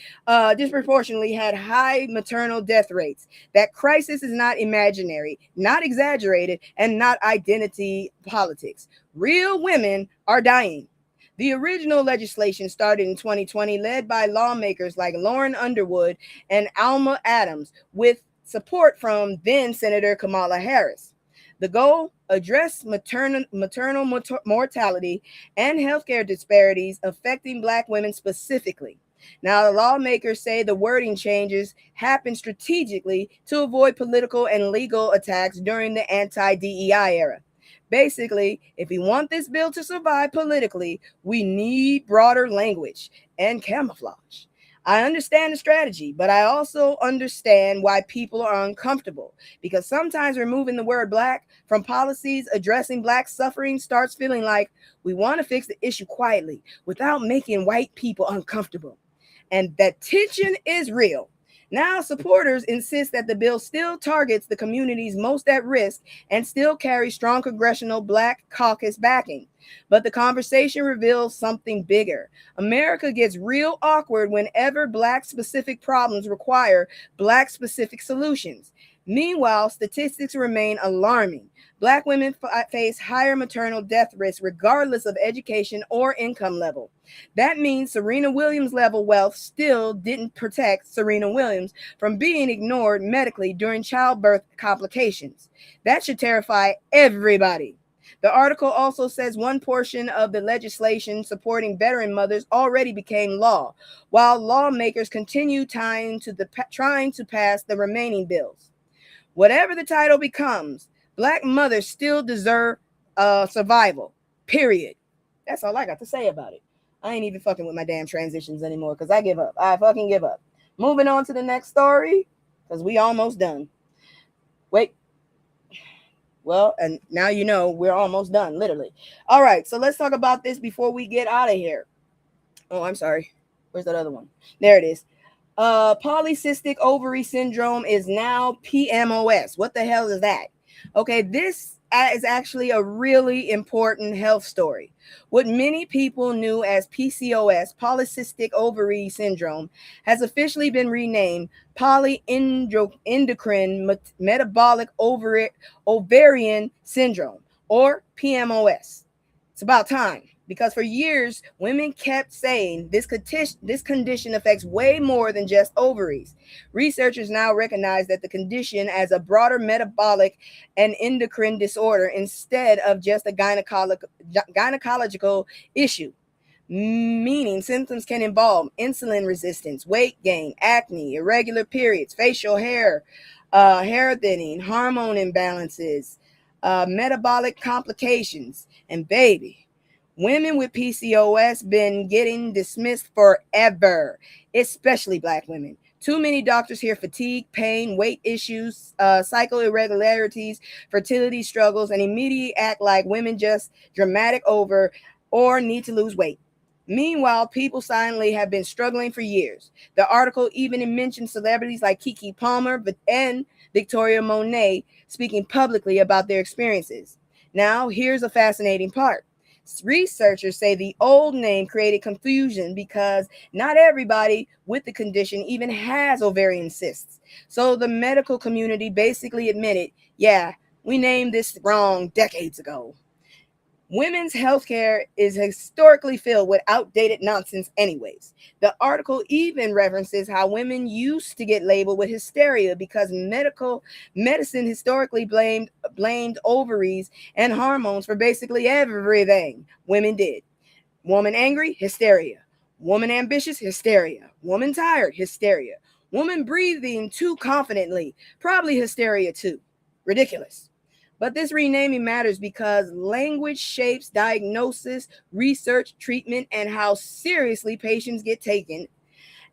disproportionately had high maternal death rates. That crisis is not imaginary, not exaggerated, and not identity politics. Real women are dying. The original legislation started in 2020, led by lawmakers like Lauren Underwood and Alma Adams, with support from then Senator Kamala Harris. The goal, address maternal mortality and healthcare disparities affecting black women specifically. Now, the lawmakers say the wording changes happen strategically to avoid political and legal attacks during the anti-DEI era. Basically, if we want this bill to survive politically, we need broader language and camouflage. I understand the strategy, but I also understand why people are uncomfortable, because sometimes removing the word black from policies addressing black suffering starts feeling like we want to fix the issue quietly without making white people uncomfortable. And that tension is real. Now, supporters insist that the bill still targets the communities most at risk and still carries strong congressional Black caucus backing. But the conversation reveals something bigger. America gets real awkward whenever Black specific problems require Black specific solutions. Meanwhile, statistics remain alarming. Black women face higher maternal death risk regardless of education or income level. That means Serena Williams level wealth still didn't protect Serena Williams from being ignored medically during childbirth complications. That should terrify everybody. The article also says one portion of the legislation supporting veteran mothers already became law, while lawmakers continue trying to pass the remaining bills. Whatever the title becomes, Black mothers still deserve survival. Period. That's all I got to say about it. I ain't even fucking with my damn transitions anymore because I give up. I fucking give up. Moving on to the next story because we almost done. Wait. Well, and now you know we're almost done, literally. All right, so let's talk about this before we get out of here. Oh, I'm sorry. Where's that other one? There it is. Polycystic ovary syndrome is now PMOS. What the hell is that? Okay, this is actually a really important health story. What many people knew as PCOS, polycystic ovary syndrome, has officially been renamed polyendocrine metabolic ovarian syndrome, or PMOS. It's about time. Because for years, women kept saying this condition affects way more than just ovaries. Researchers now recognize that the condition as a broader metabolic and endocrine disorder instead of just a gynecological issue. Meaning symptoms can involve insulin resistance, weight gain, acne, irregular periods, facial hair, hair thinning, hormone imbalances, metabolic complications, and baby, women with PCOS been getting dismissed forever, especially Black women. Too many doctors hear fatigue, pain, weight issues, cycle irregularities, fertility struggles, and immediately act like women just dramatic over or need to lose weight. Meanwhile, people silently have been struggling for years. The article even mentioned celebrities like Keke Palmer and Victoria Monet speaking publicly about their experiences. Now, here's a fascinating part. Researchers say the old name created confusion because not everybody with the condition even has ovarian cysts. So the medical community basically admitted, yeah, we named this wrong decades ago. Women's healthcare is historically filled with outdated nonsense anyways. The article even references how women used to get labeled with hysteria because medicine historically blamed ovaries and hormones for basically everything women did. Woman angry, hysteria. Woman ambitious, hysteria. Woman tired, hysteria. Woman breathing too confidently, probably hysteria too. Ridiculous. But this renaming matters because language shapes diagnosis, research, treatment, and how seriously patients get taken.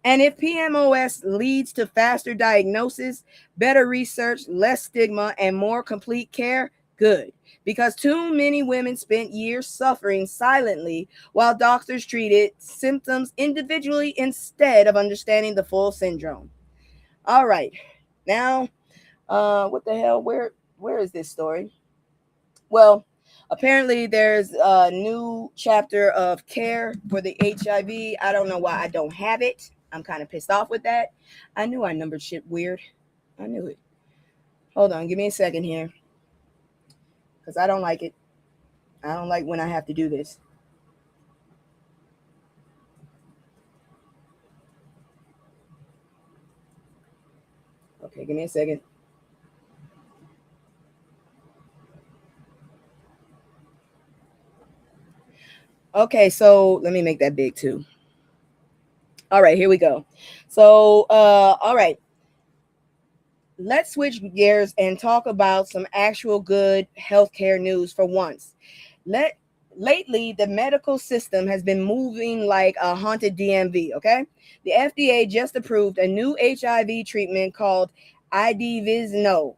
And if PMOS leads to faster diagnosis, better research, less stigma, and more complete care, good. Because too many women spent years suffering silently while doctors treated symptoms individually instead of understanding the full syndrome. All right. Now, what the hell? Where is this story? Well, apparently there's a new chapter of care for the HIV. I don't know why I don't have it. I'm kind of pissed off with that. I knew I numbered shit weird. I knew it. Hold on, give me a second here. Because I don't like it. I don't like when I have to do this. Okay, give me a second. Okay, so let me make that big too. All right, here we go. So, all right. Let's switch gears and talk about some actual good healthcare news for once. Lately, the medical system has been moving like a haunted DMV, okay? The FDA just approved a new HIV treatment called Idivizno.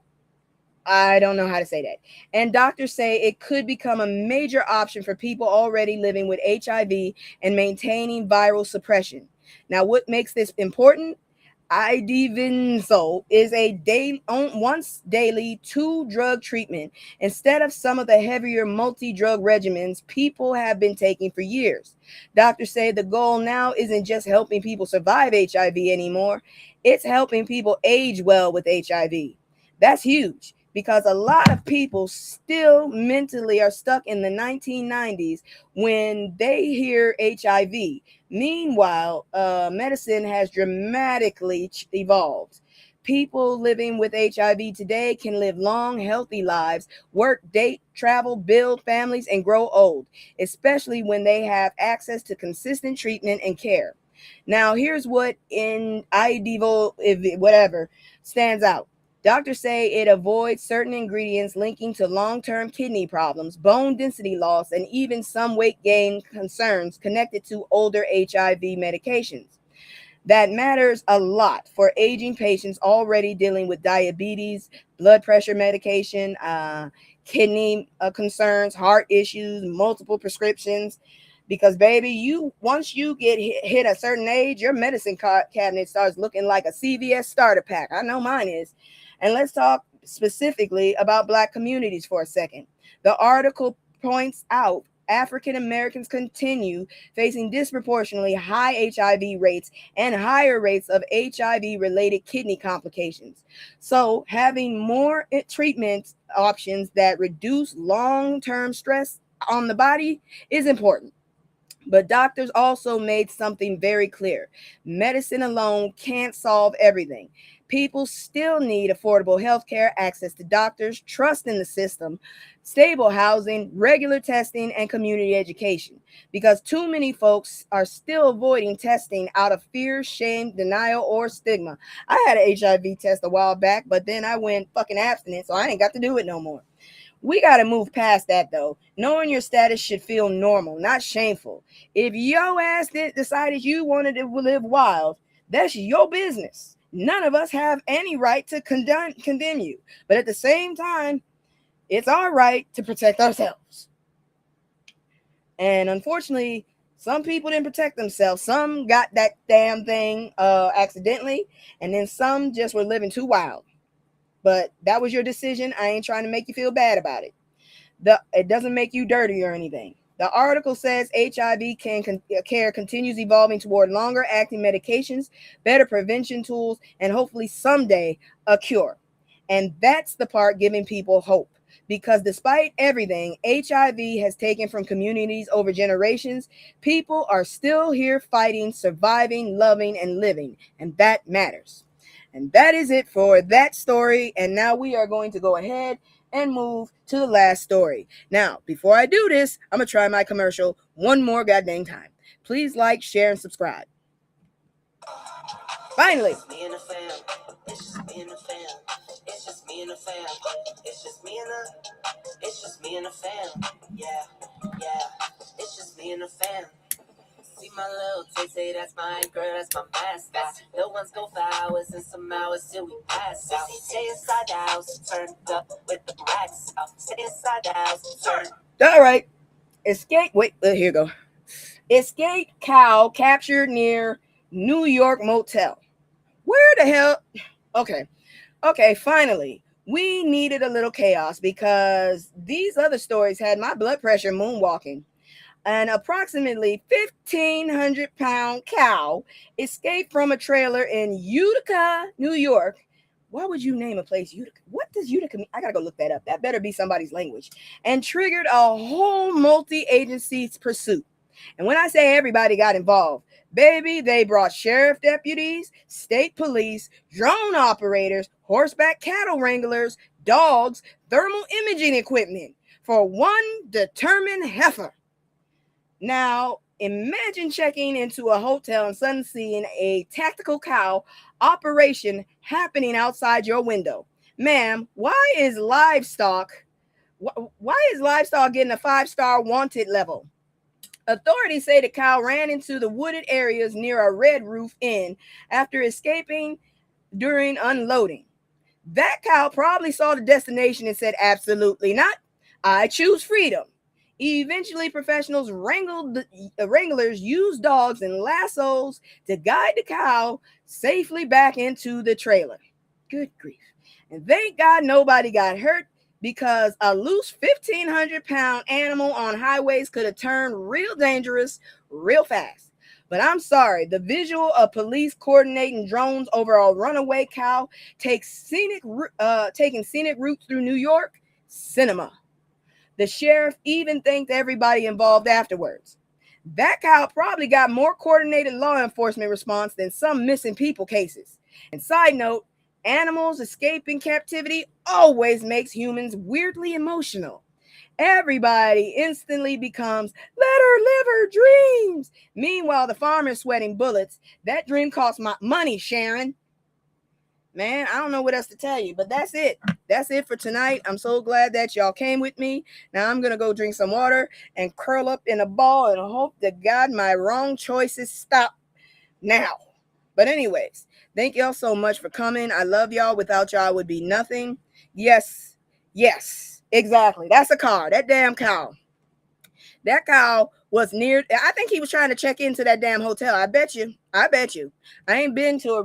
I don't know how to say that. And doctors say it could become a major option for people already living with HIV and maintaining viral suppression. Now, what makes this important? Idivinso is a once daily 2-drug treatment instead of some of the heavier multi-drug regimens people have been taking for years. Doctors say the goal now isn't just helping people survive HIV anymore, it's helping people age well with HIV. That's huge because a lot of people still mentally are stuck in the 1990s when they hear HIV. Meanwhile, medicine has dramatically evolved. People living with HIV today can live long, healthy lives, work, date, travel, build families, and grow old, especially when they have access to consistent treatment and care. Now, here's what in IDVO, whatever, stands out. Doctors say it avoids certain ingredients linking to long-term kidney problems, bone density loss, and even some weight gain concerns connected to older HIV medications. That matters a lot for aging patients already dealing with diabetes, blood pressure medication, kidney concerns, heart issues, multiple prescriptions. Because baby, you once you get hit a certain age, your medicine cabinet starts looking like a CVS starter pack. I know mine is. And let's talk specifically about Black communities for a second. The article points out African Americans continue facing disproportionately high HIV rates and higher rates of HIV related kidney complications. So, having more treatment options that reduce long term stress on the body is important. But doctors also made something very clear. Medicine alone can't solve everything. People still need affordable health care, access to doctors, trust in the system, stable housing, regular testing, and community education. Because too many folks are still avoiding testing out of fear, shame, denial, or stigma. I had an HIV test a while back, but then I went fucking abstinent, so I ain't got to do it no more. We got to move past that though. Knowing your status should feel normal, not shameful. If your ass decided you wanted to live wild, that's your business. None of us have any right to condemn you. But at the same time, it's our right to protect ourselves. And unfortunately, some people didn't protect themselves. Some got that damn thing accidentally, and then some just were living too wild. But that was your decision. I ain't trying to make you feel bad about it. It doesn't make you dirty or anything. The article says HIV care continues evolving toward longer acting medications, better prevention tools, and hopefully someday a cure. And that's the part giving people hope. Because despite everything HIV has taken from communities over generations, people are still here fighting, surviving, loving, and living. And that matters. And that is it for that story. And now we are going to go ahead and move to the last story. Now, before I do this, I'm going to try my commercial one more goddamn time. Please like, share, and subscribe. Finally. It's me and the fam. It's just me and the fam. It's just me and the fam. It's just me and the fam. Yeah, yeah. It's just me and the fam. See my little tay, that's my girl, that's my mascot. The ones go for hours and some hours till we pass out. Stay inside the house, turned up with the racks out. Stay inside the house, turned. All right. Here you go. Escape cow captured near New York motel. Where the hell? Okay, finally. We needed a little chaos because these other stories had my blood pressure moonwalking. An approximately 1,500-pound cow escaped from a trailer in Utica, New York. Why would you name a place Utica? What does Utica mean? I gotta go look that up. That better be somebody's language. And triggered a whole multi-agency pursuit. And when I say everybody got involved, baby, they brought sheriff deputies, state police, drone operators, horseback cattle wranglers, dogs, thermal imaging equipment for one determined heifer. Now, imagine checking into a hotel and suddenly seeing a tactical cow operation happening outside your window. Ma'am, why is livestock getting a 5-star wanted level? Authorities say the cow ran into the wooded areas near a Red Roof Inn after escaping during unloading. That cow probably saw the destination and said, absolutely not. I choose freedom. Eventually, professionals wranglers used dogs and lassos to guide the cow safely back into the trailer. Good grief. And thank God nobody got hurt because a loose 1,500-pound animal on highways could have turned real dangerous real fast. But I'm sorry, the visual of police coordinating drones over a runaway cow taking scenic routes through New York, cinema. The sheriff even thanked everybody involved afterwards. That cow probably got more coordinated law enforcement response than some missing people cases. And side note, animals escaping captivity always makes humans weirdly emotional. Everybody instantly becomes, let her live her dreams. Meanwhile, the farmer's sweating bullets. That dream cost my money, Sharon. Man, I don't know what else to tell you, but that's it. That's it for tonight. I'm so glad that y'all came with me. Now I'm going to go drink some water and curl up in a ball and hope to God my wrong choices stop now. But anyways, thank y'all so much for coming. I love y'all. Without y'all would be nothing. Yes, exactly. That's a car. That damn cow. That cow was near. I think he was trying to check into that damn hotel. I bet you. I ain't been to a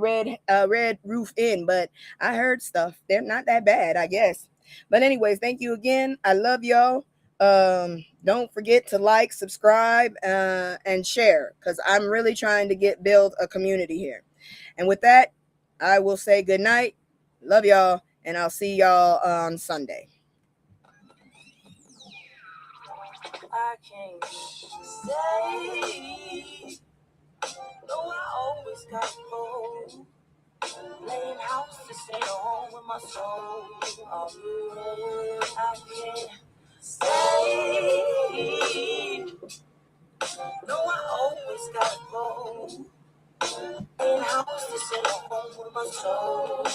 red roof inn, but I heard stuff. They're not that bad, I guess. But anyways, thank you again. I love y'all. Don't forget to like, subscribe, and share, because I'm really trying to build a community here. And with that, I will say good night. Love y'all, and I'll see y'all on Sunday. I can't say, no, I always got gold. Playing house to stay home with my soul. I can't say, no, I always got gold. Playing house to stay home with my soul.